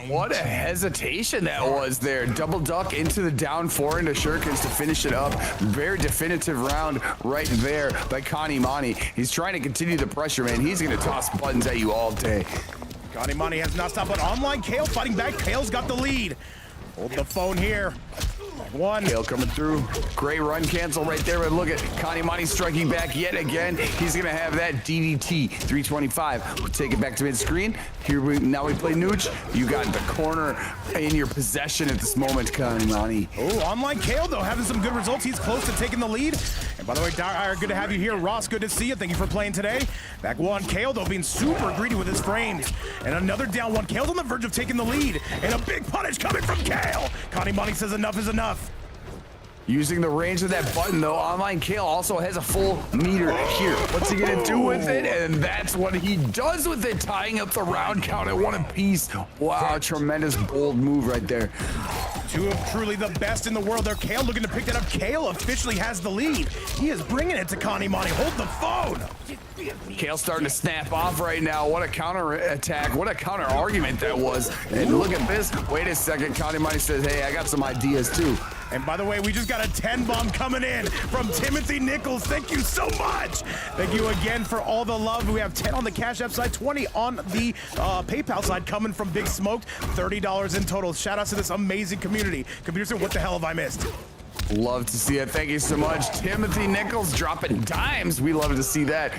What a hesitation that was there. Double duck into the down 4 into Shurikens to finish it up. Very definitive round right there by Connie Monty. He's trying to continue the pressure, man. He's going to toss buttons at you all day. Connie Monty has not stopped, but Online Kale fighting back. Kale's got the lead. Hold the phone here. One. Kale coming through. Great run cancel right there. But look at Connie Monty striking back yet again. He's going to have that DDT 325. We'll take it back to mid-screen. Now we play Nooch. You got the corner in your possession at this moment, Connie Monty. Oh, Online Kale, though, having some good results. He's close to taking the lead. And by the way, Dire, good to have you here. Ross, good to see you. Thank you for playing today. Back one. Kale, though, being super greedy with his frames. And another down one. Kale's on the verge of taking the lead. And a big punish coming from Kale. Connie Monty says enough is enough. Using the range of that button, though, Online Kale also has a full meter here. What's he going to do with it? And that's what he does with it, tying up the round count at 1 apiece. Wow, tremendous, bold move right there. Two of truly the best in the world there. Kale looking to pick that up. Kale officially has the lead. He is bringing it to Connie Monty. Hold the phone. Kale starting to snap off right now. What a counter attack. What a counter argument that was. And look at this. Wait a second. Connie Monty says, hey, I got some ideas too. And by the way, we just got a 10 bomb coming in from Timothy Nichols. Thank you so much. Thank you again for all the love. We have 10 on the Cash App side, 20 on the PayPal side coming from Big Smoked, $30 in total. Shout out to this amazing community. Computerson, what the hell have I missed? Love to see it. Thank you so much. Timothy Nichols dropping dimes. We love to see that.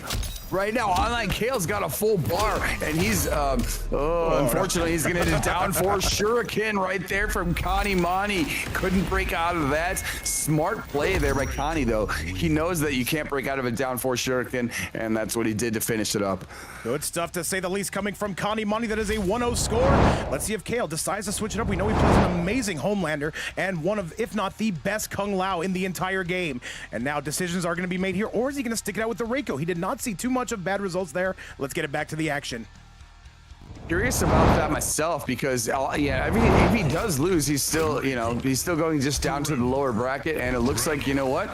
right now. Online Kale's got a full bar, and he's, unfortunately, he's going to hit a down 4 shuriken right there from Connie Monty. Couldn't break out of that. Smart play there by Connie, though. He knows that you can't break out of a down 4 shuriken, and that's what he did to finish it up. Good stuff, to say the least, coming from Connie Monty. That is a 1-0 score. Let's see if Kale decides to switch it up. We know he plays an amazing Homelander and one of, if not the best Kung Lao in the entire game. And now decisions are going to be made here, or is he going to stick it out with the Reiko? He did not see too much of bad results there. Let's get it back to the action. Curious about that myself, because yeah, if he does lose, he's still, you know, he's still going just down to the lower bracket, and it looks like, you know what?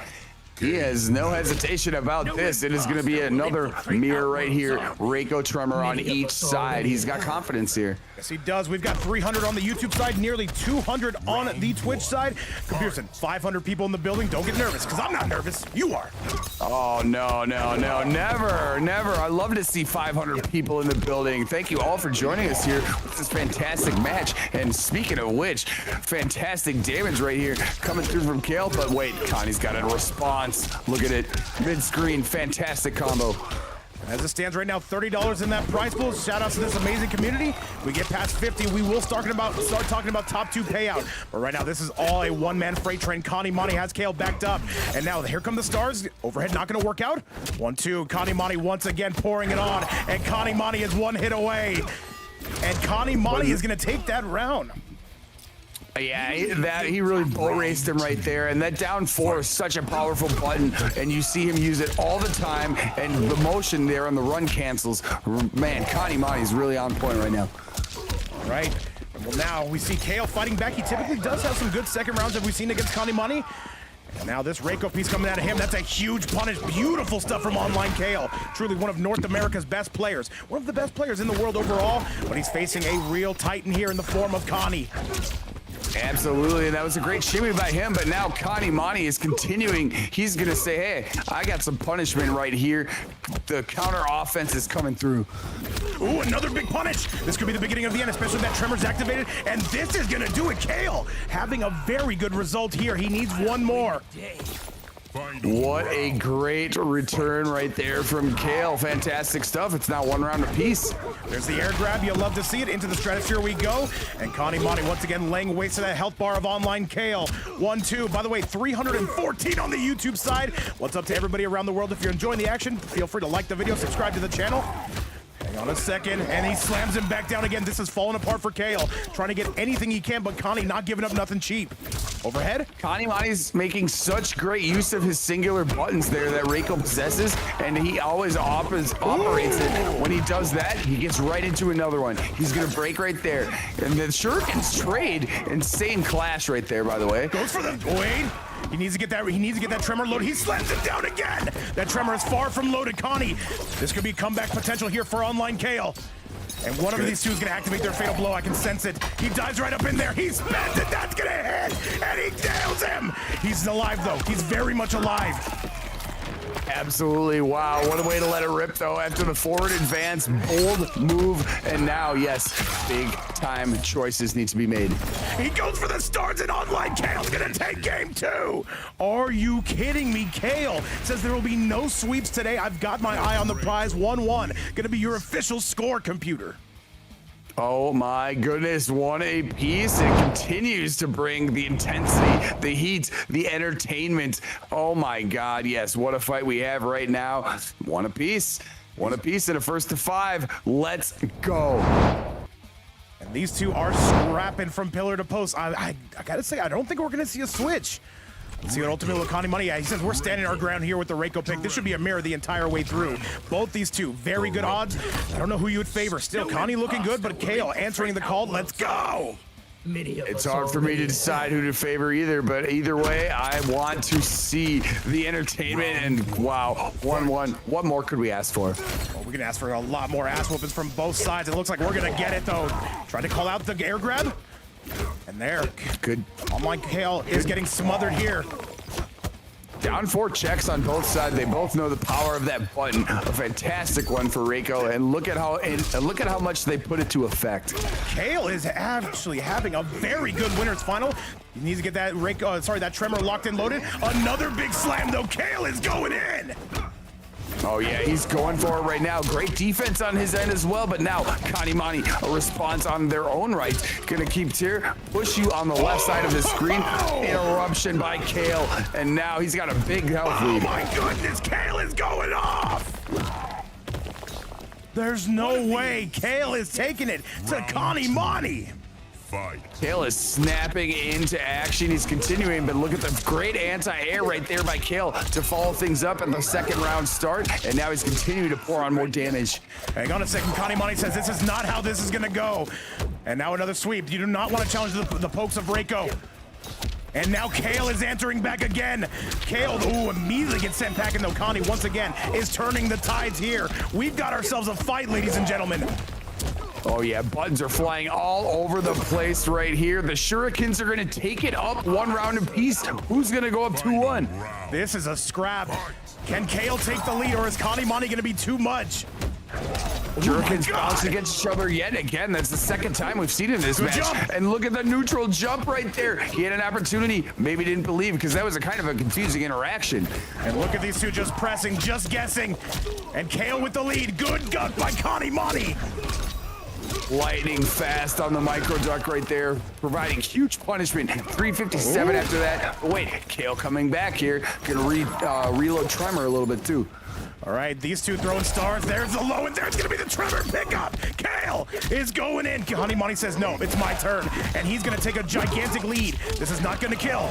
He has no hesitation about this. It is going to be another mirror right here. Reiko Tremor on each side. He's got confidence here. Yes, he does. We've got 300 on the YouTube side, nearly 200 on the Twitch side. Pearson, 500 people in the building. Don't get nervous, because I'm not nervous. You are. Oh, no, never. I love to see 500 people in the building. Thank you all for joining us here with this fantastic match. And speaking of which, fantastic damage right here coming through from Kale. But wait, Connie's got a response. Look at it, mid-screen, fantastic combo. As it stands right now, $30 in that prize pool. Shout out to this amazing community. We get past 50, we will start talking about top 2 payout. But right now, this is all a one-man freight train. Connie Monty has Kale backed up. And now here come the stars. Overhead not gonna work out. 1-2, Connie Monty once again pouring it on. And Connie Monty is 1 hit away. And Connie Monty is gonna take that round. Yeah, he really boat raced him right there, and that down 4 is such a powerful button, and you see him use it all the time, and the motion there on the run cancels. Man, Connie Monty's really on point right now. Right. Well, now we see Kale fighting back. He typically does have some good second rounds that we've seen against Connie Monty. And now this Reiko piece coming out of him. That's a huge punish. Beautiful stuff from Online Kale. Truly one of North America's best players. One of the best players in the world overall, but he's facing a real titan here in the form of Connie. Absolutely, that was a great shimmy by him, but now Connie Monty is continuing. He's gonna say, hey, I got some punishment right here. The counter offense is coming through. Ooh, another big punish. This could be the beginning of the end, especially if that Tremor's activated, and this is gonna do it. Kale having a very good result here. He needs one more. What a great return right there from Kale. Fantastic stuff. It's now 1 round apiece. There's the air grab. You'll love to see it. Into the stratosphere we go. And Connie Monty once again laying waste to that health bar of Online Kale. 1-2. By the way, 314 on the YouTube side. What's up to everybody around the world? If you're enjoying the action, feel free to like the video, subscribe to the channel. Hang on a second, and he slams him back down again. This is falling apart for Kale. Trying to get anything he can, but Connie not giving up nothing cheap. Overhead. Connie Monty's making such great use of his singular buttons there that Reiko possesses, and he always operates it. When he does that, he gets right into another one. He's gonna break right there. And the shurikens trade. Insane clash right there, by the way. Goes for the Wade. He needs to get that Tremor loaded. He slams it down again. That Tremor is far from loaded. Connie, this could be comeback potential here for Online Kale. And one of these two is gonna activate their fatal blow. I can sense it. He dives right up in there. He spins it. That's gonna hit. And he nails him. He's alive though. He's very much alive. Absolutely. Wow. What a way to let it rip, though, after the forward advance, bold move. And now, yes, big time choices need to be made. He goes for the stars, and Online Kale's gonna take game 2. Are you kidding me? Kale says there will be no sweeps today. I've got my eye on the prize. 1-1. Gonna be your official score, computer. Oh my goodness, 1 apiece. It continues to bring the intensity, the heat, the entertainment. Oh my God, yes, what a fight we have right now. 1 apiece. 1 apiece in a first to 5. Let's go. And these two are scrapping from pillar to post. I gotta say, I don't think we're gonna see a switch. Let's see what ultimately Connie Monty. Yeah, he says we're standing our ground here with the Reiko pick. This should be a mirror the entire way through. Both these two, very good odds. I don't know who you would favor. Still, Connie looking good, but Kale answering the call. Let's go. It's hard for me to decide who to favor either, but either way, I want to see the entertainment. And wow, 1-1. What more could we ask for? Well, we can ask for a lot more ass whoopings from both sides. It looks like we're gonna get it though. Trying to call out the air grab. And there, good. Online Kale is getting smothered here. Down 4 checks on both sides. They both know the power of that button. A fantastic one for Reiko, and look at how much they put it to effect. Kale is actually having a very good winners final. He needs to get that that Tremor locked and loaded. Another big slam though. Kale is going in. Oh yeah, he's going for it right now. Great defense on his end as well, but now Kanimani, a response on their own right. Gonna keep Tier, push you on the left side of the screen. Interruption by Kale, and now he's got a big health lead. Oh my goodness, Kale is going off! There's no way Kale is taking it to Kanimani. Kale is snapping into action. He's continuing, but look at the great anti-air right there by Kale to follow things up in the second round start, and now he's continuing to pour on more damage. Hang on a second, Kanimani says this is not how this is gonna go. And now another sweep. You do not want to challenge the pokes of Reiko. And now Kale is answering back again. Kale, ooh, immediately gets sent back, and Okani once again is turning the tides here. We've got ourselves a fight, ladies and gentlemen. Oh yeah, buttons are flying all over the place right here. The Shurikens are gonna take it up one round apiece. Who's gonna go up 2-1? This is a scrap. Can Kale take the lead, or is Kanimani gonna be too much? Shurikens bounce against each other yet again. That's the second time we've seen it in this match. Jump. And look at the neutral jump right there. He had an opportunity, maybe didn't believe, because that was a kind of a confusing interaction. And look at these two just pressing, just guessing. And Kale with the lead. Good gut by Kanimani. Lightning fast on the micro duck right there, providing huge punishment. 357 after that. Wait, Kale coming back here. Gonna reload Tremor a little bit too. All right, these two throwing stars. There's the low, and there's gonna be the Tremor pickup. Kale is going in. Kanimani says, no, it's my turn. And he's gonna take a gigantic lead. This is not gonna kill.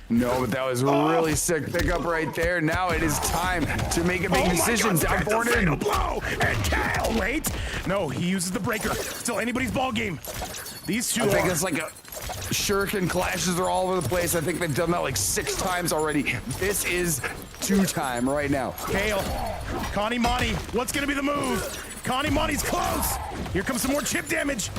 No, but that was really sick pickup right there. Now it is time to make a big decision. Down forward in. Blow, and Kale, wait. No, he uses the breaker. Still anybody's ball game. These two I think it's like a shuriken clashes are all over the place. I think they've done that like 6 times already. This is 2-time right now. Kale, Kanimani, what's gonna be the move? Kanimani's close. Here comes some more chip damage.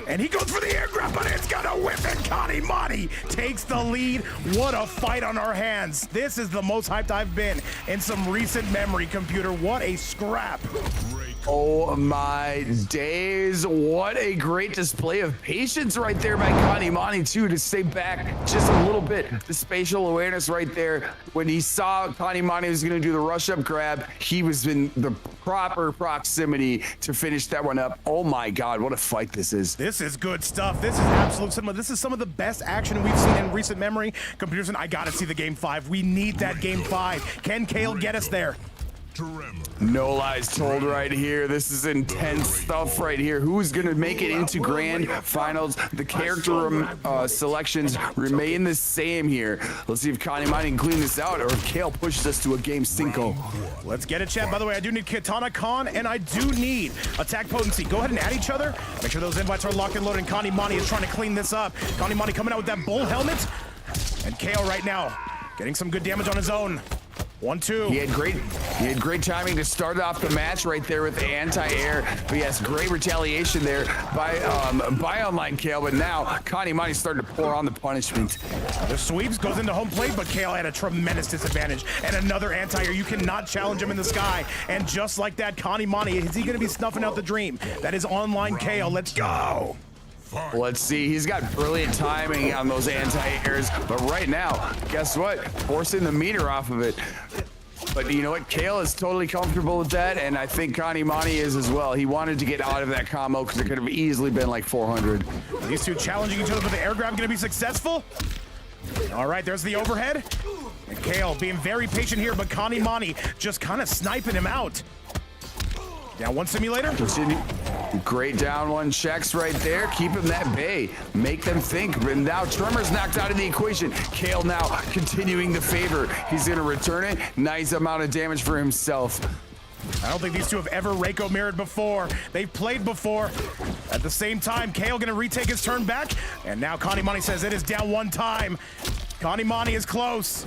And he goes for the air grab, but it's gonna whip it. Kanimani takes the lead. What a fight on our hands. This is the most hyped I've been in some recent memory, computer. What a scrap. Oh my days. What a great display of patience right there by Kanimani too, to stay back just a little bit. The spatial awareness right there. When he saw Kanimani was gonna do the rush up grab, he was in the proper proximity to finish that one up. Oh my God, what a fight this is. This is good stuff. This is absolute cinema. This is some of the best action we've seen in recent memory. Computers, I gotta see the game 5. We need that game 5. Can Kale get us there? No lies told right here. This is intense stuff right here. Who's gonna make it into grand finals? The character selections remain the same here. Let's see if Kanimani can clean this out, or if Kale pushes us to a game 5. Let's get it, chat. By the way, I do need Katana Khan, and I do need attack potency. Go ahead and add each other. Make sure those invites are locked and loaded. Kanimani is trying to clean this up. Kanimani coming out with that bull helmet. And Kale right now getting some good damage on his own. 1-2. He had great timing to start off the match right there with the anti-air. But yes, great retaliation there by online Kale. But now Kanimani's starting to pour on the punishment. The sweeps goes into home plate, but Kale had a tremendous disadvantage. And another anti-air. You cannot challenge him in the sky. And just like that, Kanimani, is he going to be snuffing out the dream? That is online Kale. Let's go. Let's see. He's got brilliant timing on those anti-airs, but right now, guess what? Forcing the meter off of it. But you know what? Kale is totally comfortable with that, and I think Kanimani is as well. He wanted to get out of that combo because it could have easily been like 400. These two challenging each other, but the air grab going to be successful? All right, there's the overhead. And Kale being very patient here, but Kanimani just kind of sniping him out. Down one simulator. Great down one checks right there. Keep him that bay. Make them think. But now Tremor's knocked out of the equation. Kale now continuing the favor. He's going to return it. Nice amount of damage for himself. I don't think these two have ever Reiko mirrored before. They've played before. At the same time, Kale going to retake his turn back. And now Kanimani says it is down one time. Kanimani is close.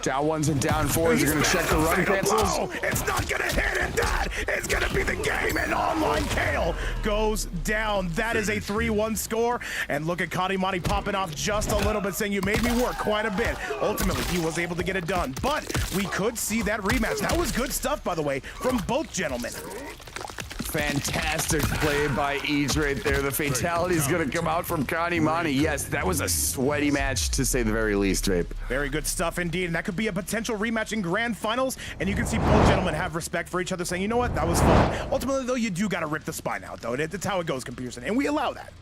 Down 1s and down 4s are going to check the run cancels. It's not going to hit it. That is going to be the game. And online Kale goes down. That is a 3-1 score. And look at Kanimani popping off just a little bit, saying you made me work quite a bit. Ultimately, he was able to get it done. But we could see that rematch. That was good stuff, by the way, from both gentlemen. fantastic play by each right there. The fatality is going to come out from Connie Monty. Yes, that was a sweaty match to say the very least, Vape. Very good stuff indeed, and that could be a potential rematch in grand finals, and you can see both gentlemen have respect for each other, saying, you know what, that was fun. Ultimately, though, you do got to rip the spine out, though. That's how it goes, Pearson, and we allow that.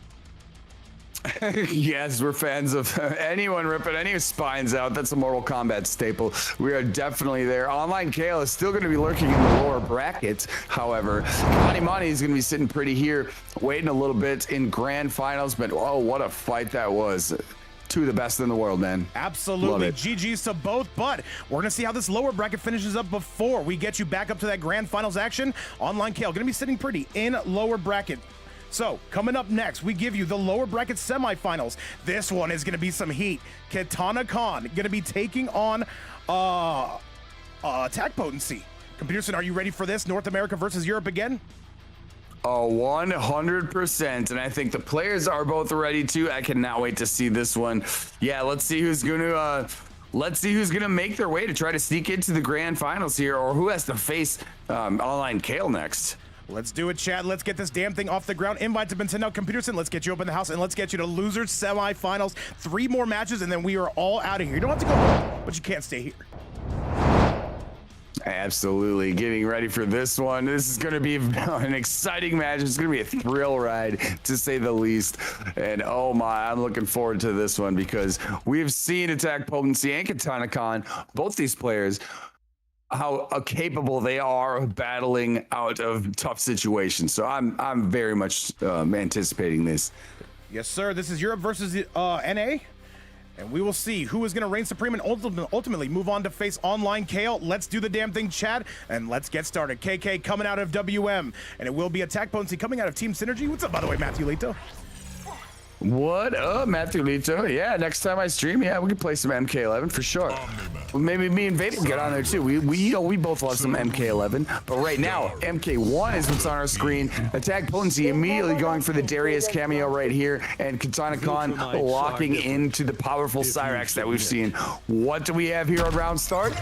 Yes, we're fans of anyone ripping any spines out. That's a Mortal Kombat staple. We are definitely there. Online Kale is still going to be lurking in the lower brackets. However, Connie Monty is going to be sitting pretty here, waiting a little bit in grand finals. But oh, what a fight that was. Two of the best in the world, man. Absolutely. GG's to both, but we're going to see how this lower bracket finishes up before we get you back up to that grand finals action. Online Kale going to be sitting pretty in lower bracket. So, coming up next, we give you the lower bracket semifinals. This one is going to be some heat. Katana Khan going to be taking on Attack Potency. Pearson, are you ready for this? North America versus Europe again? Oh, 100%. And I think the players are both ready too. I cannot wait to see this one. Yeah, let's see who's going to make their way to try to sneak into the grand finals here, or who has to face Online Kale next. Let's do it, Chad. Let's get this damn thing off the ground. Invites have been sent out. Pearson, let's get you up in the house, and let's get you to losers semifinals. 3 more matches, and then we are all out of here. You don't have to go home, but you can't stay here. Absolutely. Getting ready for this one. This is going to be an exciting match. It's going to be a thrill ride, to say the least. And oh my, I'm looking forward to this one because we've seen Attack Potency and Katana Khan, both these players, how capable they are of battling out of tough situations. So I'm very much anticipating this. Yes, sir. This is Europe versus NA, and we will see who is going to reign supreme and ultimately move on to face Online Kale. Let's do the damn thing, Chad, and let's get started. KK coming out of WM, and it will be Attack Potency coming out of Team Synergy. What's up, by the way, Matthew Lito? What up, Matthew Lito? Yeah, next time I stream, yeah, we can play some MK11 for sure. Well, maybe me and Vape can get on there too. We both love some MK11, but right now MK1 is what's on our screen. Attack Potency immediately going for the Darius cameo right here, and Katana Khan locking into the powerful Cyrax that we've seen. What do we have here on round start?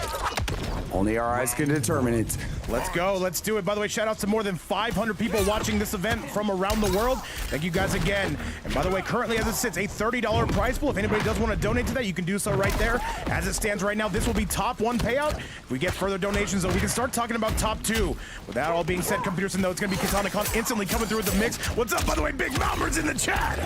Only our eyes can determine it. Let's go. Let's do it. By the way, shout out to more than 500 people watching this event from around the world. Thank you guys again. And by the way, currently as it sits, a $30 prize pool. If anybody does want to donate to that, you can do so right there. As it stands right now, this will be top 1 payout. If we get further donations, though, we can start talking about top 2. With that all being said, Pearson, though, it's going to be Katana Khan instantly coming through with the mix. What's up, by the way, Big Malmer's in the chat.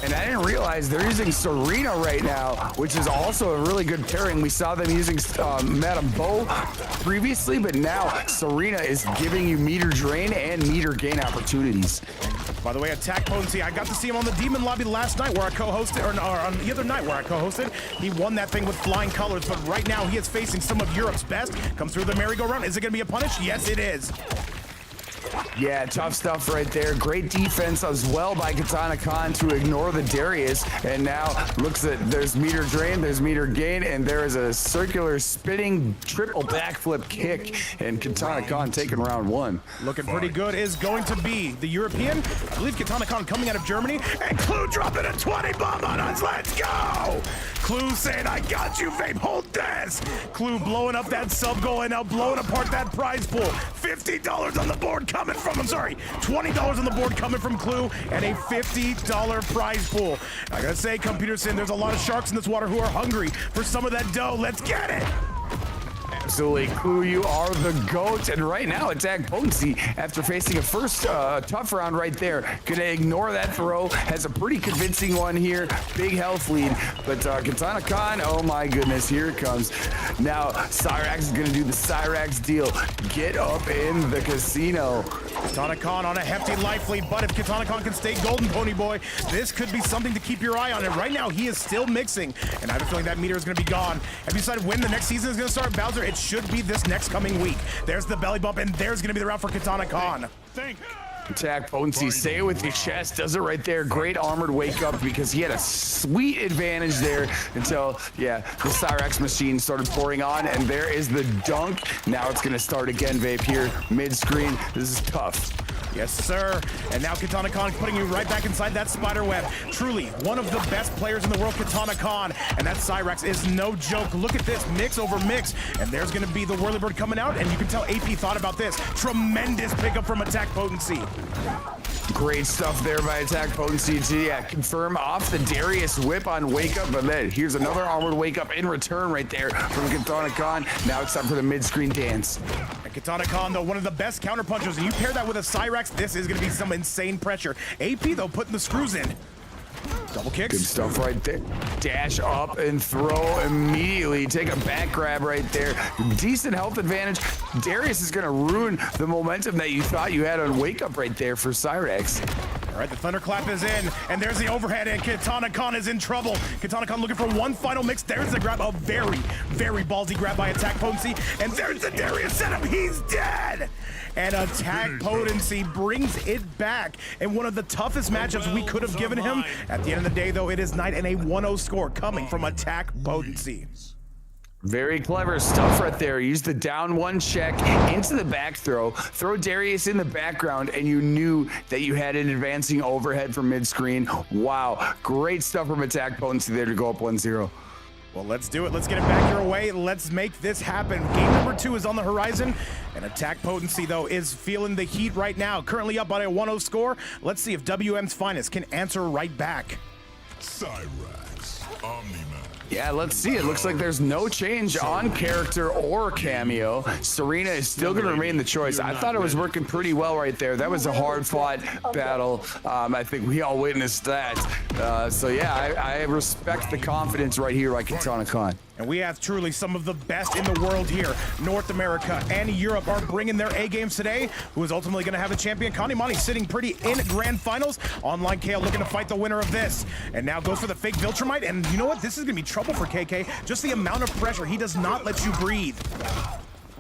And I didn't realize they're using Serena right now, which is also a really good pairing. We saw them using Madame Bo previously, but now Serena is giving you meter drain and meter gain opportunities. By the way, Attack Potency, I got to see him on the Demon Lobby last night where I co-hosted, or on the other night where I co-hosted. He won that thing with flying colors, but right now he is facing some of Europe's best. Comes through the merry-go-round. Is it going to be a punish? Yes, it is. Yeah, tough stuff right there. Great defense as well by Katana Khan to ignore the Darius. And now looks at there's meter drain, there's meter gain, and there is a circular spinning triple backflip kick. And Katana Khan taking round 1. Looking pretty good is going to be the European. I believe Katana Khan coming out of Germany. And Clue dropping a 20 bomb on us. Let's go! Clue saying, I got you, Vape. Hold this. Clue blowing up that sub goal and now blowing apart that prize pool. $50 on the board coming from, $20 on the board coming from Clue and a $50 prize pool. I gotta say, Pearson, there's a lot of sharks in this water who are hungry for some of that dough. Let's get it. Absolutely, Clue, you are the GOAT. And right now, Attack Potency, after facing a first tough round right there, gonna ignore that throw. Has a pretty convincing one here. Big health lead. But Katana Khan, oh my goodness, here it comes. Now, Cyrax is gonna do the Cyrax deal. Get up in the casino. Katana Khan on a hefty life lead, but if Katana Khan can stay golden, Pony Boy, this could be something to keep your eye on. And right now, he is still mixing, and I have a feeling that meter is going to be gone. Have you decided when the next season is going to start, Bowser? It should be this next coming week. There's the belly bump, and there's going to be the route for Katana Khan. Attack Potency, say it with your chest, does it right there. Great armored wake up because he had a sweet advantage there until, yeah, the Cyrax machine started pouring on, and there is the dunk. Now it's going to start again, Vape, here mid-screen. This is tough. Yes, sir. And now Katana Khan putting you right back inside that spider web. Truly, one of the best players in the world, Katana Khan. And that Cyrax is no joke. Look at this, mix over mix. And there's going to be the Whirlybird coming out, and you can tell AP thought about this. Tremendous pickup from Attack Potency. Great stuff there by Attack Potency to, yeah, confirm off the Darius whip on Wake Up, but then here's another armored Wake Up in return right there from Katana Khan. Now it's time for the mid-screen dance. And Katana Khan, though, one of the best counter punchers, and you pair that with a Cyrax, this is going to be some insane pressure. AP, though, putting the screws in. Double kicks. Good stuff right there. Dash up and throw immediately. Take a back grab right there. Decent health advantage. Darius is going to ruin the momentum that you thought you had on Wake Up right there for Cyrax. All right, the thunderclap is in, and there's the overhead, and Katana Khan is in trouble. Katana Khan looking for one final mix. There's the grab, a very, very ballsy grab by Attack Potency, and there's the Darius setup. He's dead! And Attack Potency brings it back in one of the toughest matchups we could have given him. At the end of the day, though, it is night and a 1-0 score coming from Attack Potency. Very clever stuff right there. Use the down one check into the back throw. Throw Darius in the background, and you knew that you had an advancing overhead from mid-screen. Wow, great stuff from Attack Potency there to go up 1-0. Well, let's do it. Let's get it back your way. Let's make this happen. Game number 2 is on the horizon, and Attack Potency, though, is feeling the heat right now. Currently up on a 1-0 score. Let's see if WM's finest can answer right back. Cyrax, Omni-Man. Yeah, let's see. It looks like there's no change on character or cameo. Serena is still going to remain the choice. I thought it was working pretty well right there. That was a hard-fought battle. I think we all witnessed that. So, yeah, I respect the confidence right here by Katana Khan. And we have truly some of the best in the world here. North America and Europe are bringing their A-games today. Who is ultimately going to have a champion? Connie Monty sitting pretty in grand finals. Online KO looking to fight the winner of this. And now goes for the fake Viltrumite. And you know what? This is going to be trouble for KK. Just the amount of pressure. He does not let you breathe.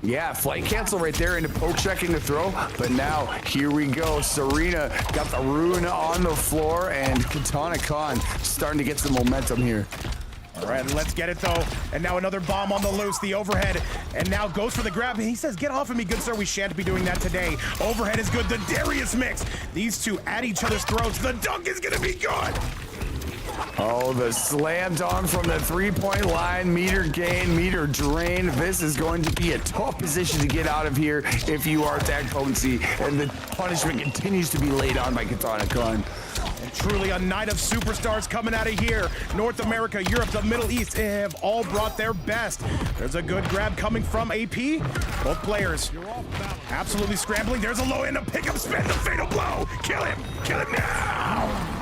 Yeah, flight cancel right there into poke checking the throw. But now, here we go. Serena got the rune on the floor, and Katana Khan starting to get some momentum here. All right, let's get it, though. And now another bomb on the loose, the overhead. And now goes for the grab. And he says, get off of me, good sir. We shan't be doing that today. Overhead is good. The Darius mix. These two at each other's throats. The dunk is going to be good. Oh, the slam dunk from the three-point line. Meter gain, meter drain. This is going to be a tough position to get out of here if you are Attack Potency. And the punishment continues to be laid on by Katana Khan. And truly a night of superstars coming out of here. North America, Europe, the Middle East have all brought their best. There's a good grab coming from AP. Both players absolutely scrambling. There's a low end, a pickup spin, the fatal blow. Kill him now.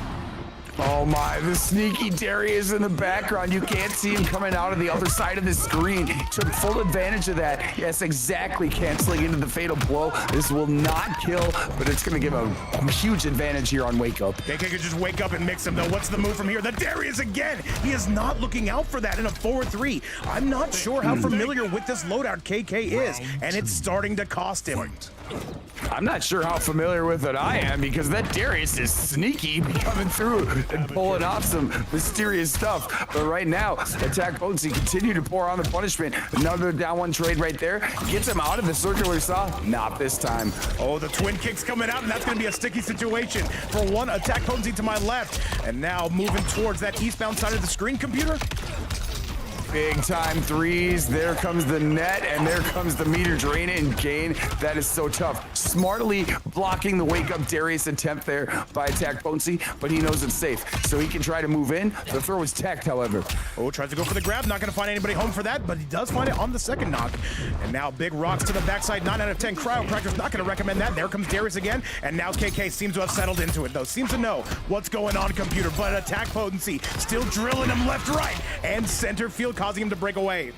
Oh my, the sneaky Darius in the background. You can't see him coming out of the other side of the screen. He took full advantage of that. Yes, exactly, canceling into the fatal blow. This will not kill, but it's going to give a huge advantage here on Wake Up. KK could just wake up and mix him, though. What's the move from here? The Darius again. He is not looking out for that in a 4-3. I'm not sure how familiar with this loadout KK is, and it's starting to cost him. I'm not sure how familiar with it I am, because that Darius is sneaky, coming through and pulling off some mysterious stuff. But right now, Attack Potency continue to pour on the punishment. Another down one trade right there. Gets him out of the circular saw. Not this time. Oh, the twin kicks coming out, and that's going to be a sticky situation for one Attack Potency to my left. And now moving towards that eastbound side of the screen, computer. Big time threes. There comes the net, and there comes the meter drain and gain. That is so tough. Smartly blocking the wake up Darius attempt there by Attack Potency, but he knows it's safe, so he can try to move in. The throw is tacked, however. Oh, tries to go for the grab. Not going to find anybody home for that, but he does find it on the second knock. And now big rocks to the backside. 9 out of 10. Chiropractor's not going to recommend that. There comes Darius again, and now KK seems to have settled into it, though. Seems to know what's going on, computer, but Attack Potency still drilling him left, right, and center field, causing him to break away.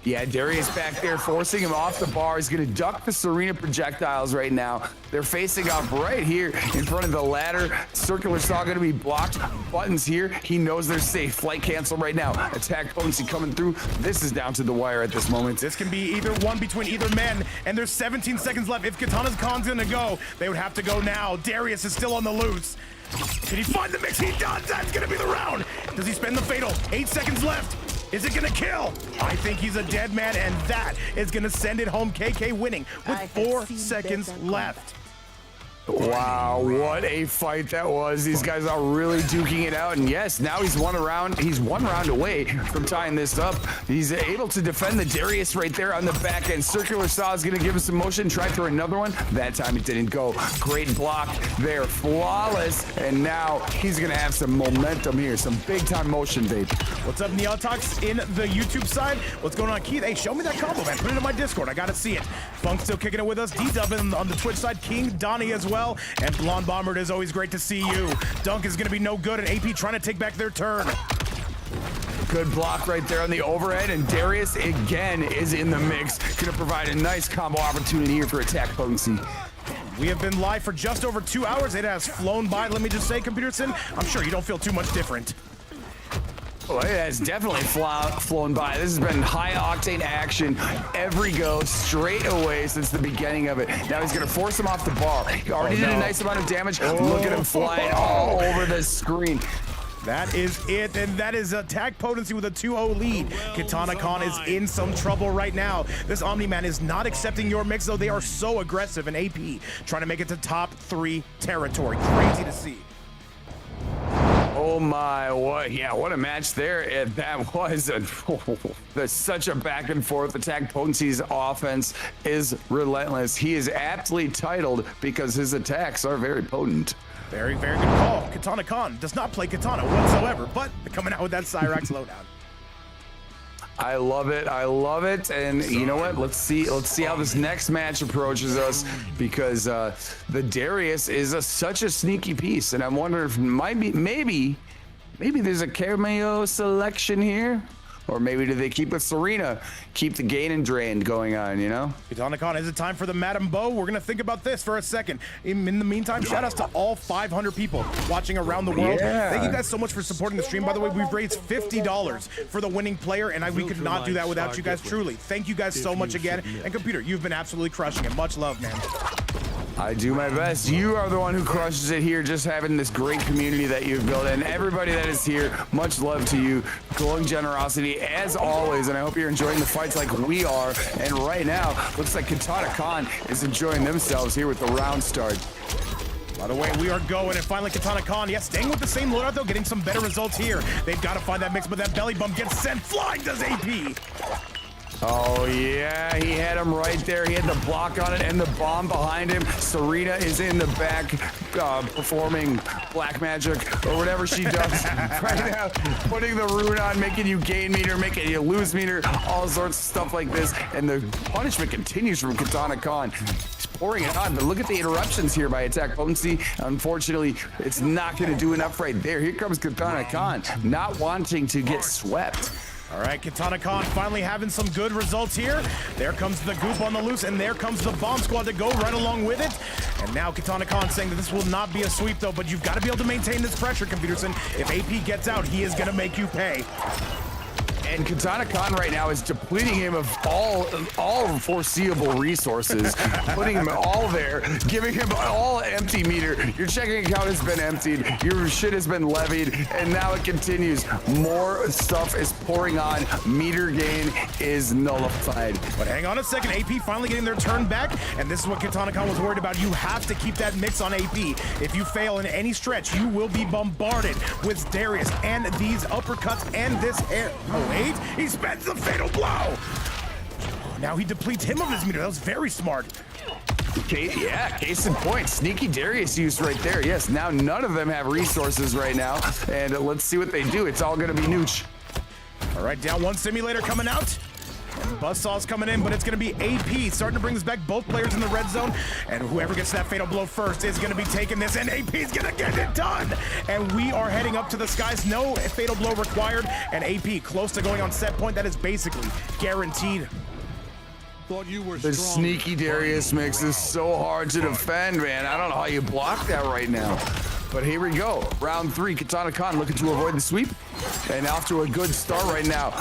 Yeah, Darius back there forcing him off the bar. He's going to duck the Serena projectiles right now. They're facing off right here in front of the ladder. Circular saw going to be blocked. Buttons here. He knows they're safe. Flight cancel right now. Attack Potency coming through. This is down to the wire at this moment. This can be either one between either men, and there's 17 seconds left. If Katana Khan's going to go, they would have to go now. Darius is still on the loose. Can he find the mix? He does. That's going to be the round. Does he spend the fatal? 8 seconds left. Is it gonna kill? I think he's a dead man, and that is gonna send it home. KK winning with 4 seconds left. Wow, what a fight that was. These guys are really duking it out. And yes, now he's one round away from tying this up. He's able to defend the Darius right there on the back end. Circular Saw is going to give him some motion. Try for another one. That time it didn't go. Great block there. Flawless. And now he's going to have some momentum here. Some big time motion, babe. What's up, Neotox in the YouTube side? What's going on, Keith? Hey, show me that combo, man. Put it in my Discord. I got to see it. Funk still kicking it with us. D-Dub on the Twitch side. King, Donnie as well. And Blonde Bomber, it is always great to see you. Dunk is going to be no good, and AP trying to take back their turn. Good block right there on the overhead, and Darius again is in the mix. Going to provide a nice combo opportunity here for attack potency. We have been live for just over 2 hours. It has flown by. Let me just say, Computerson, I'm sure you don't feel too much different. Oh, it has definitely flown by. This has been high-octane action every go straight away since the beginning of it. Now he's going to force him off the bar. He already did a nice amount of damage. Look at him flying all over the screen. That is it, and that is attack potency with a 2-0 lead. Kitana Khan is in some trouble right now. This Omni-Man is not accepting your mix, though. They are so aggressive in AP, trying to make it to top 3 territory. Crazy to see. Oh my, what a match there. That was there's such a back and forth. Attack Potency's offense is relentless. He is aptly titled because his attacks are very potent. Very, very good call. Kitana Khan does not play Kitana whatsoever, but coming out with that Cyrax lowdown. I love it. I love it. And you know what? Let's see how this next match approaches us, because the Darius is such a sneaky piece, and I'm wondering if maybe there's a cameo selection here. Or maybe do they keep with Serena, keep the gain and drain going on, you know? Kitana Khan, is it time for the Madam Bo? We're going to think about this for a second. In the meantime, shout outs to all 500 people watching around the world. Yeah. Thank you guys so much for supporting the stream. By the way, we've raised $50 for the winning player, and we could not do that without you guys, truly. Thank you guys so much again. And Computer, you've been absolutely crushing it. Much love, man. I do my best. You are the one who crushes it here, just having this great community that you've built. And everybody that is here, much love to you. Glowing generosity as always. And I hope you're enjoying the fights like we are. And right now, looks like Kitana Khan is enjoying themselves here with the round start. By the way, we are going, and finally Kitana Khan, yes, staying with the same loadout though, getting some better results here. They've got to find that mix, but that belly bump gets sent flying, does AP. Oh yeah, he had him right there. He had the block on it and the bomb behind him. Serena is in the back performing black magic or whatever she does right now, putting the rune on, making you gain meter, making you lose meter, all sorts of stuff like this. And the punishment continues from Kitana Khan. He's pouring it on, but look at the interruptions here by attack potency. Unfortunately, it's not going to do enough right there. Here comes Kitana Khan, not wanting to get swept. All right, Kitana Khan finally having some good results here. There comes the goop on the loose, and there comes the bomb squad to go right along with it. And now Kitana Khan saying that this will not be a sweep, though, but you've got to be able to maintain this pressure, Computerson. If AP gets out, he is going to make you pay. And Kitana Khan right now is depleting him of all foreseeable resources, putting him all there, giving him all empty meter. Your checking account has been emptied, your shit has been levied, and now it continues. More stuff is pouring on. Meter gain is nullified. But hang on a second, AP finally getting their turn back, and this is what Kitana Khan was worried about. You have to keep that mix on AP. If you fail in any stretch, you will be bombarded with Darius and these uppercuts and this air. Oh, he spends the fatal blow. Now he depletes him of his meter. That was very smart. Yeah, case in point. Sneaky Darius use right there. Yes, now none of them have resources right now. And let's see what they do. It's all going to be Nooch. All right, down one simulator coming out. And Buzzsaw's coming in, but it's going to be AP starting to bring us back, both players in the red zone. And whoever gets that fatal blow first is going to be taking this, and AP's going to get it done. And we are heading up to the skies. No fatal blow required, and AP close to going on set point. That is basically guaranteed. The sneaky Darius mix is so hard to defend, man. I don't know how you block that right now. But here we go. Round 3, Kitana Khan looking to avoid the sweep. And off to a good start right now.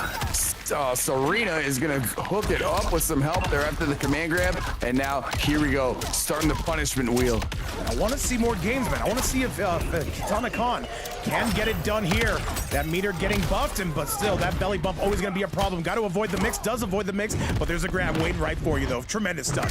Serena is going to hook it up with some help there after the command grab. And now, here we go. Starting the punishment wheel. I want to see more games, man. I want to see if Kitana Khan can get it done here. That meter getting buffed, but still, that belly bump always going to be a problem. Got to avoid the mix. Does avoid the mix, but there's a grab waiting right for you, though. Tremendous stuff.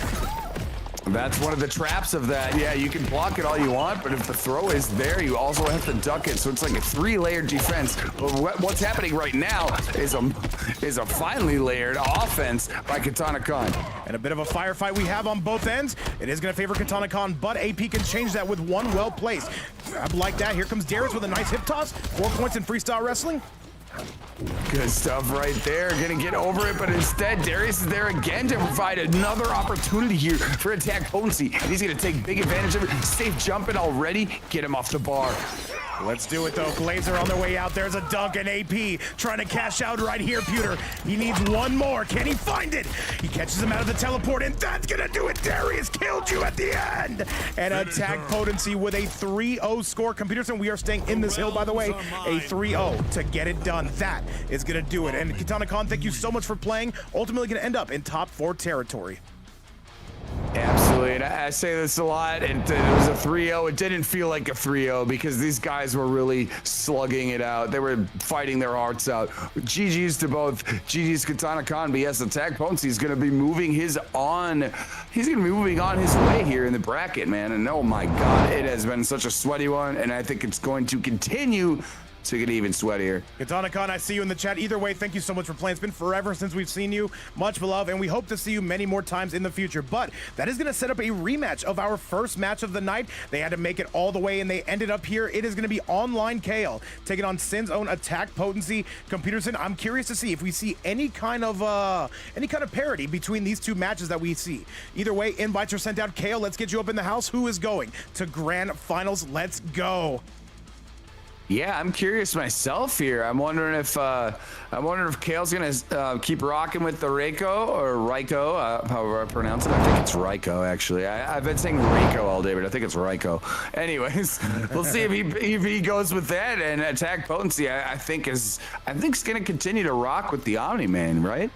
That's one of the traps of that. Yeah, you can block it all you want, but if the throw is there, you also have to duck it. So it's like a 3-layered defense. But what's happening right now is a finely layered offense by Katana Khan. And a bit of a firefight we have on both ends. It is going to favor Katana Khan, but AP can change that with one well placed. Grab like that. Here comes Darius with a nice hip toss. 4 points in freestyle wrestling. Good stuff right there. Gonna get over it, but instead, Darius is there again to provide another opportunity here for attack potency. And he's gonna take big advantage of it. Safe jumping already. Get him off the bar. Let's do it, though. Blades are on their way out. There's a dunk, and AP trying to cash out right here, Pewter. He needs one more. Can he find it? He catches him out of the teleport, and that's going to do it. Darius killed you at the end. And attack potency with a 3-0 score. Computerson, we are staying in this hill, by the way. A 3-0 to get it done. That is going to do it. And Katana Khan, thank you so much for playing. Ultimately going to end up in top 4 territory. Absolutely, and I say this a lot, and it was a 3-0. It didn't feel like a 3-0 because these guys were really slugging it out. They were fighting their hearts out. GG's to both. GG's Katana Khan, but yes, attack potency is going to be moving his on. He's going to be moving on his way here in the bracket, man. And oh my God, it has been such a sweaty one, and I think it's going to continue to get even sweatier. Katana Khan, I see you in the chat. Either way, thank you so much for playing. It's been forever since we've seen you. Much love, and we hope to see you many more times in the future. But that is going to set up a rematch of our first match of the night. They had to make it all the way, and they ended up here. It is going to be online KL taking on Sin's own attack potency. Computerson, I'm curious to see if we see any kind of parity between these two matches that we see. Either way, invites are sent out. KL, let's get you up in the house. Who is going to grand finals? Let's go. Yeah, I'm curious myself here. I'm wondering if Kale's gonna keep rocking with the Reiko or Raiko, however I pronounce it. I think it's Raiko actually. I've been saying Reiko all day, but I think it's Raiko. Anyways, we'll see if he goes with that. And attack potency, I think is gonna continue to rock with the Omni Man, right?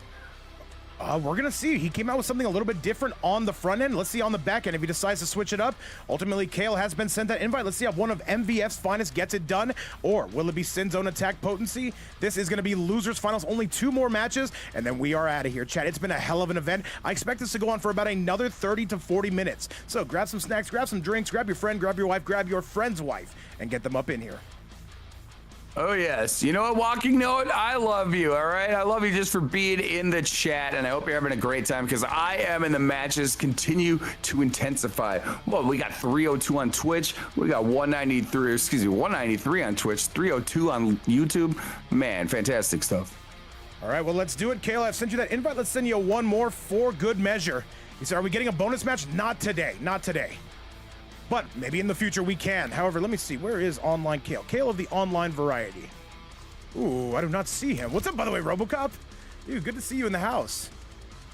We're going to see. He came out with something a little bit different on the front end. Let's see on the back end if he decides to switch it up. Ultimately, Kale has been sent that invite. Let's see if one of MVF's finest gets it done, or will it be Sin's own attack potency? This is going to be losers finals. Only 2 more matches, and then we are out of here. Chat, it's been a hell of an event. I expect this to go on for about another 30 to 40 minutes. So grab some snacks, grab some drinks, grab your friend, grab your wife, grab your friend's wife, and get them up in here. Oh, yes. You know what, Walking Note? I love you, all right? I love you just for being in the chat, and I hope you're having a great time because I am, and the matches continue to intensify. Well, we got 302 on Twitch. We got 193 on Twitch, 302 on YouTube. Man, fantastic stuff. All right, well, let's do it. Kale, I've sent you that invite. Let's send you one more for good measure. He said, are we getting a bonus match? Not today. Not today. But maybe in the future we can. However, let me see. Where is online Kale? Kale of the online variety. Ooh, I do not see him. What's up, by the way, RoboCop? Dude, good to see you in the house.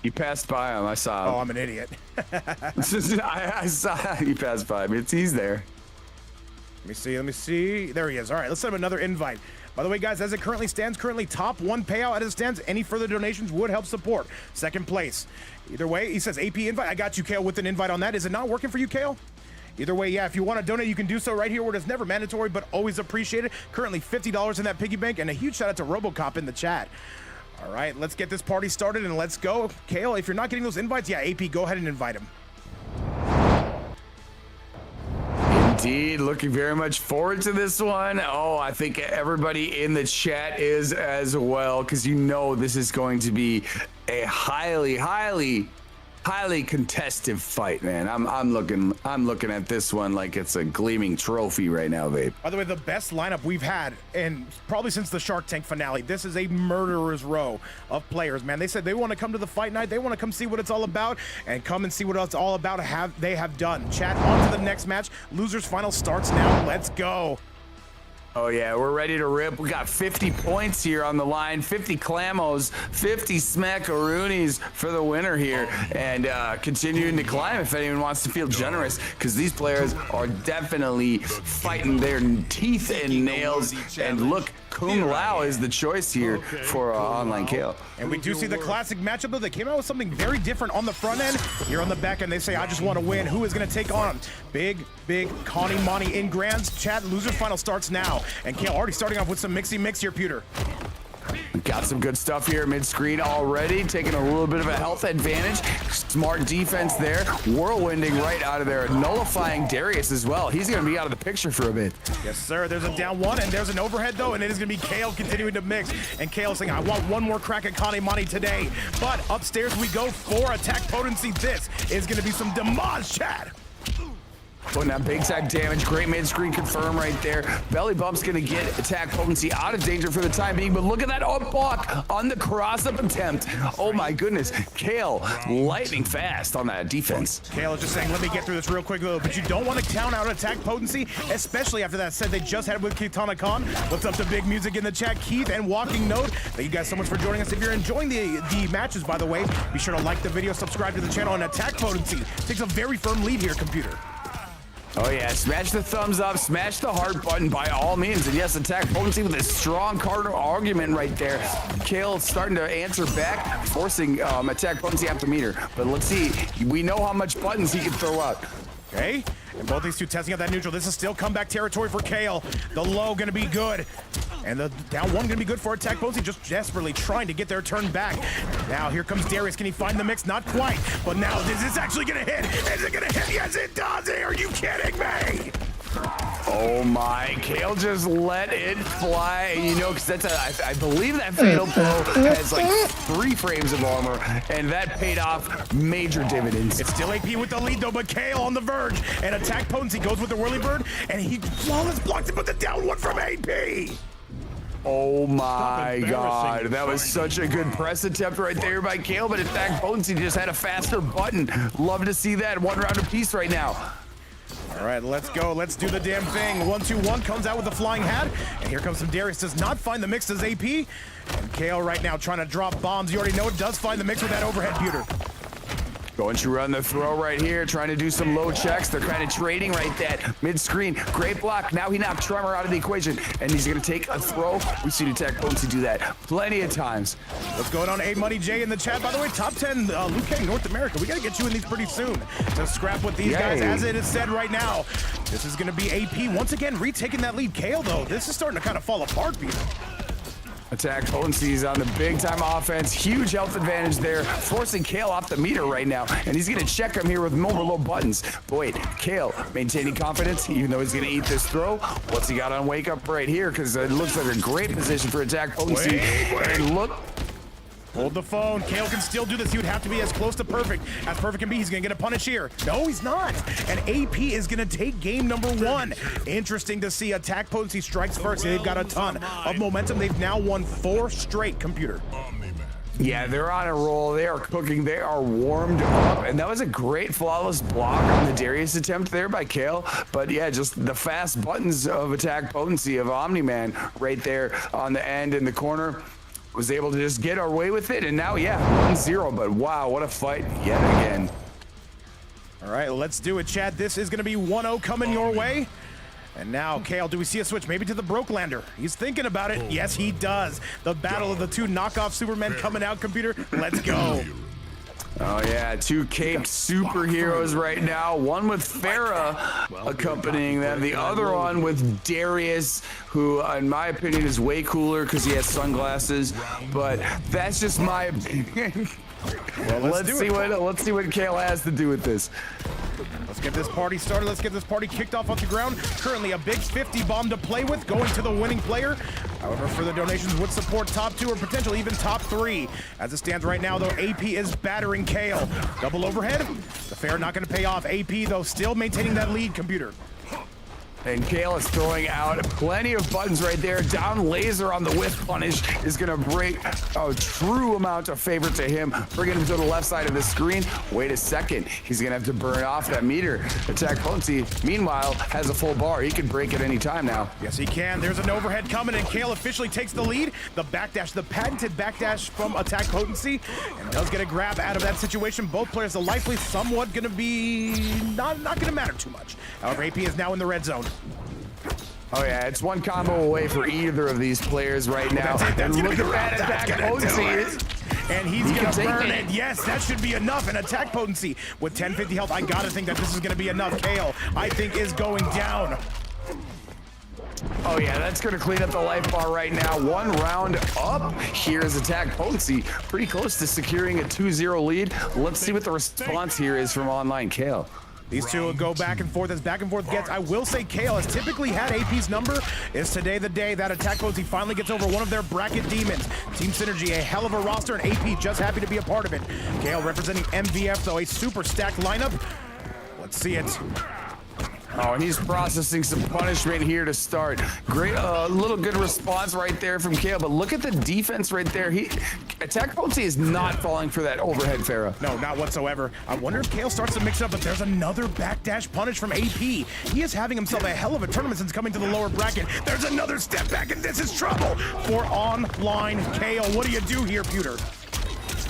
You passed by him. I saw him. Oh, I'm an idiot. I saw you passed by me. He's there. Let me see. Let me see. There he is. All right, let's send him another invite. By the way, guys, as it currently stands, top 1 payout as it stands. Any further donations would help support second place. Either way, he says AP invite. I got you, Kale, with an invite on that. Is it not working for you, Kale? Either way, yeah, if you want to donate, you can do so right here where it's never mandatory, but always appreciated. Currently $50 in that piggy bank, and a huge shout out to RoboCop in the chat. All right, let's get this party started and let's go. Kale, if you're not getting those invites, yeah, AP, go ahead and invite him. Indeed, looking very much forward to this one. Oh, I think everybody in the chat is as well, because you know this is going to be a highly contested fight, man. I'm looking at this one like it's a gleaming trophy right now, babe. By the way, the best lineup we've had, and probably since the Shark Tank finale, this is a murderer's row of players, man. They said they want to come to the fight night, they want to come see what it's all about, and come and see what it's all about. They have done. Chat, on to the next match. Losers final starts now. Let's go. Oh yeah, we're ready to rip. We got 50 points here on the line, 50 clammos, 50 smackaroonies for the winner here, and continuing to climb if anyone wants to feel generous, because these players are definitely fighting their teeth and nails. And look, Kung Lao is the choice here for online Kale. And we do see the classic matchup, though. They came out with something very different on the front end. Here on the back end, they say, I just want to win. Who is going to take on Big Connie Monty in grands? Chat, loser final starts now. And Kale already starting off with some mixy mix here, Pewter. Got some good stuff here mid-screen already, taking a little bit of a health advantage. Smart defense there, whirlwinding right out of there, nullifying Darius as well. He's gonna be out of the picture for a bit. Yes, sir. There's a down one, and there's an overhead, though, and it is going to be Kale continuing to mix. And Kale saying, I want one more crack at Kanimani today. But upstairs we go for attack potency. This is going to be some damage, Chad. Putting that big time damage. Great mid-screen confirm right there. Belly bump's gonna get attack potency out of danger for the time being, but look at that up block on the cross-up attempt. Oh my goodness. Kale lightning fast on that defense. Kale is just saying, let me get through this real quick, though, but you don't want to count out attack potency, especially after that set they just had with Kitana Khan. What's up to Big Music in the chat, Keith and Walking Note. Thank you guys so much for joining us. If you're enjoying the matches, by the way, be sure to like the video, subscribe to the channel, and attack potency takes a very firm lead here, computer. Oh yeah, smash the thumbs up, smash the heart button by all means. And yes, attack potency with a strong counter argument right there. Kale starting to answer back, forcing attack potency up the meter. But let's see, we know how much buttons he can throw out. Okay, and both these two testing out that neutral. This is still comeback territory for Kale. The low gonna be good. And the down one gonna be good for attack potency, just desperately trying to get their turn back. Now here comes Darius. Can he find the mix? Not quite. But now is this actually gonna hit? Is it gonna hit? Yes, it does. Are you kidding me? Oh my, Kale just let it fly. You know, because that's I believe that fatal blow has like 3 frames of armor, and that paid off major dividends. It's still AP with the lead though, but Kale on the verge. And attack potency goes with the whirly bird, and he flawless blocks it, but the down one from AP. Oh my god, that was such a good press attempt right there by Kale, but attack potency just had a faster button. Love to see that. 1 round apiece right now. All right, let's go. Let's do the damn thing. 1-2-1 comes out with the flying hat. And here comes some Darius. Does not find the mix as AP. And Kale right now trying to drop bombs. You already know it does find the mix with that overhead pewter. Going to run the throw right here, trying to do some low checks. They're kind of trading right that mid-screen. Great block. Now he knocked Tremor out of the equation, and he's going to take a throw. We've seen attack potency do that plenty of times. What's going on, A Money J in the chat? By the way, top 10 Luke King North America. We got to get you in these pretty soon to scrap with these guys, as it is said right now. This is going to be AP once again retaking that lead. Kale, though, this is starting to kind of fall apart, Peter. Attack potency is on the big time offense. Huge health advantage there, forcing Kale off the meter right now. And he's gonna check him here with more low buttons. But wait, Kale maintaining confidence, even though he's gonna eat this throw. What's he got on wake up right here? Because it looks like a great position for attack potency. And look. Hold the phone. Kale can still do this. He would have to be as close to perfect as perfect can be. He's going to get a punish here. No, he's not. And AP is going to take game number 1. Interesting to see. Attack potency strikes first. They've got a ton of momentum. They've now won 4 straight, computer. Yeah, they're on a roll. They are cooking. They are warmed up. And that was a great flawless block on the Darius attempt there by Kale. But yeah, just the fast buttons of attack potency of Omni-Man right there on the end in the corner. Was able to just get our way with it, and now, yeah, 1-0, but wow, what a fight yet again. All right, let's do it, Chad. This is going to be 1-0 coming your way. And now, Kale, do we see a switch? Maybe to the Brokelander. He's thinking about it. Yes, he does. The battle of the 2 knockoff Supermen coming out, computer. Let's go. Oh yeah, 2 caped superheroes right now. One with Farah accompanying them. The other one with Darius, who in my opinion is way cooler because he has sunglasses. But that's just my opinion. Well, let's see what Kale has to do with this. Let's get this party started. Let's get this party kicked off the ground. Currently a big 50 bomb to play with, going to the winning player. However, further donations would support top 2 or potentially even top 3. As it stands right now, though, AP is battering Kale. Double overhead. The fair not going to pay off. AP, though, still maintaining that lead, computer. And Kale is throwing out plenty of buttons right there. Down laser on the whiff punish is going to break a true amount of favor to him, bringing him to the left side of the screen. Wait a second. He's going to have to burn off that meter. Attack potency, meanwhile, has a full bar. He can break at any time now. Yes, he can. There's an overhead coming, and Kale officially takes the lead. The backdash, the patented backdash from attack potency, and does get a grab out of that situation. Both players, the lifely, somewhat going to be not going to matter too much. However, AP is now in the red zone. Oh yeah, it's 1 combo away for either of these players right now. That's look at that attack potency. And he's going to burn it. Yes, that should be enough. And attack potency with 1050 health. I got to think that this is going to be enough. Kale, I think, is going down. Oh yeah, that's gonna clean up the life bar right now. 1 round up. Here's attack potency. Pretty close to securing a 2-0 lead. Let's see what the response here is from online Kale. These two will go back and forth as back and forth gets. I will say Kale has typically had AP's number. Is today the day that attack potency finally gets over one of their bracket demons? Team Synergy, a hell of a roster, and AP just happy to be a part of it. Kale representing MVF, though, a super stacked lineup. Let's see it. Oh, and he's processing some punishment here to start. Great, little good response right there from Kale, but look at the defense right there. Attack potency is not falling for that overhead Farah. No, not whatsoever. I wonder if Kale starts to mix it up, but there's another backdash punish from AP. He is having himself a hell of a tournament since coming to the lower bracket. There's another step back, and this is trouble for online Kale. What do you do here, Pewter?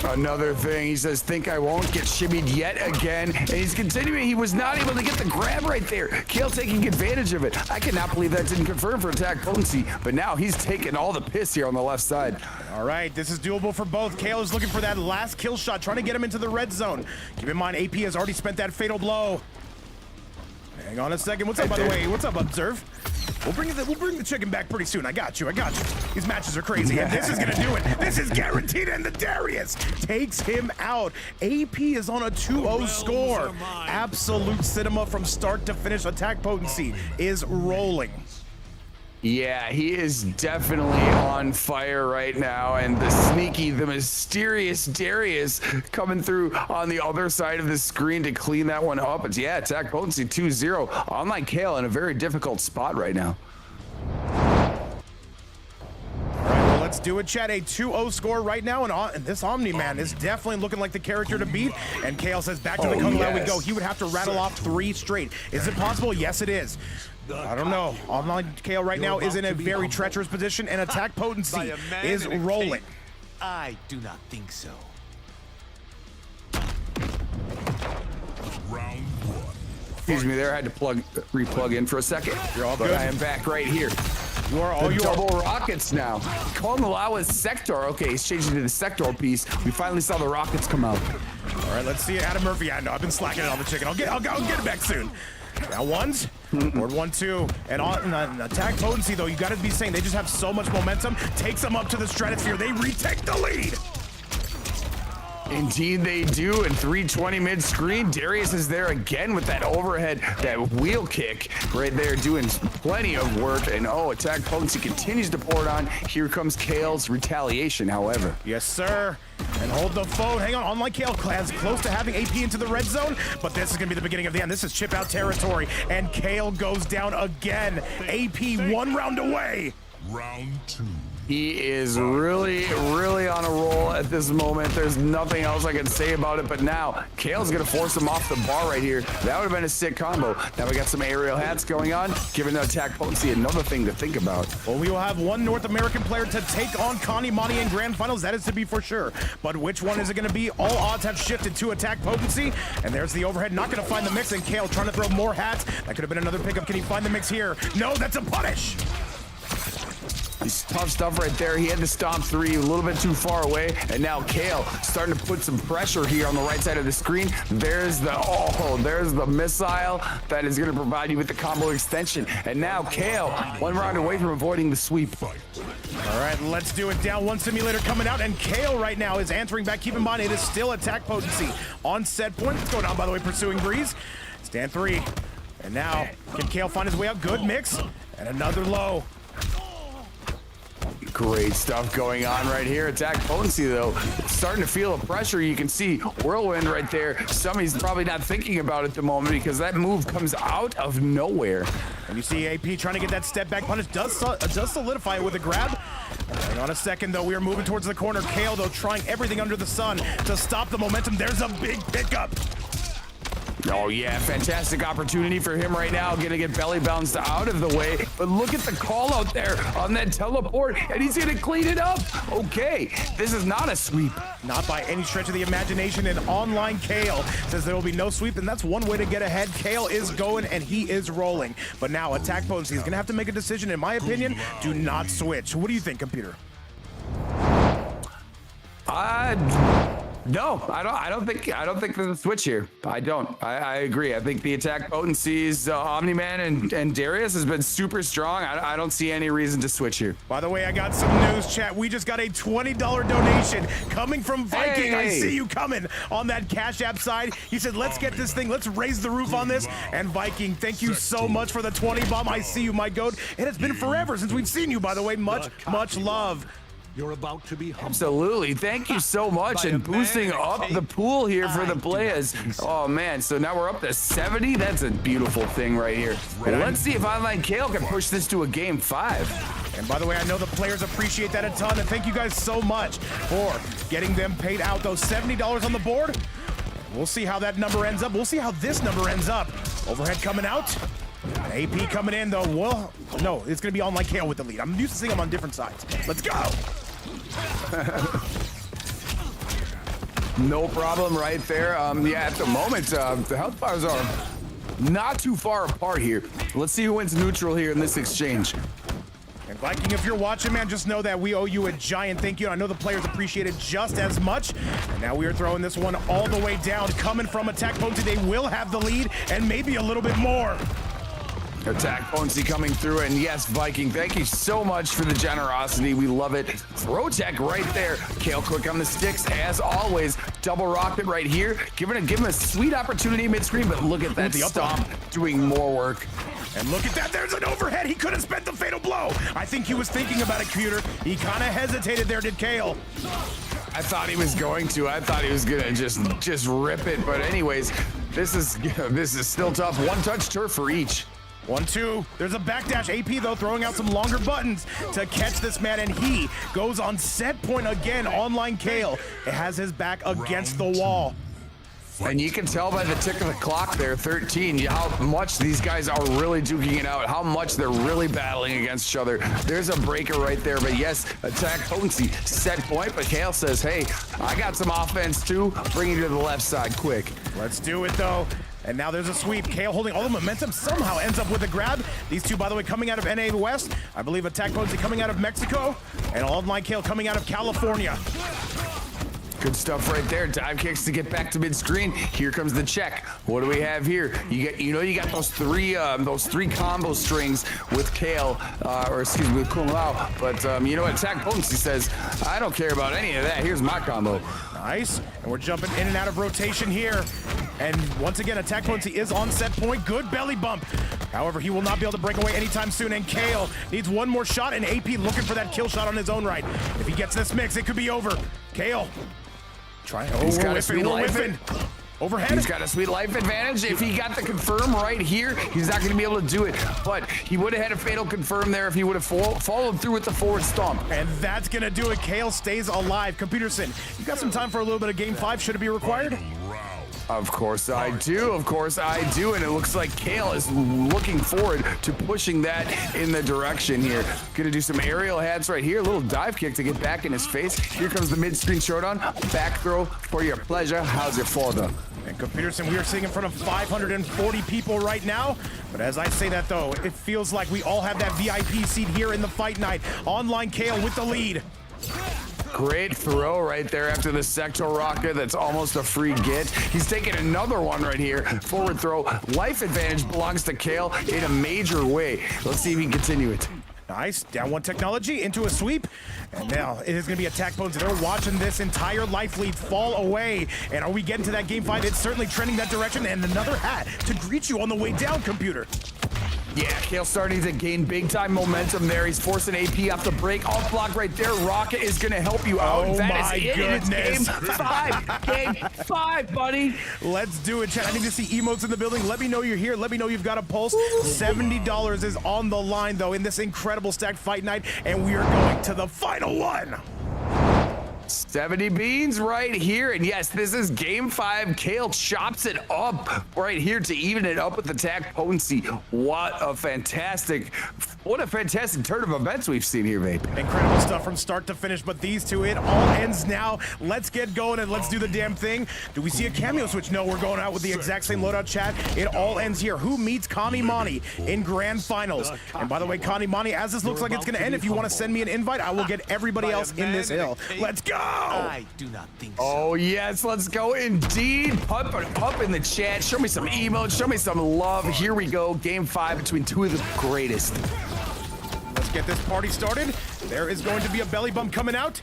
Another thing, he says, think I won't get shimmied yet again, and he's continuing. He was not able to get the grab right there. Kale taking advantage of it. I cannot believe that didn't confirm for attack potency, but now he's taking all the piss here on the left side. All right, this is doable for both. Kale is looking for that last kill shot, trying to get him into the red zone. Keep in mind, AP has already spent that fatal blow. Hang on a second. What's up, by the way? What's up, Observe? We'll bring the chicken back pretty soon. I got you. These matches are crazy, and this is gonna do it. This is guaranteed, and the Darius takes him out. AP is on a 2-0 score. Absolute cinema from start to finish. Attack potency is rolling. Yeah, he is definitely on fire right now, and the mysterious Darius coming through on the other side of the screen to clean that one up. It's, yeah, attack potency 2-0. Online Kale in a very difficult spot right now. Let's do it, chat. A 2-0 score right now, and this Omni-Man is definitely looking like the character to beat. And Kale says, back to the Kung Lao we go. He would have to rattle off 3 straight. Is it possible? Yes, it is. I don't know. Online Kale right now is in a very treacherous position, and attack potency is rolling. I do not think so. Round 1. Excuse me there, I had to replug in for a second. You're all but good. I am back right here. You are all double rockets now. Kung Lao is Sector. Okay, he's changing to the Sector piece. We finally saw the rockets come out. All right, let's see it. Adam Murphy. Yeah, no, I've been slacking it on the chicken. I'll get it back soon. Now 1's, board 1-2, and on attack potency though, you got to be saying they just have so much momentum. Takes them up to the stratosphere. They retake the lead. Indeed they do, and 320 mid-screen. Darius is there again with that overhead, that wheel kick right there, doing plenty of work. And oh, attack potency continues to pour it on. Here comes Kale's retaliation, however. Yes, sir. And hold the phone. Hang on. Online Kale class close to having AP into the red zone, but this is going to be the beginning of the end. This is chip out territory, and Kale goes down again. AP 1 round away. Round 2. He is really on a roll at this moment. There's nothing else I can say about it, but now Kale's gonna force him off the bar right here. That would have been a sick combo. Now we got some aerial hats going on, giving the attack potency another thing to think about. Well, we will have one North American player to take on Connie Monty in grand finals. That is to be for sure. But which one is it gonna be? All odds have shifted to attack potency, and there's the overhead. Not gonna find the mix, and Kale trying to throw more hats. That could have been another pickup. Can he find the mix here? No, that's a punish. It's tough stuff right there. He had to stomp 3 a little bit too far away, and now Kale starting to put some pressure here on the right side of the screen. There's the missile that is going to provide you with the combo extension. And now Kale 1 round away from avoiding the sweep. All right, let's do it. Down 1 simulator coming out, and Kale right now is answering back. Keep in mind, it is still attack potency on set point. What's going on, by the way? Pursuing Breeze. Stand 3. And now, can Kale find his way up? Good mix. And another low. Great stuff going on right here. Attack potency, though, starting to feel the pressure. You can see Whirlwind right there. Somebody's probably not thinking about it at the moment because that move comes out of nowhere. And you see AP trying to get that step back punish. Does solidify it with a grab. Hang on a second, though. We are moving towards the corner. Kale, though, trying everything under the sun to stop the momentum. There's a big pickup. Oh yeah, fantastic opportunity for him right now, gonna get belly bounced out of the way. But look at the call out there on that teleport, and he's gonna clean it up. Okay, this is not a sweep. Not by any stretch of the imagination. And online Kale says there will be no sweep, and that's one way to get ahead. Kale is going, and he is rolling. But now attack potency is gonna have to make a decision. In my opinion, do not switch. What do you think, computer? No, I don't think there's a switch here. I don't. I agree. I think the attack potencies, Omni-Man and Darius has been super strong. I don't see any reason to switch here. By the way, I got some news, chat. We just got a $20 donation coming from Viking. Hey. I see you coming on that Cash App side. He said, let's get this thing. Let's raise the roof on this. And Viking, thank you so much for the 20 bomb. I see you, my goat. It has been forever since we've seen you, by the way. Much love. You're about to be humbled. Absolutely. Thank you so much. And boosting up the pool here for the players. Oh, man. So now we're up to 70. That's a beautiful thing right here. And let's see if Online Kale can push this to a game 5. And by the way, I know the players appreciate that a ton. And thank you guys so much for getting them paid out. Those $70 on the board. We'll see how that number ends up. We'll see how this number ends up. Overhead coming out. AP coming in, though. Well, no, it's going to be Online Kale with the lead. I'm used to seeing them on different sides. Let's go. No problem right there. Yeah, at the moment, the health bars are not too far apart here. Let's see who wins neutral here in this exchange. And Viking, if you're watching, man, just know that we owe you a giant thank you. I know the players appreciate it just as much. And now we are throwing this one all the way down. Coming from attack potency, they will have the lead and maybe a little bit more. Attack potency coming through, and yes, Viking, thank you so much for the generosity. We love it. Throw tech right there. Kale quick on the sticks, as always. Double rocket right here. Give him a sweet opportunity mid-screen, but look at that stomp doing more work. And look at that, there's an overhead. He could have spent the fatal blow. I think he was thinking about it, Computer. He kind of hesitated there, did Kale. I thought he was going to. I thought he was gonna just rip it. But anyways, this is still tough. One touch turf for each. 1-2. There's a backdash. AP, though, throwing out some longer buttons to catch this man, and he goes on set point again. Online Kale. It has his back against the wall. And you can tell by the tick of the clock there, 13, how much these guys are really duking it out, how much they're really battling against each other. There's a breaker right there, but yes, attack potency, set point, but Kale says, hey, I got some offense too, bring you to the left side quick. Let's do it, though. And now there's a sweep. Kale holding all the momentum, somehow ends up with a grab. These two, by the way, coming out of NA West. I believe attack potency coming out of Mexico, and Online Kale coming out of California. Good stuff right there. Dive kicks to get back to mid-screen. Here comes the check. What do we have here? You got those three combo strings with Kale, with Kung Lao. But attack potency says, I don't care about any of that. Here's my combo. Nice. And we're jumping in and out of rotation here. And once again, attack potency is on set point. Good belly bump. However, he will not be able to break away anytime soon. And Kale needs one more shot, and AP looking for that kill shot on his own right. If he gets this mix, it could be over. Kale. He's got a sweet life. Overhead. He's got a sweet life advantage. If he got the confirm right here, he's not going to be able to do it. But he would have had a fatal confirm there if he would have followed through with the forward stomp. And that's going to do it. Kale stays alive. Computerson, you got some time for a little bit of game 5. Should it be required? Of course I do. Of course I do. And it looks like Kale is looking forward to pushing that in the direction here. Gonna do some aerial hats right here. A little dive kick to get back in his face. Here comes the mid-screen showdown. Back throw for your pleasure. How's your father? And Computerson, we are sitting in front of 540 people right now. But as I say that, though, it feels like we all have that VIP seat here in the fight night. Online Kale with the lead. Great throw right there after the sector rocket. That's almost a free get. He's taking another one right here. Forward throw. Life advantage belongs to Kale in a major way. Let's see if he can continue it. Nice. Down one technology into a sweep. And now it is going to be attack potency. They're watching this entire life lead fall away. And are we getting to that game 5? It's certainly trending that direction. And another hat to greet you on the way down, Computer. Yeah, Kale starting to gain big-time momentum there. He's forcing AP off the break. Off block right there. Rocket is going to help you out. Oh, that my is it. goodness. It's game 5. Game 5, buddy. Let's do it, chat. I need to see emotes in the building. Let me know you're here. Let me know you've got a pulse. $70 is on the line, though, in this incredible stacked fight night. And we are going to the final one. 70 beans right here. And yes, this is game 5. Kale chops it up right here to even it up with attack potency. What a fantastic What a fantastic turn of events we've seen here, Vape. Incredible stuff from start to finish, but these two, it all ends now. Let's get going and let's do the damn thing. Do we see a cameo switch? No, we're going out with the exact same loadout, chat. It all ends here. Who meets Connie Monty in grand finals? And by the way, Connie Monty, as this looks like it's going to end, if you want to send me an invite, I will get everybody else in this hill. Let's go! I do not think so. Oh, yes, let's go indeed. Pump in the chat. Show me some emotes. Show me some love. Here we go. Game 5 between two of the greatest. Let's get this party started. There is going to be a belly bump coming out.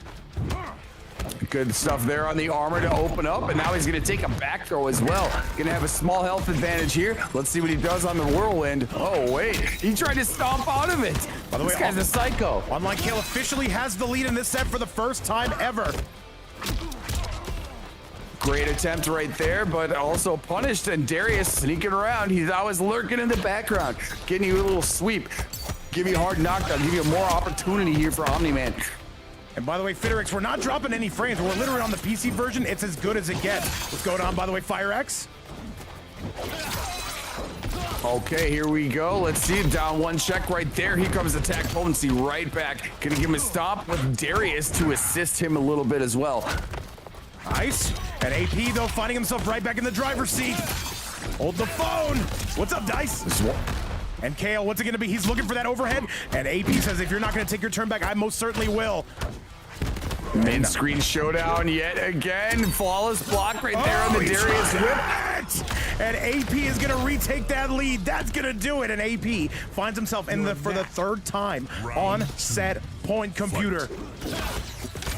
Good stuff there on the armor to open up, and now he's going to take a back throw as well. Going to have a small health advantage here. Let's see what he does on the whirlwind. Oh, wait. He tried to stomp out of it. By the way, this guy's a psycho. Online Kale officially has the lead in this set for the first time ever. Great attempt right there, but also punished, and Darius sneaking around. He's always lurking in the background, getting you a little sweep. Give you a hard knockdown, give you more opportunity here for Omni-Man. And by the way, Fitterix, we're not dropping any frames. We're literally on the PC version. It's as good as it gets. What's going on, by the way, FireX? Okay, here we go. Let's see, down one check right there. Here comes attack potency right back. Gonna give him a stop with Darius to assist him a little bit as well. Nice. And AP, though, finding himself right back in the driver's seat. Hold the phone. What's up, Dice? And Kale, what's it going to be? He's looking for that overhead. And AP says, if you're not going to take your turn back, I most certainly will. Mid-screen showdown yet again. Flawless block right there on the Darius whip. And AP is going to retake that lead. That's going to do it. And AP finds himself in for the third time on set point computer.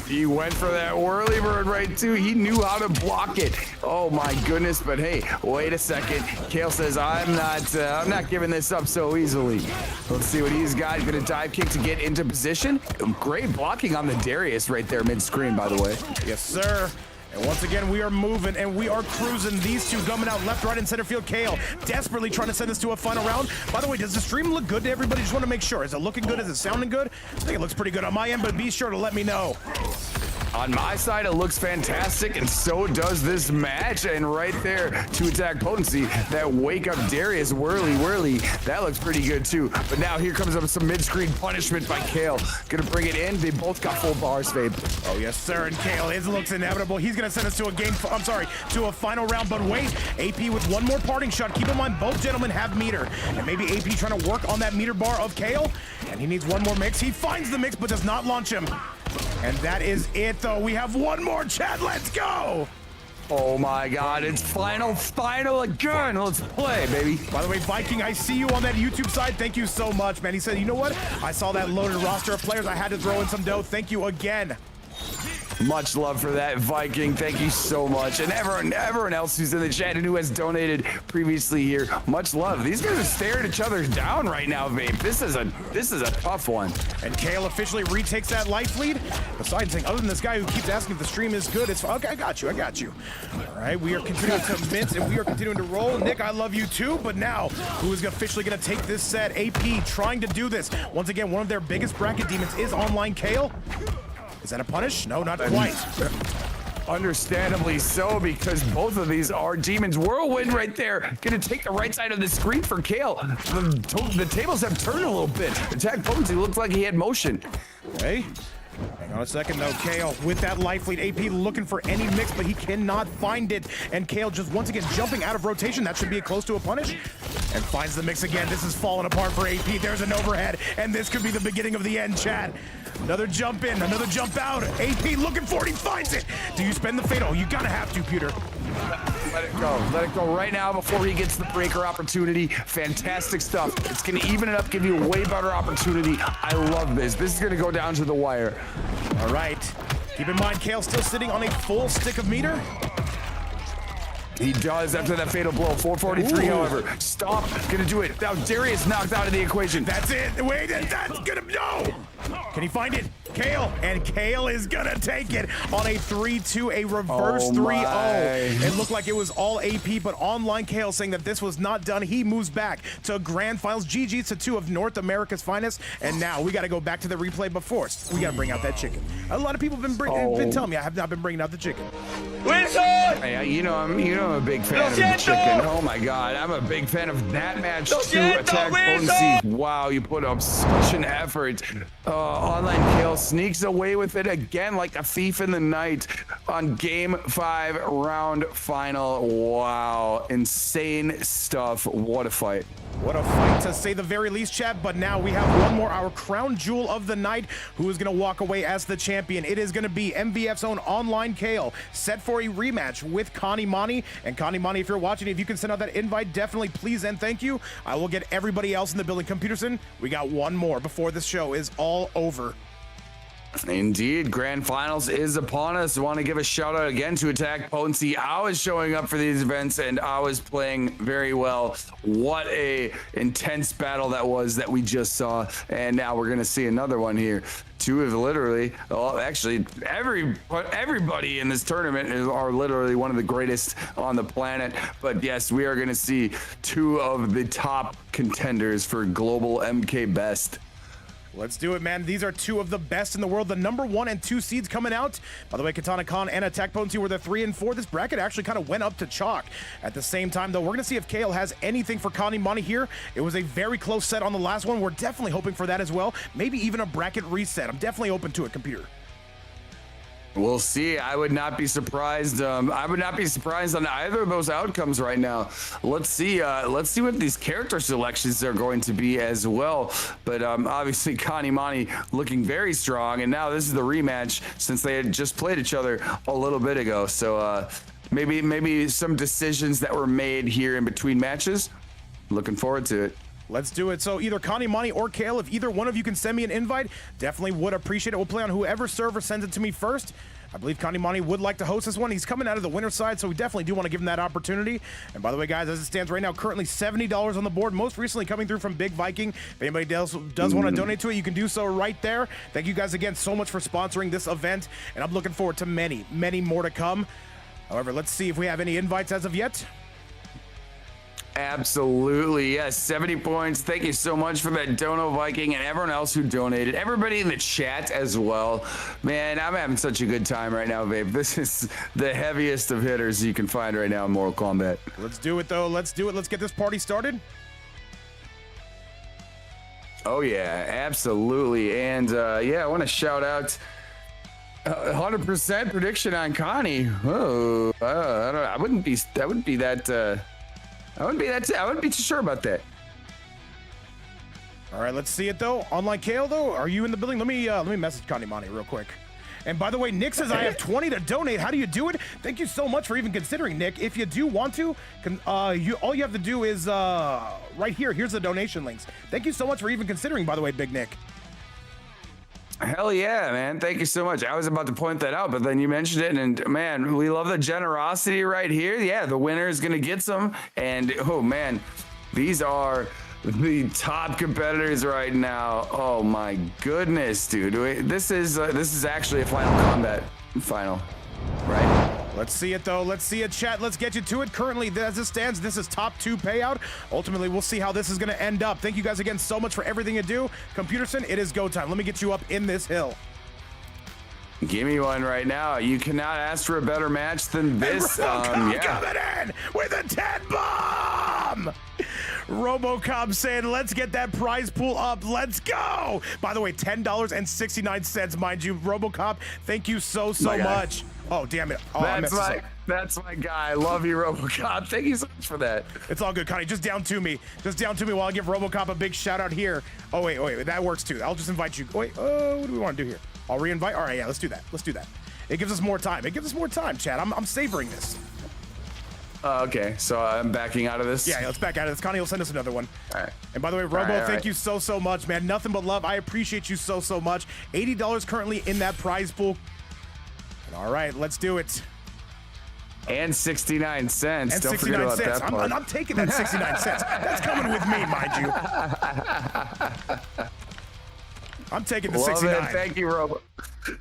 He went for that whirly bird right too. He knew how to block it. Oh my goodness! But hey, wait a second. Kale says, "I'm not giving this up so easily." Let's see what he's got. He's gonna dive kick to get into position. Great blocking on the Darius right there mid-screen, by the way. Yes, sir. And once again, we are moving and we are cruising. These two gumming out left, right, and center field. Kale desperately trying to send this to a final round. By the way, does the stream look good to everybody? Just want to make sure. Is it looking good? Is it sounding good? I think it looks pretty good on my end, but be sure to let me know. On my side, it looks fantastic, and so does this match. And right there, to attack potency, that wake up Darius whirly, that looks pretty good too. But now here comes up some mid-screen punishment by Kale. Gonna bring it in. They both got full bars, Fabe. Oh yes, sir. And Kale, his looks inevitable. He's gonna send us to to a final round. But wait, AP with one more parting shot. Keep in mind, both gentlemen have meter, and maybe AP trying to work on that meter bar of Kale. And he needs one more mix. He finds the mix, but does not launch him. And that is it, though. We have one more, Chad. Let's go. Oh my God, it's final again. Let's play, baby. By the way, Viking, I see you on that YouTube side. Thank you so much, man. He said, you know what? I saw that loaded roster of players. I had to throw in some dough. Thank you again. Much love for that, Viking. Thank you so much. And everyone else who's in the chat and who has donated previously here, much love. These guys are staring each other down right now, Vape. This is a tough one. And Kale officially retakes that life lead. Besides saying, other than this guy who keeps asking if the stream is good, it's okay. I got you. All right, we are continuing to mince and we are continuing to roll. Nick, I love you too. But now, who is officially going to take this set? AP trying to do this. Once again, one of their biggest bracket demons is online Kale. Is that a punish? No, not quite. Understandably so, because both of these are demons. Whirlwind right there. Gonna take the right side of the screen for Kale. The tables have turned a little bit. Attack potency looked like he had motion. Okay. Hang on a second, though. Kale with that life lead. AP looking for any mix, but he cannot find it. And Kale just once again jumping out of rotation. That should be close to a punish. And finds the mix again. This is falling apart for AP. There's an overhead. And this could be the beginning of the end, Chad. Another jump in, another jump out. AP looking for it. He finds it. Do you spend the fatal? You gotta have to, Peter. Let it go. Let it go right now before he gets the breaker opportunity. Fantastic stuff. It's going to even it up, give you a way better opportunity. I love this. This is going to go down to the wire. All right. Keep in mind, Kale still sitting on a full stick of meter. He does after that fatal blow. 443, however. Stop. Gonna do it. Now Darius knocked out of the equation. That's it. Wait, that's gonna... No! Can he find it? Kale. And Kale is gonna take it on a 3-2, a reverse 3-0. It looked like it was all AP, but online Kale saying that this was not done. He moves back to grand finals. GG's to two of North America's finest. And now we gotta go back to the replay before. We gotta bring out that chicken. A lot of people have been telling me I have not been bringing out the chicken. Hey, you know I'm a big fan of the chicken. Oh my God, I'm a big fan of that match too. Attack potency. Wow, you put up such an effort. Online Kale sneaks away with it again like a thief in the night on Game 5 round final. Wow, insane stuff. What a fight. What a fight, to say the very least, chat. But now we have one more, our crown jewel of the night, who is going to walk away as the champion. It is going to be MVF's own Online Kale, set for a rematch with Connie Monty. And Connie Monty, if you're watching, if you can send out that invite, definitely please and thank you. I will get everybody else in the building. Computerson, we got one more before this show is all over. Indeed, grand finals is upon us. I want to give a shout out again to Attack Potency. I was showing up for these events and I was playing very well. What a intense battle that was that we just saw, and now we're gonna see another one here. Two of literally, well, actually, everybody in this tournament are literally one of the greatest on the planet. But yes, we are gonna see two of the top contenders for global MK best. Let's do it, man. These are two of the best in the world. The number 1 and 2 seeds coming out. By the way, Katana Khan and Attack Potency were the 3 and 4. This bracket actually kind of went up to chalk. At the same time, though, we're going to see if Kale has anything for Connie Monty here. It was a very close set on the last one. We're definitely hoping for that as well. Maybe even a bracket reset. I'm definitely open to it, computer. We'll see. I would not be surprised. I would not be surprised on either of those outcomes right now. Let's see. Let's see what these character selections are going to be as well. But obviously, Connie Monty looking very strong, and now this is the rematch since they had just played each other a little bit ago. So maybe some decisions that were made here in between matches. Looking forward to it. Let's do it. So either Connie Monty or Kale, if either one of you can send me an invite, definitely would appreciate it. We'll play on whoever server sends it to me first. I believe Connie Monty would like to host this one. He's coming out of the winner's side, so we definitely do want to give him that opportunity. And by the way, guys, as it stands right now, currently $70 on the board, most recently coming through from Big Viking. If anybody else does want to donate to it, you can do so right there. Thank you guys again so much for sponsoring this event, and I'm looking forward to many, many more to come. However, let's see if we have any invites as of yet. Absolutely, yes. 70 points. Thank you so much for that Dono Viking and everyone else who donated. Everybody in the chat as well. Man, I'm having such a good time right now, babe. This is the heaviest of hitters you can find right now in Mortal Kombat. Let's do it, though. Let's do it. Let's get this party started. Oh, yeah, absolutely. And yeah, I want to shout out 100% prediction on Connie. Oh, I wouldn't be too sure about that. All right, let's see it though. Online Kale though, are you in the building? Let me message Connie Monty real quick. And by the way, Nick says I have 20 to donate. How do you do it? Thank you so much for even considering, Nick. If you do want to, all you have to do is right here. Here's the donation links. Thank you so much for even considering, by the way, Big Nick. Hell yeah, man. Thank you so much. I was about to point that out, but then you mentioned it, and man, we love the generosity right here. Yeah, the winner is going to get some, and oh man, these are the top competitors right now. Oh my goodness, dude. This is actually a Final Kombat final, right? Let's see it though. Let's see it, chat. Let's get you to it. Currently, as it stands, this is top 2 payout. Ultimately, we'll see how this is going to end up. Thank you guys again so much for everything you do. Computerson, it is go time. Let me get you up in this hill. Give me one right now. You cannot ask for a better match than this. Yeah. Coming in with a 10 bomb. RoboCop saying, let's get that prize pool up. Let's go. By the way, $10.69, mind you. RoboCop, thank you so much. Oh, damn it. Oh, that's my guy. I love you, RoboCop. Thank you so much for that. It's all good, Connie. Just down to me. Just down to me while I give RoboCop a big shout out here. Oh, wait. That works too. I'll just invite you. Wait, what do we want to do here? I'll re-invite. All right, yeah, let's do that. Let's do that. It gives us more time. It gives us more time, chat. I'm savoring this. Okay, so I'm backing out of this? Yeah, let's back out of this. Connie will send us another one. All right. And by the way, Robo, thank you so much, man. Nothing but love. I appreciate you so much. $80 currently in that prize pool. And all right, let's do it. And 69 cents. And Don't 69 forget about cents. that part. I'm taking that 69 cents. That's coming with me, mind you. I'm taking the 69. It. Thank you, Robo.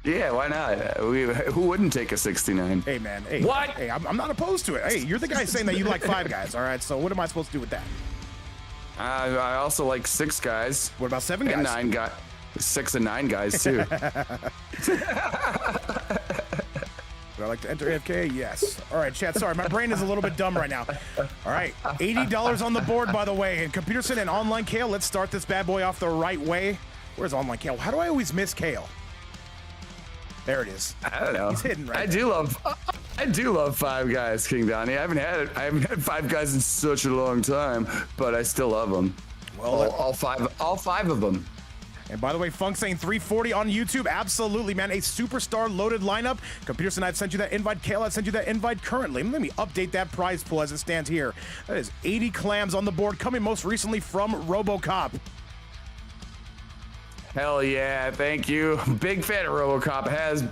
Yeah, why not? Who wouldn't take a 69? Hey, man. Hey, what? Hey, I'm not opposed to it. Hey, you're the guy saying that you like 5 guys. All right, so what am I supposed to do with that? I also like 6 guys. What about 7 guys? And 9 guys. 6 and 9 guys, too. Do I like to enter AFK? Yes. All right, chat. Sorry, my brain is a little bit dumb right now. All right, $80 on the board, by the way. And Computerson and Online Kale, let's start this bad boy off the right way. Where's Online Kale? How do I always miss Kale? There it is. I don't know. He's hidden, right? I do love Five Guys, King Donnie. I haven't had Five Guys in such a long time, but I still love them. Well, all five of them. And by the way, Funk saying 340 on YouTube. Absolutely, man. A superstar loaded lineup. Computerson, I've sent you that invite. Kale, I've sent you that invite currently. Let me update that prize pool as it stands here. That is 80 clams on the board, coming most recently from RoboCop. Hell yeah, thank you. Big fan of RoboCop,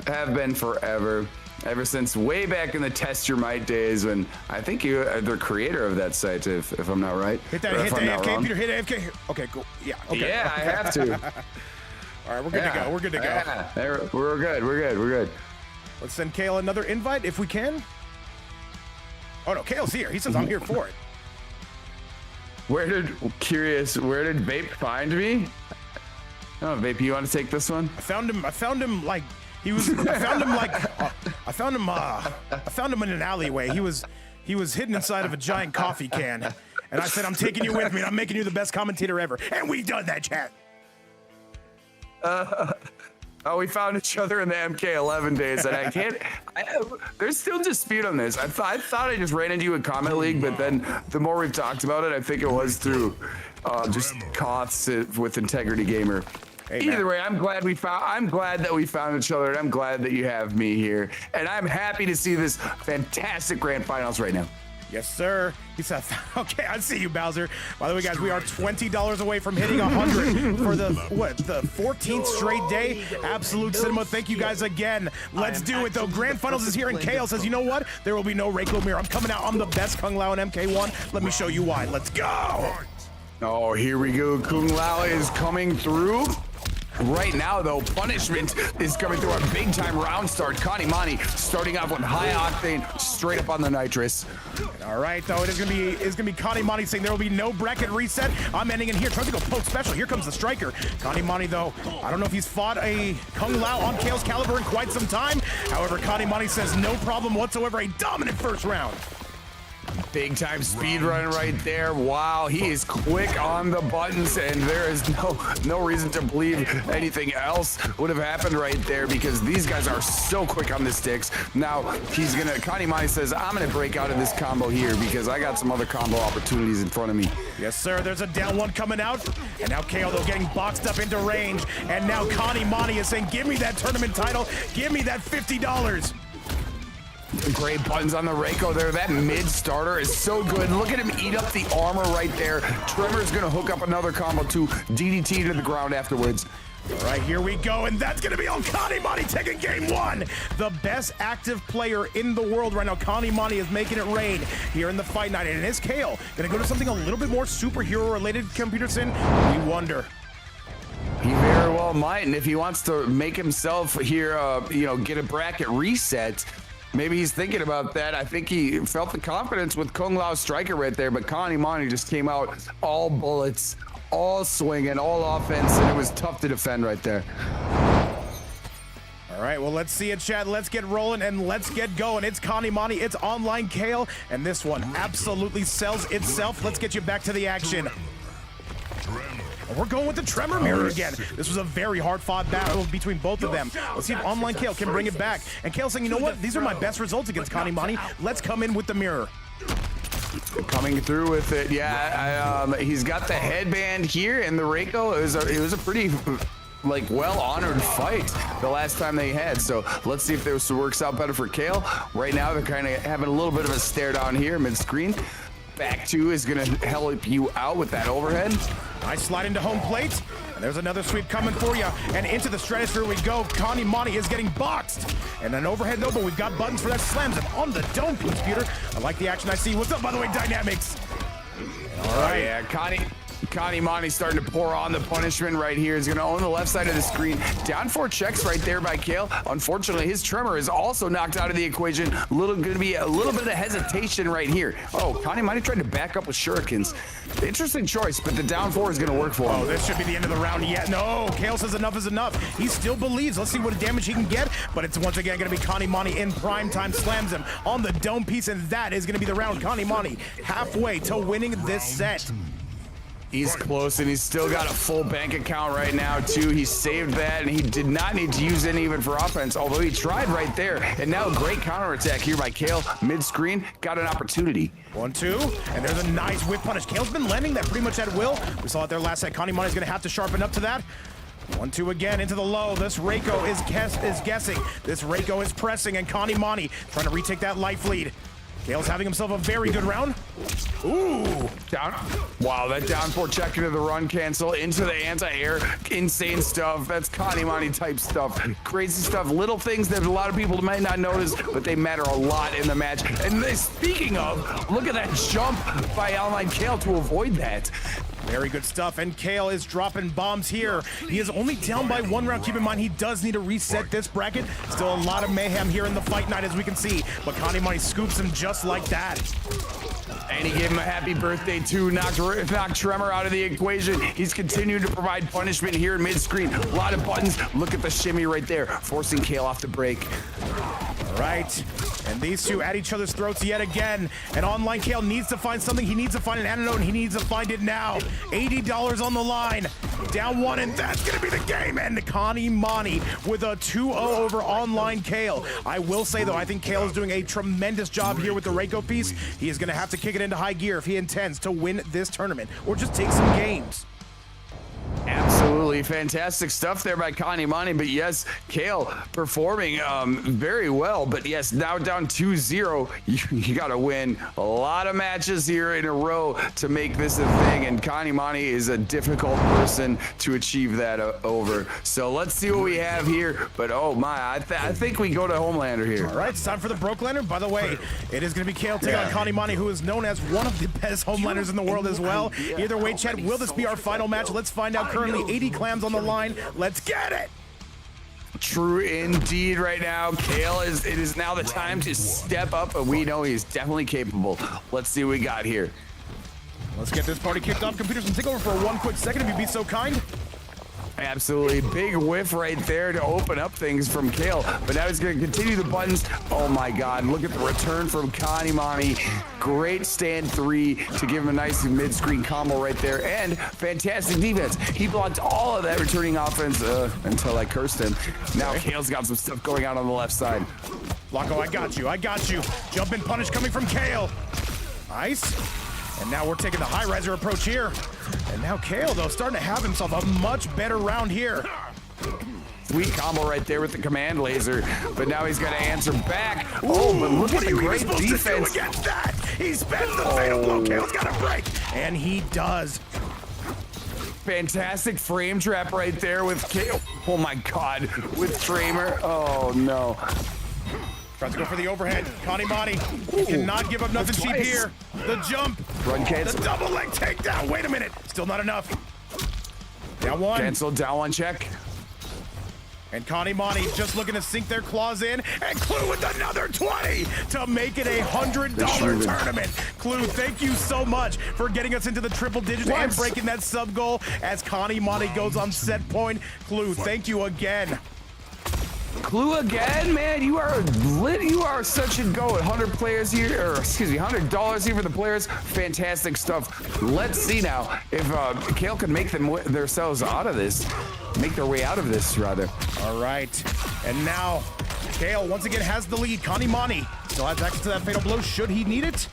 have been forever. Ever since way back in the Test Your Might days when I think you are the creator of that site, if I'm not right. Hit that, hit the AFK, Peter, hit AFK. Okay, cool. Yeah, okay. Yeah, I have to. All right, we're good to go. We're good to go. Yeah, we're good. Let's send Kale another invite if we can. Oh no, Kale's here. He says I'm here for it. Where did Vape find me? Oh, Vape, you want to take this one? I found him like he was. I found him in an alleyway. He was hidden inside of a giant coffee can, and I said, "I'm taking you with me. And I'm making you the best commentator ever." And we've done that, chat. Oh, we found each other in the MK11 days, and I can't. There's still dispute on this. I thought I just ran into you in Comment League, but then the more we've talked about it, I think it was through just Koths with Integrity Gamer. Hey, either way, I'm glad that we found each other, and I'm glad that you have me here, and I'm happy to see this fantastic grand finals right now. Yes, sir. He said, okay, I see you, Bowser. By the way, guys, we are $20 away from hitting 100 for the 14th straight day. Absolute Cinema. Thank you guys again. Let's do it, though. Grand Finals is here, and Kale says, you know what? There will be no Reiko Mirror. I'm coming out. I'm the best Kung Lao in MK1. Let me show you why. Let's go. Oh, here we go. Kung Lao is coming through. Right now, though, Punishment is coming through a big-time round start. Connie Monty starting off with high octane, straight up on the nitrous. All right, though, it's gonna be Connie Monty saying there will be no bracket reset. I'm ending in here, trying to go poke special. Here comes the striker. Connie Monty, though, I don't know if he's fought a Kung Lao on Kale's caliber in quite some time. However, Connie Monty says no problem whatsoever. A dominant first round. Big time speed run right there. Wow, he is quick on the buttons, and there is no reason to believe anything else would have happened right there because these guys are so quick on the sticks. Now Connie Monty says, I'm gonna break out of this combo here because I got some other combo opportunities in front of me. Yes, sir. There's a down one coming out, and now Kale though getting boxed up into range, and now Connie Monty is saying, give me that tournament title, give me that $50. Great buttons on the Reiko there. That mid starter is so good. Look at him eat up the armor right there. Tremor's gonna hook up another combo to DDT to the ground afterwards. All right, here we go, and that's gonna be on Connie Monty taking game one. The best active player in the world right now. Connie Monty is making it rain here in the fight night, and is Kale gonna go to something a little bit more superhero related, Computerson? We wonder. He very well might, and if he wants to make himself here, get a bracket reset, maybe he's thinking about that. I think he felt the confidence with Kung Lao striker right there, but Connie Monty just came out all bullets, all swinging, all offense, and it was tough to defend right there. All right, well, let's see it, chat. Let's get rolling and let's get going. It's Connie Monty, it's Online Kale, and this one absolutely sells itself. Let's get you back to the action. We're going with the Tremor Mirror again. This was a very hard-fought battle between both of them. Let's see if Online Kale can bring it back. And Kale saying, you know what? These are my best results against Connie Monty. Let's come in with the mirror. Coming through with it, yeah. He's got the headband here and the Reiko. It was a pretty well-honored fight the last time they had. So let's see if this works out better for Kale. Right now, they're kind of having a little bit of a stare down here mid-screen. Back two is gonna help you out with that overhead. Nice slide into home plate. And there's another sweep coming for you. And into the stratosphere we go. Connie Monty is getting boxed. And an overhead though, but we've got buttons for that slams and on the dome piece, Peter. I like the action I see. What's up, by the way, Dynamics? All right, yeah, Kanimani starting to pour on the punishment right here. He's going to own the left side of the screen. Down 4 checks right there by Kale. Unfortunately, his tremor is also knocked out of the equation. Going to be a little bit of hesitation right here. Oh, Kanimani tried to back up with shurikens. Interesting choice, but the down 4 is going to work for him. Oh, this should be the end of the round yet. No, Kale says enough is enough. He still believes. Let's see what damage he can get, but it's once again going to be Kanimani in prime time. Slams him on the dome piece, and that is going to be the round. Kanimani halfway to winning this set. He's close, and he's still got a full bank account right now, too. He saved that, and he did not need to use any even for offense, although he tried right there. And now a great counterattack here by Kale. Mid-screen, got an opportunity. 1-2, and there's a nice whip punish. Kale's been landing that pretty much at will. We saw it there last set. Kanimani's going to have to sharpen up to that. 1-2 again into the low. This Reiko is guessing. This Reiko is pressing, and Kanimani trying to retake that life lead. Kale's having himself a very good round. Ooh. Down. Wow, that down 4 check into the run cancel, into the anti-air. Insane stuff. That's Kanimani type stuff. Crazy stuff. Little things that a lot of people might not notice, but they matter a lot in the match. And speaking of, look at that jump by Online Kale to avoid that. Very good stuff, and Kale is dropping bombs here. He is only down by 1 round. Keep in mind, he does need to reset this bracket. Still a lot of mayhem here in the fight night, as we can see, but Kanimani scoops him just like that. And he gave him a happy birthday, too. Knocked Tremor out of the equation. He's continuing to provide punishment here in mid-screen. A lot of buttons. Look at the shimmy right there, forcing Kale off the break. All right, and these two at each other's throats yet again. And Online Kale needs to find something. He needs to find an antidote, and he needs to find it now. $80 on the line. Down 1, and that's going to be the game. And Kanimani with a 2-0 over Online Kale. I will say, though, I think Kale is doing a tremendous job here with the Reiko piece. He is going to have to kick it into high gear if he intends to win this tournament or just take some games. Absolutely fantastic stuff there by Kanimani, but yes, Kale performing very well, but yes, now down 2-0, you got to win a lot of matches here in a row to make this a thing, and Kanimani is a difficult person to achieve that over. So let's see what we have here, but oh my, I think we go to Homelander here. All right, it's time for the Brokelander. By the way, it is going to be Kale taking on Kanimani, who is known as one of the best Homelanders in the world as well. Either way, Chad, will this be our final match? Let's find out. Currently 80 clams on the line. Let's get it. True indeed right now. Kale it is now the time to step up, and we know he's definitely capable. Let's see what we got here. Let's get this party kicked off. Computers can take over for 1 quick second if you'd be so kind. Absolutely. Big whiff right there to open up things from Kale. But now he's going to continue the buttons. Oh my God. Look at the return from Kanimani. Great stand 3 to give him a nice mid-screen combo right there. And fantastic defense. He blocked all of that returning offense until I cursed him. Now Kale's got some stuff going on the left side. Blanco, I got you. I got you. Jump in punish coming from Kale. Nice. And now we're taking the high riser approach here. And now Kale, though, starting to have himself a much better round here. Sweet combo right there with the command laser, but now he's got to answer back. Oh, but look at the great defense against that. He spends the fatal blow. Kale's got a break, and he does. Fantastic frame trap right there with Kale. Oh my God, with Tramer. Oh no. Tries to go for the overhead. Kanimani cannot give up nothing cheap here. The jump. Run cancel. The double leg takedown. Wait a minute. Still not enough. Down 1. Cancel, down 1 check. And Kanimani just looking to sink their claws in. And Clue with another 20 to make it a $100 tournament. Clue, thank you so much for getting us into the triple digits and breaking that sub goal as Kanimani goes on set point. Clue, thank you again. Clue again, man. You are lit. You are such a go. 100 players here, or excuse me, $100 here for the players. Fantastic stuff. Let's see now if Kale can make themselves out of this, make their way out of this rather. All right, and now Kale once again has the lead. Kanimani still has access to that fatal blow should he need it.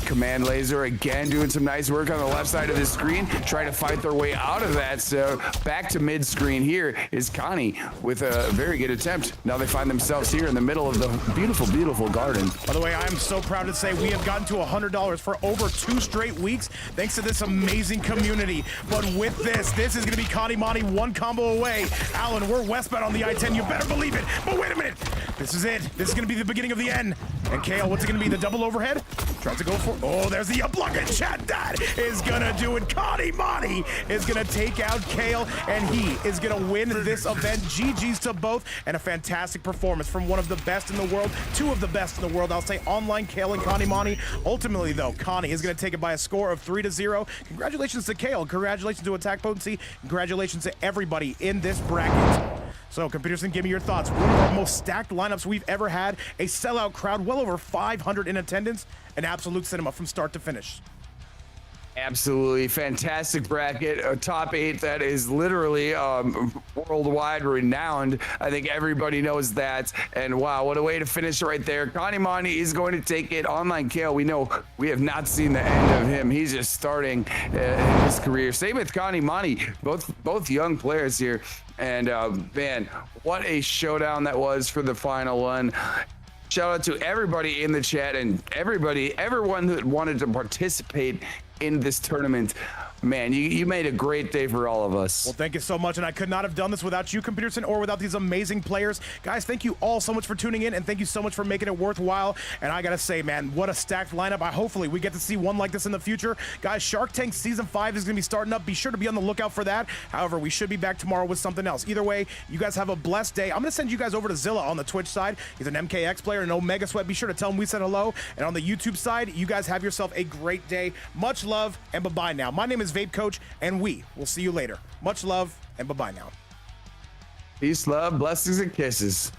Command laser again doing some nice work on the left side of the screen, trying to fight their way out of that. So back to mid screen here is Connie with a very good attempt. Now they find themselves here in the middle of the beautiful, beautiful garden. By the way, I'm so proud to say we have gotten to $100 for over 2 straight weeks thanks to this amazing community. But with this is going to be Kanimani 1 combo away. Alan, we're westbound on the I-10. You better believe it. But wait a minute. This is it. This is going to be the beginning of the end. And Kale, what's it gonna be? The double overhead? Tries to go for, oh, there's the up lug, and chat, that is gonna do it. Connie Monty is gonna take out Kale, and he is gonna win this event. GG's to both, and a fantastic performance from one of the best in the world, two of the best in the world, I'll say, online Kale and Connie Monty. Ultimately, though, Connie is gonna take it by a score of 3-0. Congratulations to Kale, congratulations to Attack Potency, congratulations to everybody in this bracket. So, Computerson, give me your thoughts. One of our most stacked lineups we've ever had, a sellout crowd, well over 500 in attendance, an absolute cinema from start to finish. Absolutely fantastic bracket, a top 8 that is literally worldwide renowned. I think everybody knows that. And wow, what a way to finish right there. Connie Monty is going to take it. Online Kale, we know we have not seen the end of him. He's just starting his career. Same with Connie Monty, both young players here. And man, what a showdown that was for the final one. Shout out to everybody in the chat and everyone that wanted to participate in this tournament. Man, you made a great day for all of us. Well, thank you so much, and I could not have done this without you, Computerson, or without these amazing players. Guys, thank you all so much for tuning in, and thank you so much for making it worthwhile. And I gotta say, man, what a stacked lineup. Hopefully we get to see one like this in the future. Guys, Shark Tank Season 5 is gonna be starting up. Be sure to be on the lookout for that. However, we should be back tomorrow with something else. Either way, you guys have a blessed day. I'm gonna send you guys over to Zilla on the Twitch side. He's an MKX player, no Mega Sweat. Be sure to tell him we said hello. And on the YouTube side, you guys have yourself a great day. Much love, and bye-bye now. My name is Vape Coach, and we will see you later. Much love, and bye-bye now. Peace, love, blessings, and kisses.